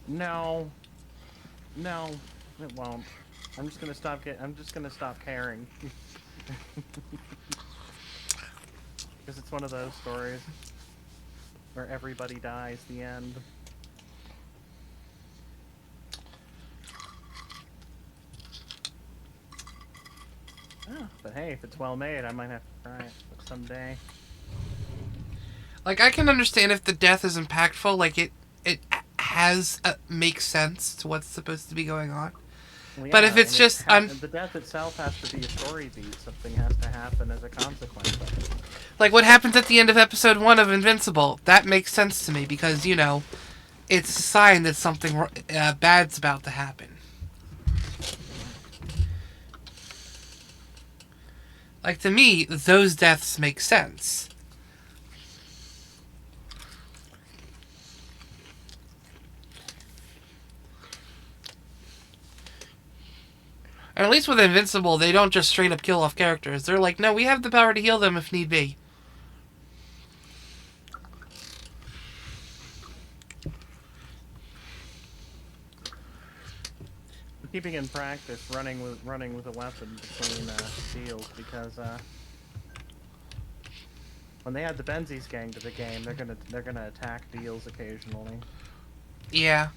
S2: No. No, it won't. I'm just gonna stop caring. Because it's one of those stories where everybody dies, the end. Oh, but hey, if it's well made, I might have to try it someday.
S1: Like, I can understand if the death is impactful, like, it makes sense to what's supposed to be going on.
S2: Well,
S1: But
S2: yeah,
S1: if it's
S2: and
S1: just
S2: the death itself has to be a story beat. Something has to happen as a consequence of it.
S1: like what happens at the end of episode 1 of Invincible, that makes sense to me because, you know, it's a sign that something bad's about to happen. Like, to me, those deaths make sense. And at least with Invincible, they don't just straight up kill off characters. They're like, no, we have the power to heal them if need be.
S2: Keeping in practice running with a weapon between deals because when they add the Benzies gang to the game, they're gonna attack deals occasionally.
S1: Yeah.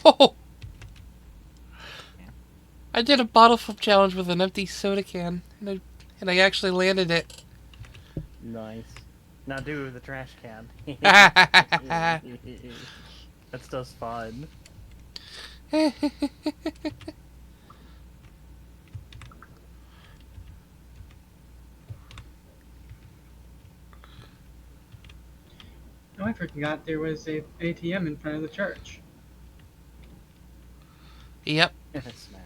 S1: Oh! I did a bottle flip challenge with an empty soda can, and I actually landed it.
S2: Nice. Now do the trash can. That's just fun.
S4: Oh, I forgot there was a ATM in front of the church.
S1: Yep.
S2: Smash.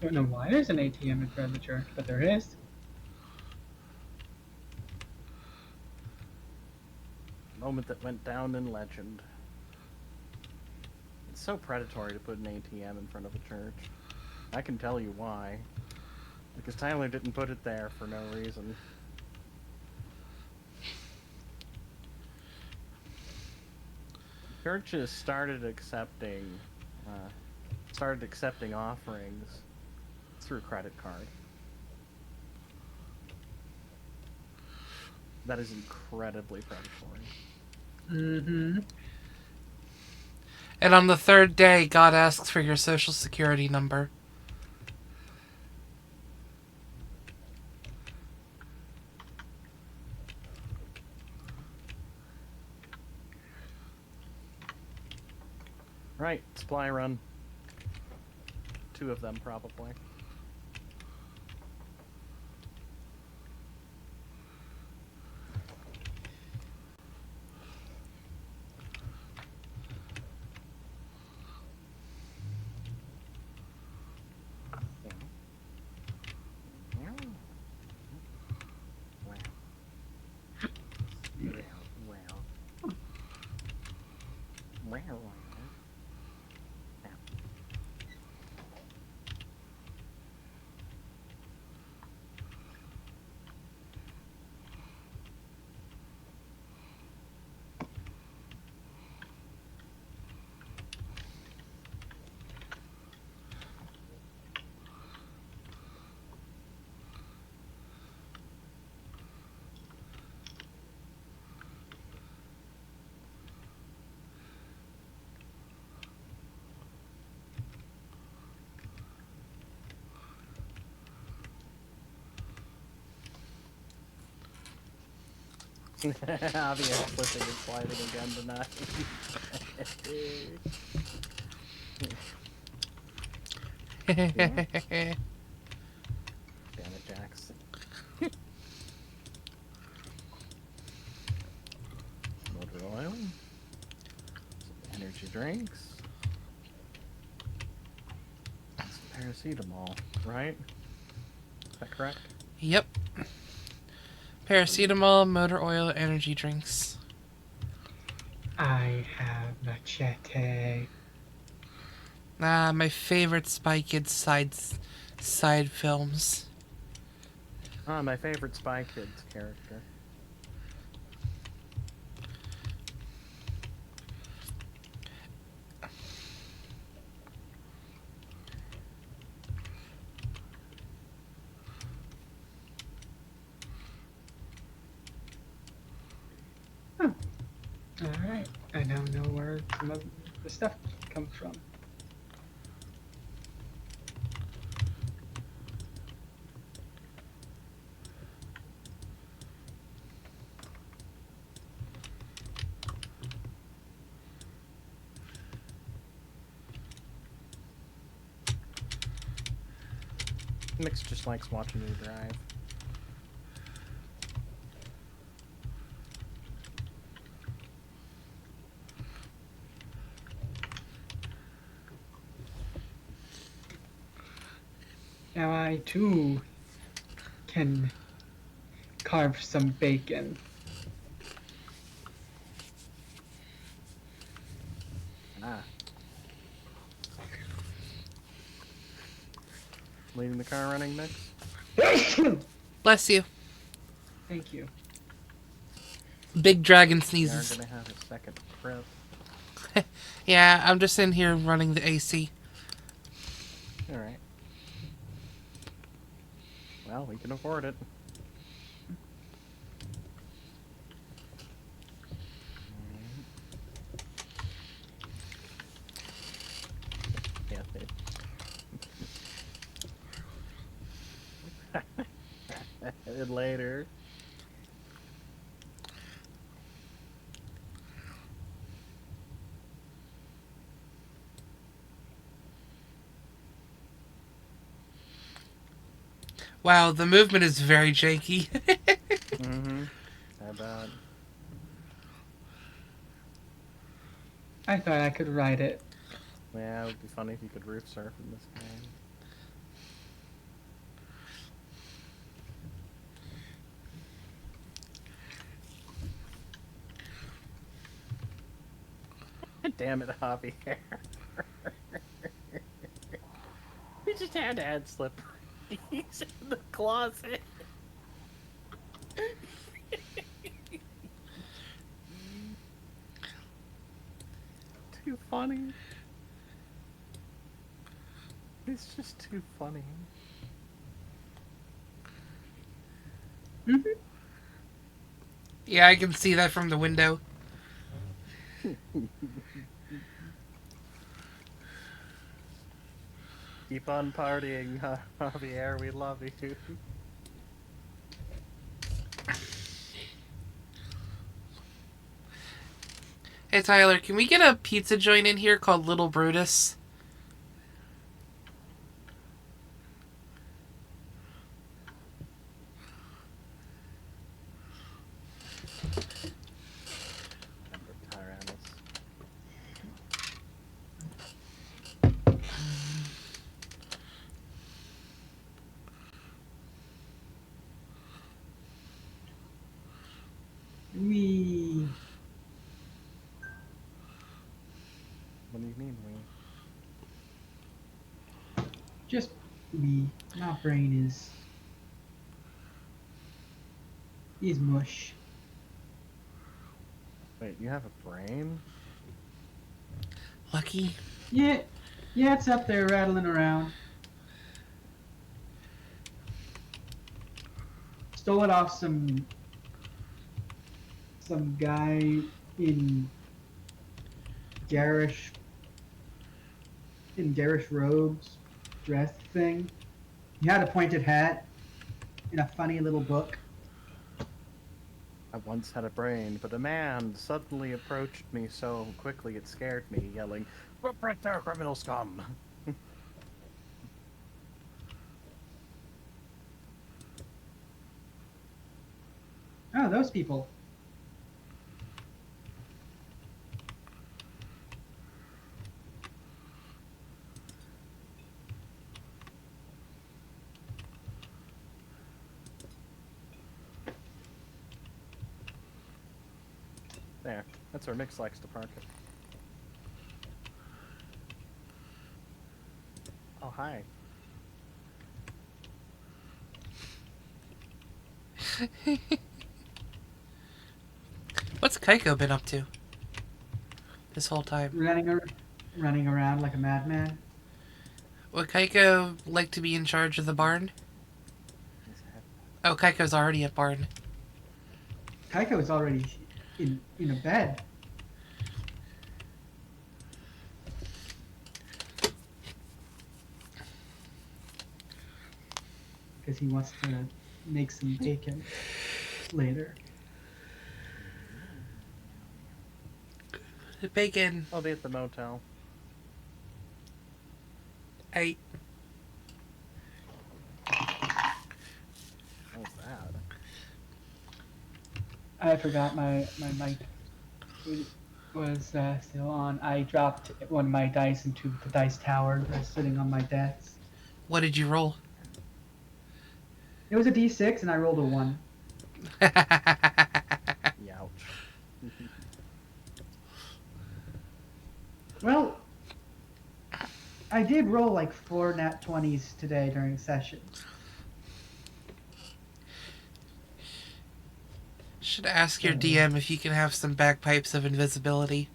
S4: Don't know why there's an ATM in front of the church, but there is.
S2: Moment that went down in legend. It's so predatory to put an ATM in front of a church. I can tell you why. Because Tyler didn't put it there for no reason. Churches started accepting offerings through credit card. That is incredibly predatory.
S4: Mm-hmm.
S1: And on the third day, God asks for your social security number.
S2: Right, supply run. 2 of them, probably. Javier flipping and sliding again tonight. Damn it, Jax. Motor oil. Some energy drinks. Some paracetamol, right? Is that correct?
S1: Yep. Paracetamol, motor oil, energy drinks.
S4: I have machete.
S1: Ah, my favorite Spy Kids side films.
S2: Ah, my favorite Spy Kids character.
S4: Alright, I now know where some of the stuff comes from.
S2: Mix just likes watching me drive.
S4: Now I too can carve some bacon.
S2: Ah. Leaving the car running, Mix?
S1: Bless you.
S4: Thank you.
S1: Big dragon
S2: We are
S1: sneezes.
S2: gonna have a second trip.
S1: Yeah, I'm just in here running the AC.
S2: Alright. Well, we can afford it. Yeah, they... Later.
S1: Wow, the movement is very janky.
S2: Mm-hmm. How about...
S4: I thought I could ride it.
S2: Yeah, it would be funny if you could roof surf in this game. Damn it, Javier. We just had to add slipperies in the closet. Too funny. It's just too funny.
S4: Mm-hmm.
S1: Yeah, I can see that from the window.
S2: Keep on partying, Javier. We love you.
S1: Hey Tyler, can we get a pizza joint in here called Little Brutus?
S2: Tyrannus.
S4: We
S2: What do you mean, we?
S4: just we. My brain is mush.
S2: Wait, you have a brain?
S1: Lucky.
S4: Yeah, yeah, it's up there rattling around. Stole it off some guy in garish robes, dress thing. He had a pointed hat and a funny little book.
S2: I once had a brain, but a man suddenly approached me so quickly it scared me, yelling, "Look right there, criminal scum!"
S4: Oh, those people.
S2: There, that's where Mix likes to park it. Oh, hi.
S1: What's Kaiko been up to this whole time?
S4: Running around like a madman.
S1: Would Kaiko like to be in charge of the barn?
S2: His head.
S1: Oh, Kaiko's already at barn.
S4: Kaiko is already in a bed. Because he wants to make some bacon later.
S1: Bacon.
S2: I'll be at the motel.
S4: I forgot my mic was still on. I dropped one of my dice into the dice tower that's sitting on my desk.
S1: What did you roll?
S4: It was a D6 and I rolled a 1.
S2: Youch.
S4: Well, I did roll like 4 nat 20s today during session.
S1: Should ask your DM if you can have some bagpipes of invisibility.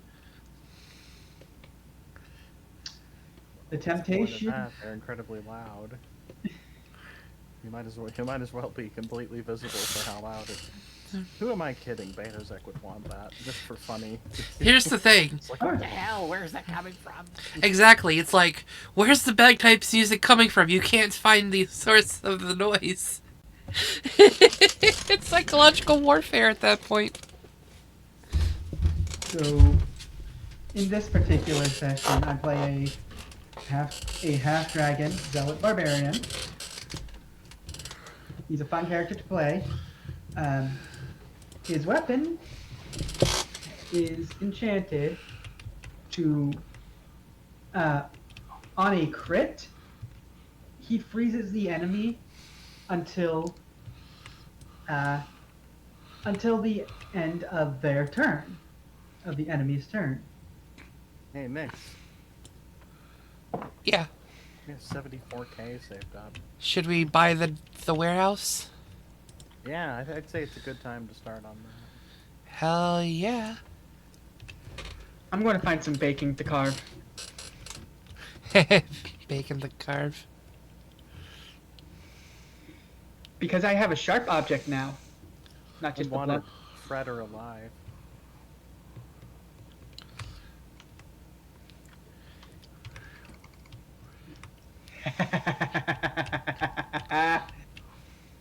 S4: The
S2: What's the point of
S4: temptation.
S2: that? They're incredibly loud. You might as well be completely visible for how loud it. Who am I kidding? Betazek would want that just for funny.
S1: Here's the thing.
S2: It's like, what the hell? Where's that coming from?
S1: Exactly. It's like, where's the bagpipes music coming from? You can't find the source of the noise. It's psychological warfare at that point.
S4: So, in this particular session, I play a half dragon zealot barbarian. He's a fun character to play. His weapon is enchanted to, on a crit, he freezes the enemy until the end of their turn, of the enemy's turn.
S2: Hey, Mix.
S1: Yeah.
S2: We have 74k saved up.
S1: Should we buy the warehouse?
S2: Yeah, I'd say it's a good time to start on that.
S1: Hell yeah.
S4: I'm going to find some bacon to carve.
S1: Bacon to carve.
S4: Because I have a sharp object now. Not just
S2: Just
S4: the
S2: wanted
S4: blunt.
S2: Fred or alive.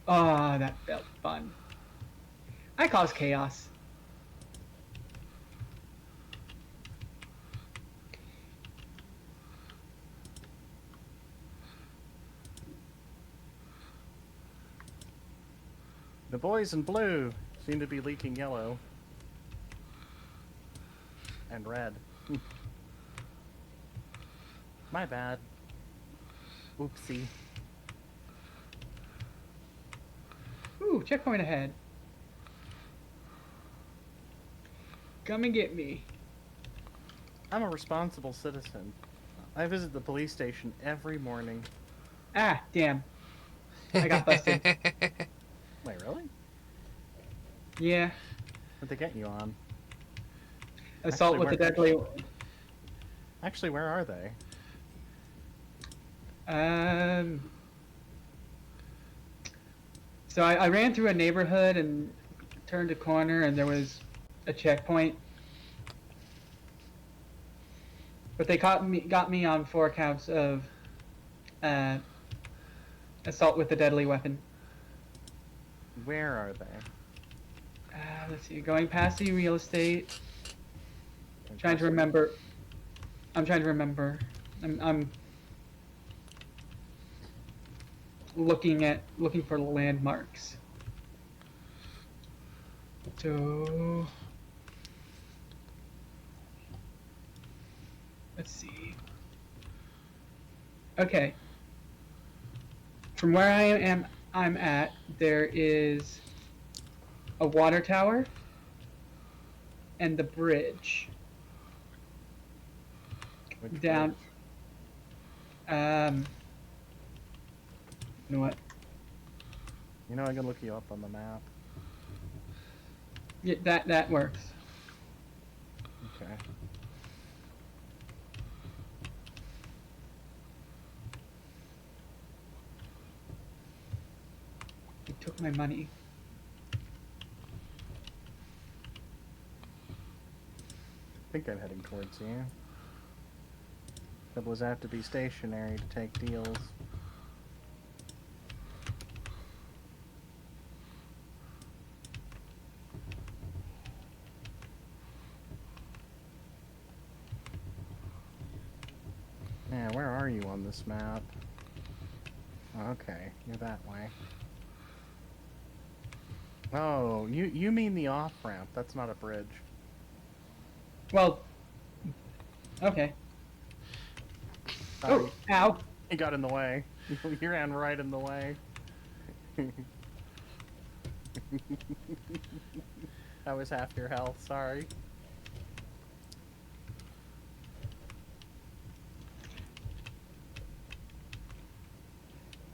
S4: Oh, that felt fun. I cause chaos.
S2: The boys in blue seem to be leaking yellow. And red. My bad. Oopsie.
S4: Ooh, checkpoint ahead. Come and get me.
S2: I'm a responsible citizen. I visit the police station every morning.
S4: Ah, damn. I got busted.
S2: Wait, really?
S4: Yeah.
S2: What'd they get you on?
S4: Assault
S2: Actually,
S4: with the deadly.
S2: Actually, where are they?
S4: So I ran through a neighborhood and turned a corner, and there was a checkpoint. But they got me on 4 counts of assault with a deadly weapon.
S2: Where are they?
S4: Let's see, going past the real estate. Trying to remember. I'm trying to remember. I'm looking for landmarks. So let's see. Okay. From where I'm at, there is a water tower and the bridge.
S2: Which
S4: Down.
S2: bridge?
S4: You know what?
S2: You know, I can look you up on the map.
S4: Yeah, that works.
S2: Okay.
S4: He took my money.
S2: I think I'm heading towards you. Trouble is I have to be stationary to take deals. Yeah, where are you on this map? Okay, you're that way. Oh, you mean the off ramp? That's not a bridge.
S4: Well, okay.
S2: Sorry,
S4: Oh, ow.
S2: he got in the way. You ran right in the way. That was half your health. Sorry.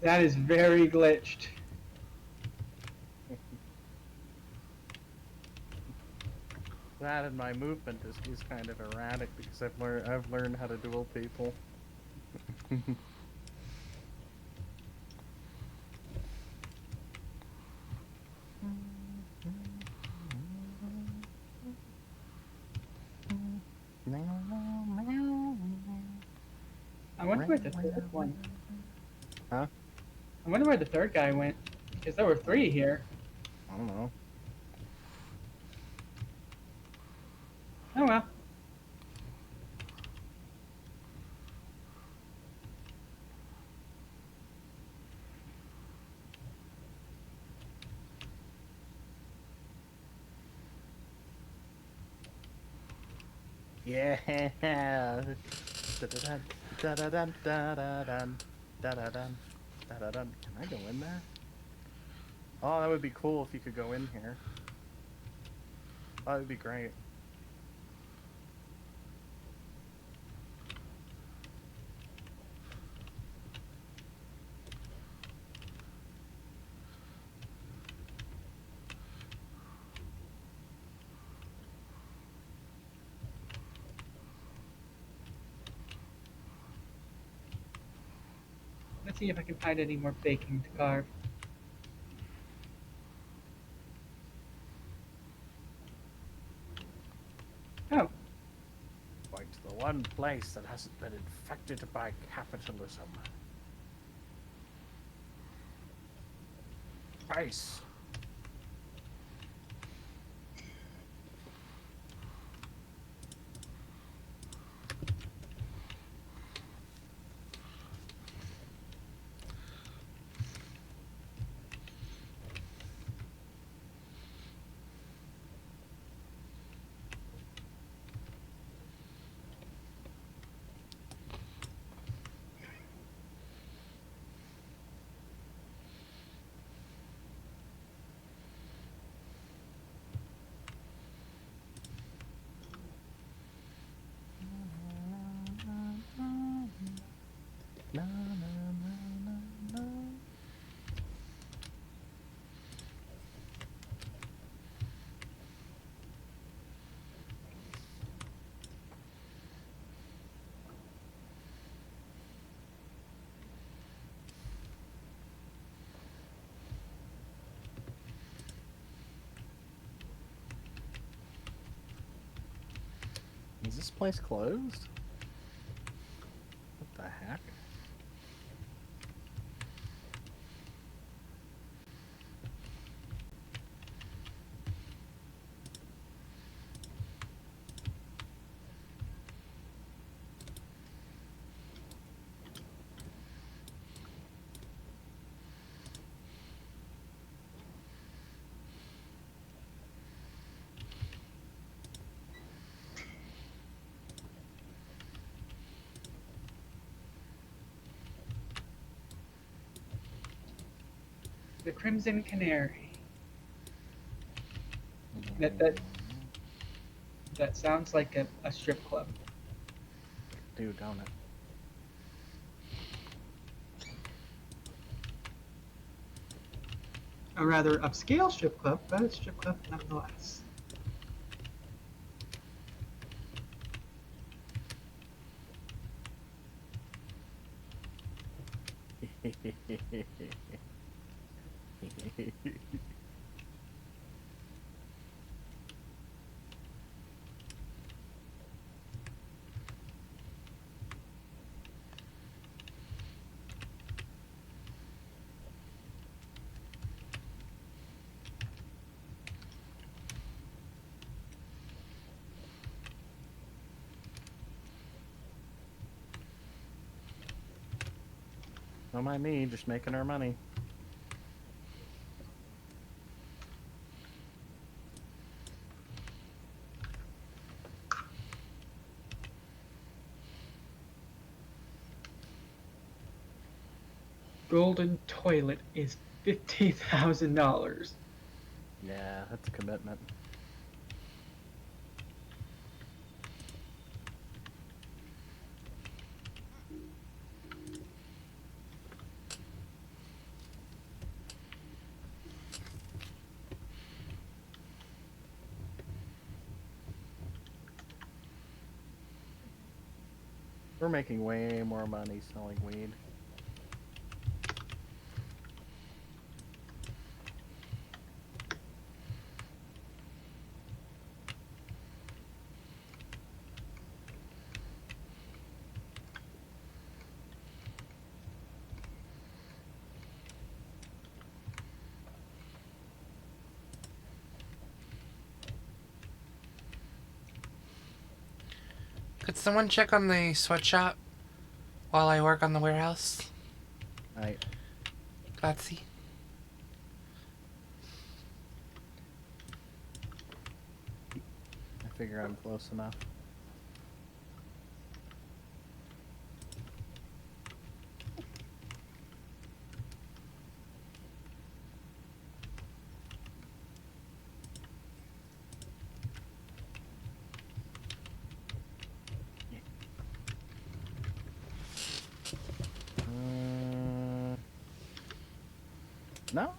S4: That is very glitched.
S2: That and my movement is kind of erratic because I've learned how to duel people.
S4: I wonder where the third one.
S2: Huh?
S4: I wonder where the third guy went. Because there were 3 here.
S2: I don't know.
S4: Oh well.
S2: Yeah. Da-da-dun, da-da-dun, da-da-dun, da-da-dun, da-da-dun. Can I go in there? Oh, that would be cool if you could go in here. That would be great.
S4: Let's see if I can find any more baking to carve. Oh,
S2: Going to the one place that hasn't been infected by capitalism. Price. Na, na, na, na, na. Is this place closed? What the heck?
S4: the Crimson Canary. That sounds like a strip club.
S2: Dude, don't it?
S4: A rather upscale strip club, but a strip club nonetheless.
S2: Don't mind me, just making our money.
S4: golden toilet is $50,000.
S2: Yeah, that's a commitment. We're making way more money selling weed.
S1: Could someone check on the sweatshop while I work on the warehouse?
S2: I
S1: Grazie.
S2: figure I'm close enough. No,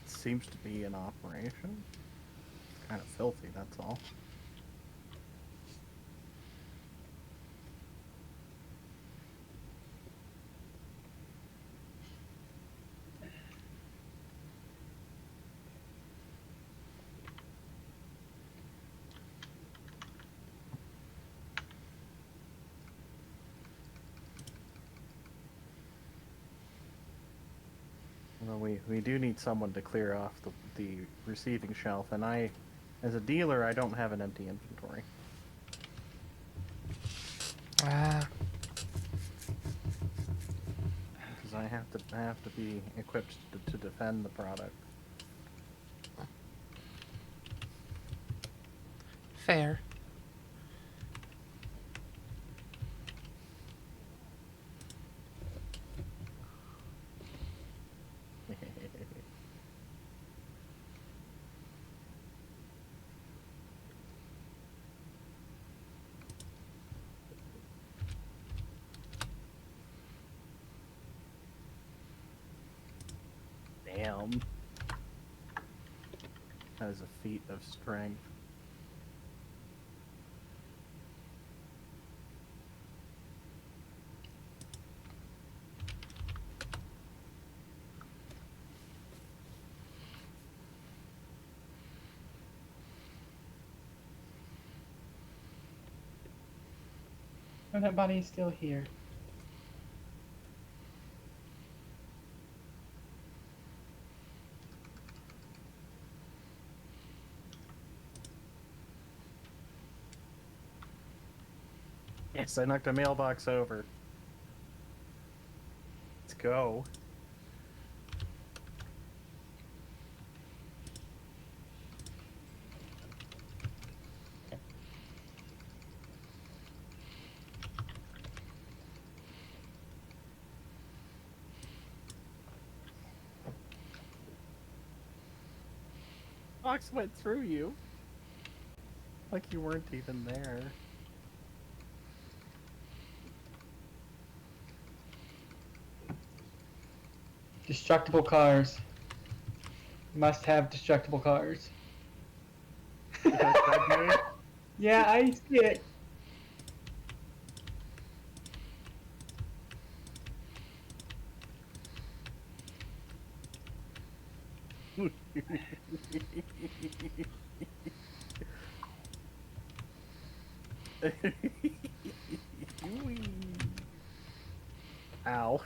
S2: it seems to be in operation. It's kind of filthy, that's all. Well, we do need someone to clear off the receiving shelf, and as a dealer, I don't have an empty inventory.
S1: Ah,
S2: Because I have to be equipped to defend the product.
S1: fair.
S2: Damn. That is a feat of strength.
S4: Oh, that body is still here.
S2: Yes, I knocked a mailbox over. Let's go. Box went through you. Like you weren't even there.
S4: Destructible cars. Must have destructible cars. Yeah, I see it.
S2: Ow.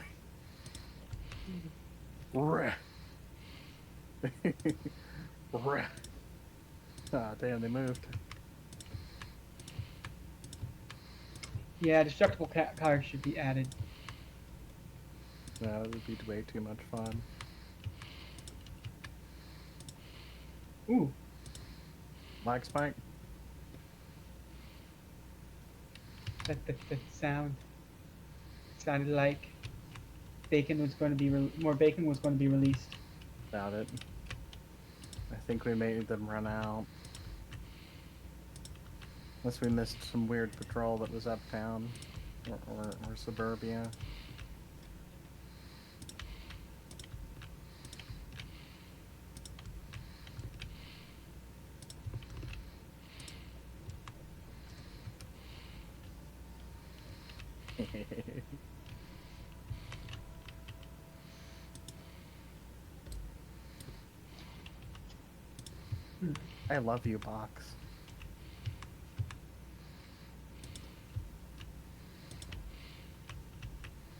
S2: Ruh. Ruh. Ah, damn, they moved.
S4: Yeah, destructible cars should be added.
S2: That would be way too much fun.
S4: Ooh,
S2: Mike Spike?
S4: that sound sounded like bacon was going to be more bacon was going to be released.
S2: Doubt it. I think we made them run out. Unless we missed some weird patrol that was uptown or suburbia. I love you, Box.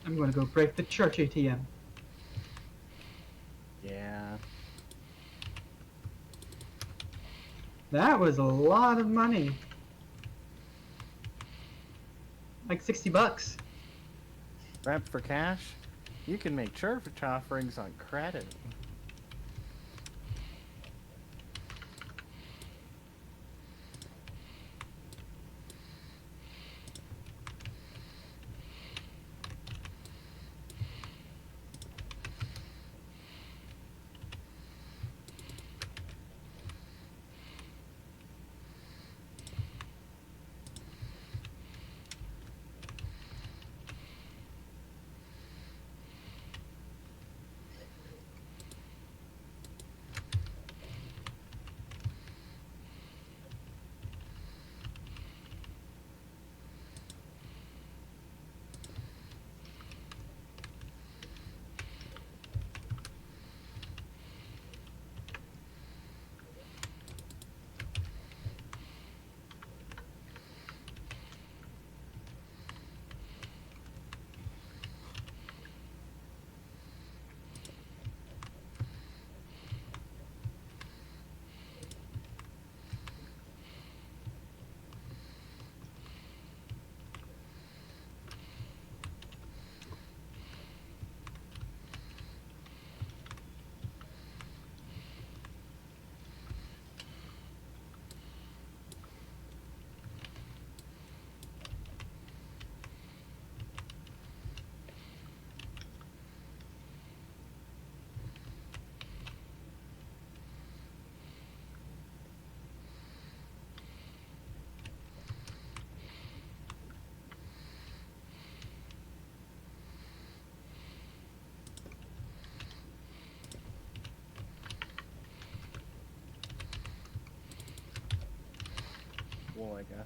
S4: I'm going to go break the church ATM.
S2: Yeah.
S4: That was a lot of money. Like $60.
S2: Rep for cash? You can make church offerings on credit. Well, I guess.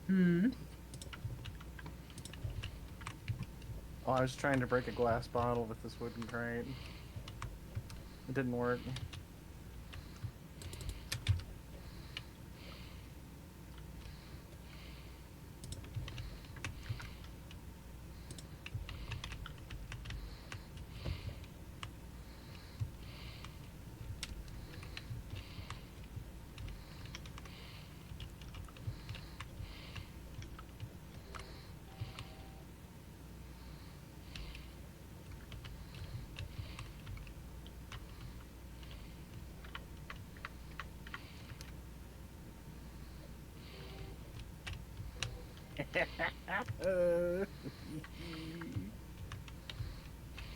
S4: Hmm.
S2: Oh, I was trying to break a glass bottle with this wooden crate. It didn't work.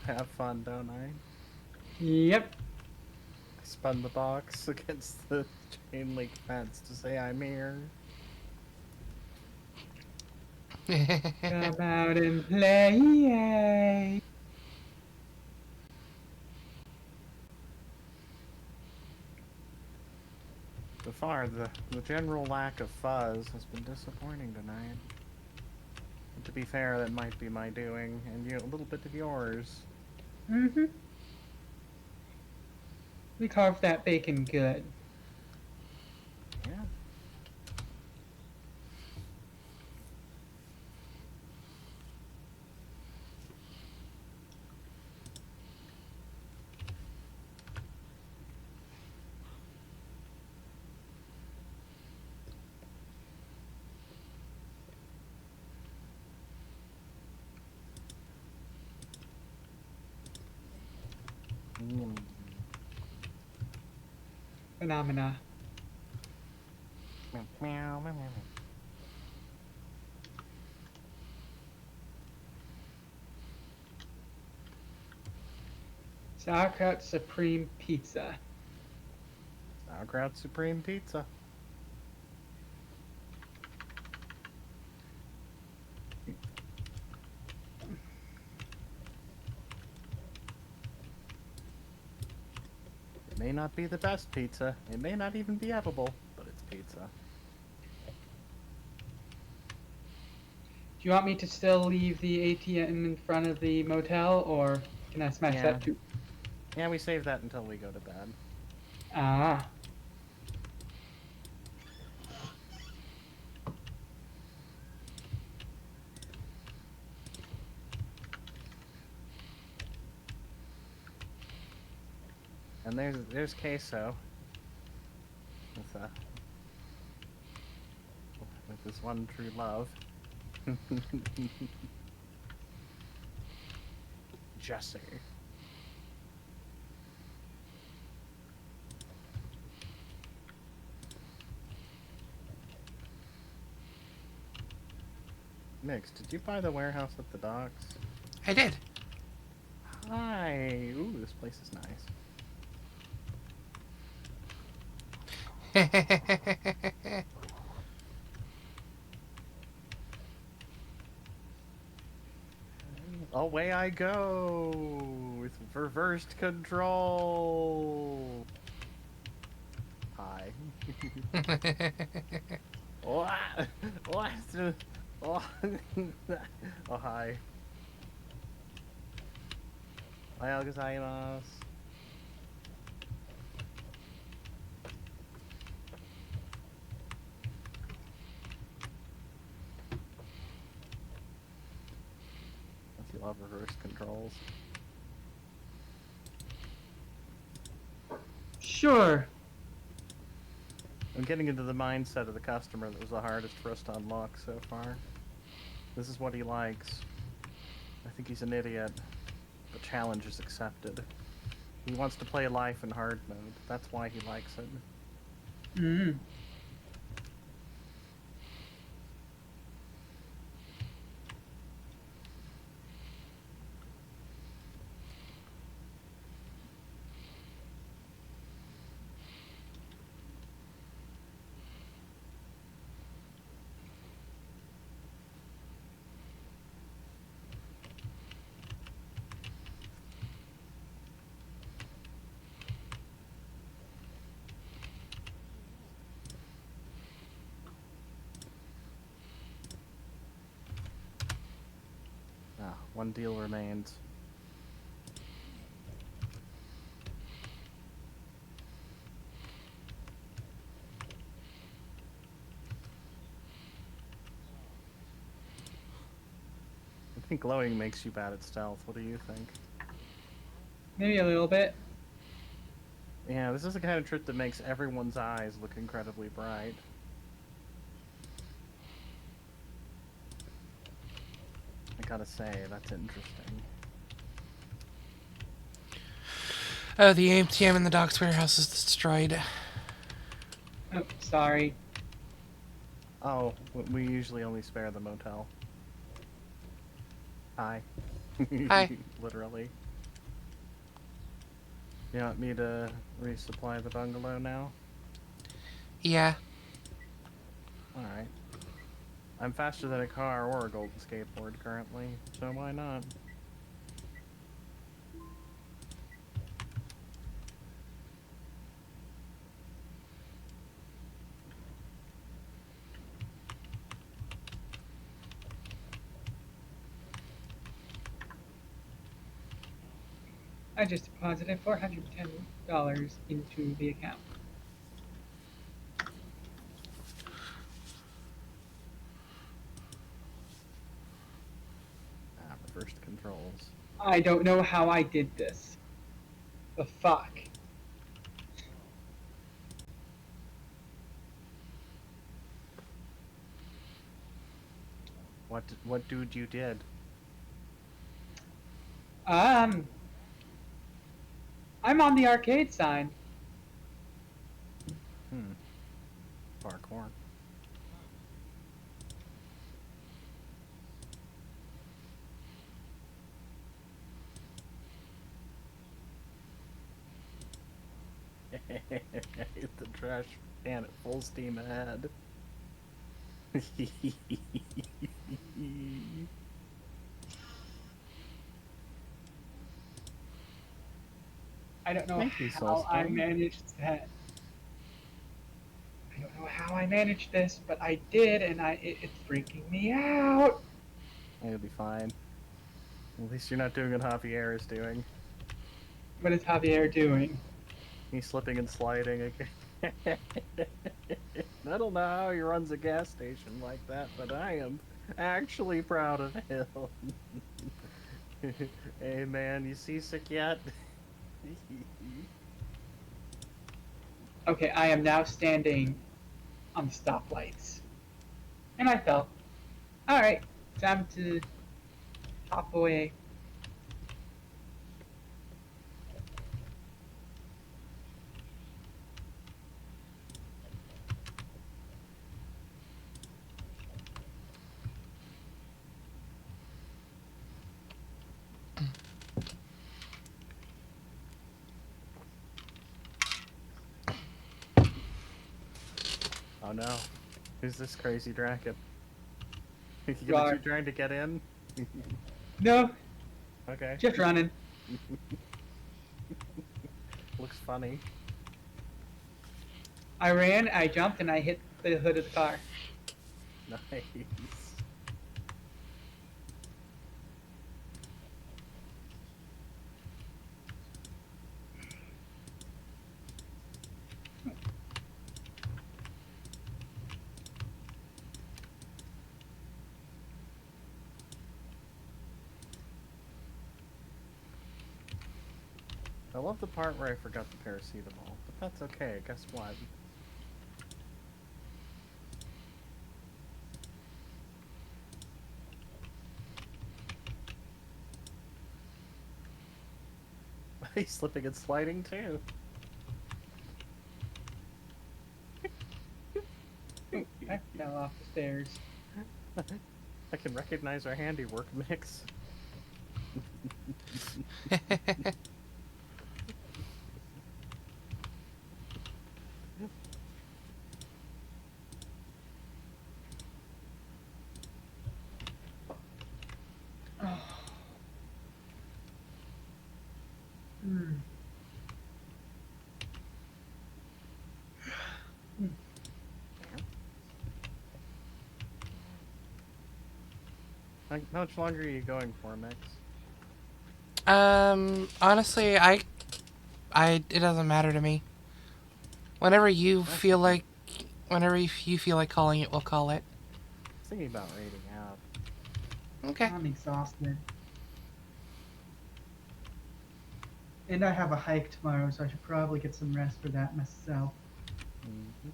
S2: Have fun, don't I?
S4: Yep.
S2: I spun the box against the chain link fence to say I'm here.
S4: Come out and play.
S2: So far, the general lack of fuzz has been disappointing tonight. And to be fair, that might be my doing, and a little bit of yours.
S4: Mm-hmm. We carved that bacon good.
S2: Yeah. Mm.
S4: Phenomena.
S2: Meow, meow, meow, meow.
S4: Sauerkraut Supreme Pizza.
S2: Sauerkraut Supreme Pizza. It may not be the best pizza. It may not even be edible, but it's pizza.
S4: Do you want me to still leave the ATM in front of the motel, or can I smash
S2: Yeah.
S4: that too?
S2: Yeah, we save that until we go to bed.
S4: Ah.
S2: And there's queso. With his one true love. Jesse. Mix, did you buy the warehouse at the docks?
S1: I did.
S2: Hi. Ooh, this place is nice. Away I go with reversed control. Hi. Oh, what? Oh, oh, hi. Ohayou gozaimasu. Don't you love reverse controls?
S4: Sure.
S2: I'm getting into the mindset of the customer that was the hardest for us to unlock so far. This is what he likes. I think he's an idiot, but challenge is accepted. He wants to play life in hard mode. That's why he likes it.
S4: Mm.
S2: Ah, one deal remains. I think glowing makes you bad at stealth. What do you think?
S4: Maybe a little bit.
S2: Yeah, this is the kind of trick that makes everyone's eyes look incredibly bright. I gotta say, that's interesting.
S1: Oh, the ATM in the docks warehouse is destroyed.
S4: Oh, sorry.
S2: Oh, we usually only spare the motel. Hi.
S1: Hi.
S2: Literally. You want me to resupply the bungalow now?
S1: Yeah.
S2: Alright. I'm faster than a car or a golden skateboard currently, so why not?
S4: I just deposited $410 into the account.
S2: Ah, reversed controls.
S4: I don't know how I did this. The fuck?
S2: What dude you did?
S4: I'm on the arcade sign.
S2: Parkour. The trash can at full steam ahead.
S4: I don't know
S2: Thank you,
S4: how I
S2: Soulstone.
S4: managed that. I don't know how I managed this, but I did, and it's freaking me out.
S2: It'll be fine. At least you're not doing what Javier is doing.
S4: What is Javier doing?
S2: He's slipping and sliding again. I don't know how he runs a gas station like that, but I am actually proud of him. Hey man, you seasick yet?
S4: Okay, I am now standing on the stoplights. And I fell. Alright, time to hop away.
S2: Oh no. Who's this crazy dragon? You
S4: Rar.
S2: trying to get in?
S4: No,
S2: Okay.
S4: just running.
S2: Looks funny.
S4: I ran, I jumped, and I hit the hood of the car.
S2: Nice. I love the part where I forgot the paracetamol, but that's okay, guess what? He's slipping and sliding too.
S4: I fell off the stairs.
S2: I can recognize our handiwork mix.
S4: Hmm.
S2: How much longer are you going for, Mix?
S1: Honestly, it doesn't matter to me. Whenever you feel like, whenever you feel like calling it, we'll call it.
S2: I was thinking about raiding out.
S1: Okay.
S4: I'm exhausted. And I have a hike tomorrow, so I should probably get some rest for that myself.
S2: Mm-hmm.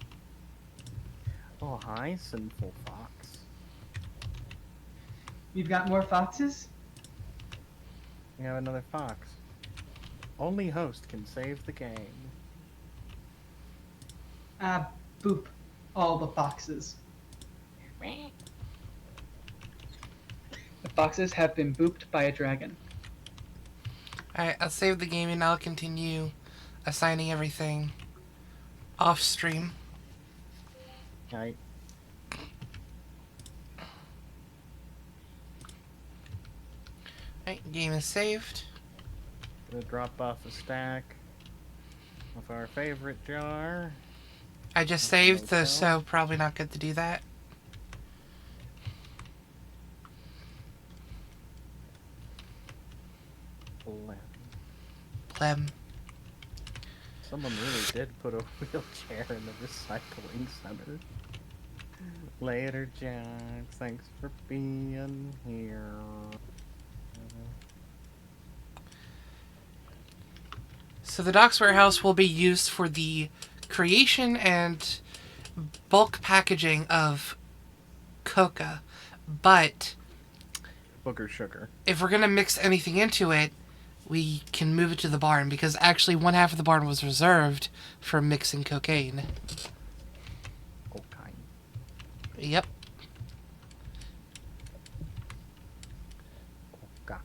S2: Oh, hi, Sinful Fox.
S4: You've got more foxes?
S2: We have another fox. Only host can save the game.
S4: Ah, boop. All the foxes. The foxes have been booped by a dragon.
S1: Alright, I'll save the game and I'll continue assigning everything off stream.
S2: Right.
S1: Alright, game is saved.
S2: Gonna drop off a stack of our favorite jar.
S1: I just saved, so probably not good to do that. Pleb.
S2: Someone really did put a wheelchair in the recycling center. Later, Jack. Thanks for being here.
S1: So the docks warehouse will be used for the creation and bulk packaging of coca, but
S2: Booger sugar.
S1: if we're gonna mix anything into it, we can move it to the barn, because actually one half of the barn was reserved for mixing cocaine.
S2: Cocaine.
S1: Yep.
S2: Coca.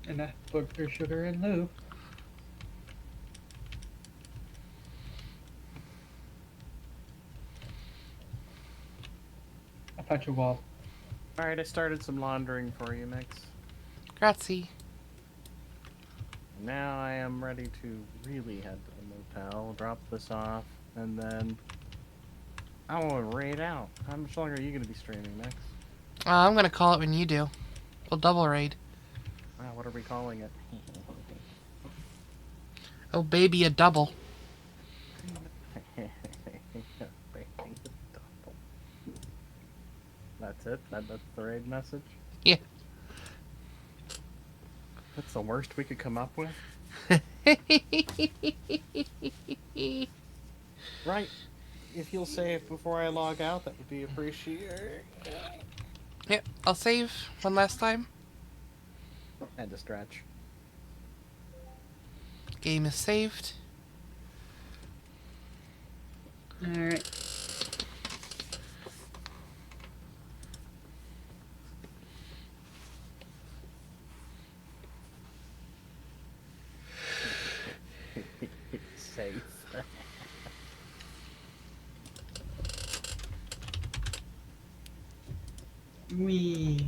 S4: And that book for sugar and lube. touch a wall.
S2: Alright, I started some laundering for you, Mix.
S1: Grazie.
S2: Now I am ready to really head to the motel, drop this off, and then I want to raid out. How much longer are you going to be streaming, Mix?
S1: I'm gonna call it when you do. We'll double raid.
S2: Wow, what are we calling it?
S1: Oh, baby, a double.
S2: That's it? That's the raid message?
S1: Yeah.
S2: That's the worst we could come up with? Right. If you'll say it before I log out, that would be appreciated.
S1: Yep, I'll save one last time.
S2: And a stretch.
S1: Game is saved.
S4: Alright.
S2: Safe.
S4: We.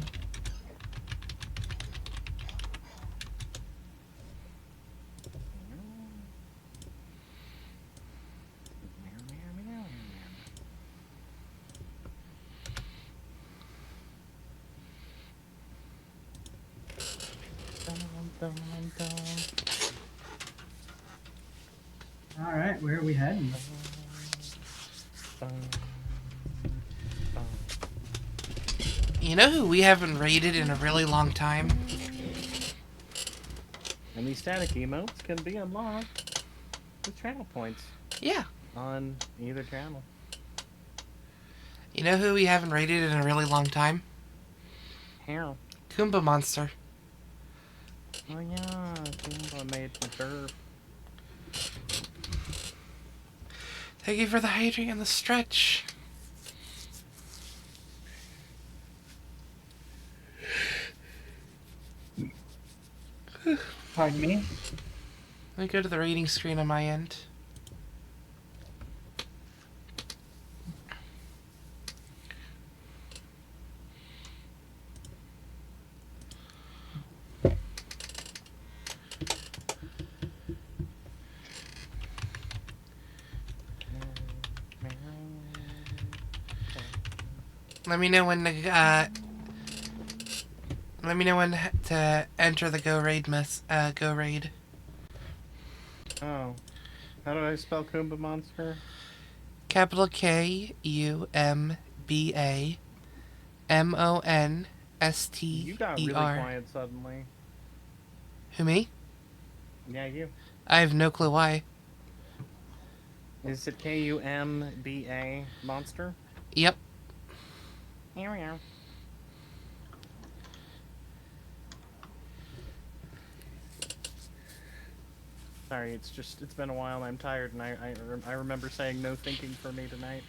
S4: Alright, where are we heading?
S1: You know who we haven't raided in a really long time?
S2: And these static emotes can be unlocked with channel points
S1: Yeah.
S2: on either channel.
S1: You know who we haven't raided in a really long time?
S2: How?
S1: Goomba Monster.
S2: Oh yeah, Goomba made the derp.
S1: Thank you for the hydrate and the stretch.
S4: Pardon me?
S1: Let me go to the rating screen on my end. Let me know when to enter the go raid go raid.
S2: Oh. How do I spell Goomba Monster?
S1: Capital KUMBA
S2: You got really
S1: MONSTER.
S2: quiet suddenly.
S1: Who, me?
S2: Yeah, you.
S1: I have no clue why.
S2: Is it KUMBA Monster?
S1: Yep.
S2: Here we are. Sorry, it's been a while and I'm tired and I remember saying no thinking for me tonight.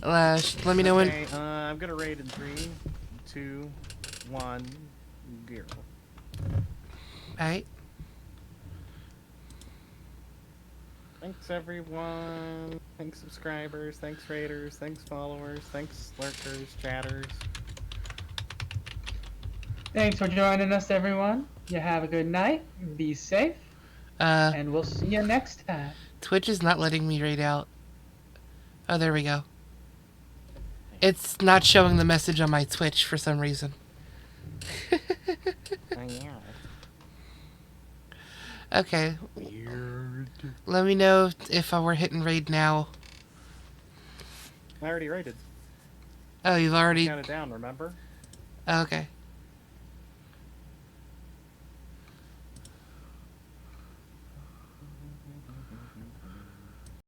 S1: Let me know when.
S2: Okay, I'm gonna raid in 3, 2, 1, 0.
S1: Alright.
S2: Thanks everyone. Thanks subscribers. Thanks raiders. Thanks followers. Thanks lurkers, chatters.
S4: Thanks for joining us, everyone. You have a good night. Be safe. And we'll see you next time.
S1: Twitch is not letting me raid out. Oh, there we go. It's not showing the message on my Twitch for some reason.
S2: Yeah.
S1: Okay.
S2: Weird.
S1: Let me know if we're hitting raid now.
S2: I already raided.
S1: Oh, you've already.
S2: Count it down, remember?
S1: Okay.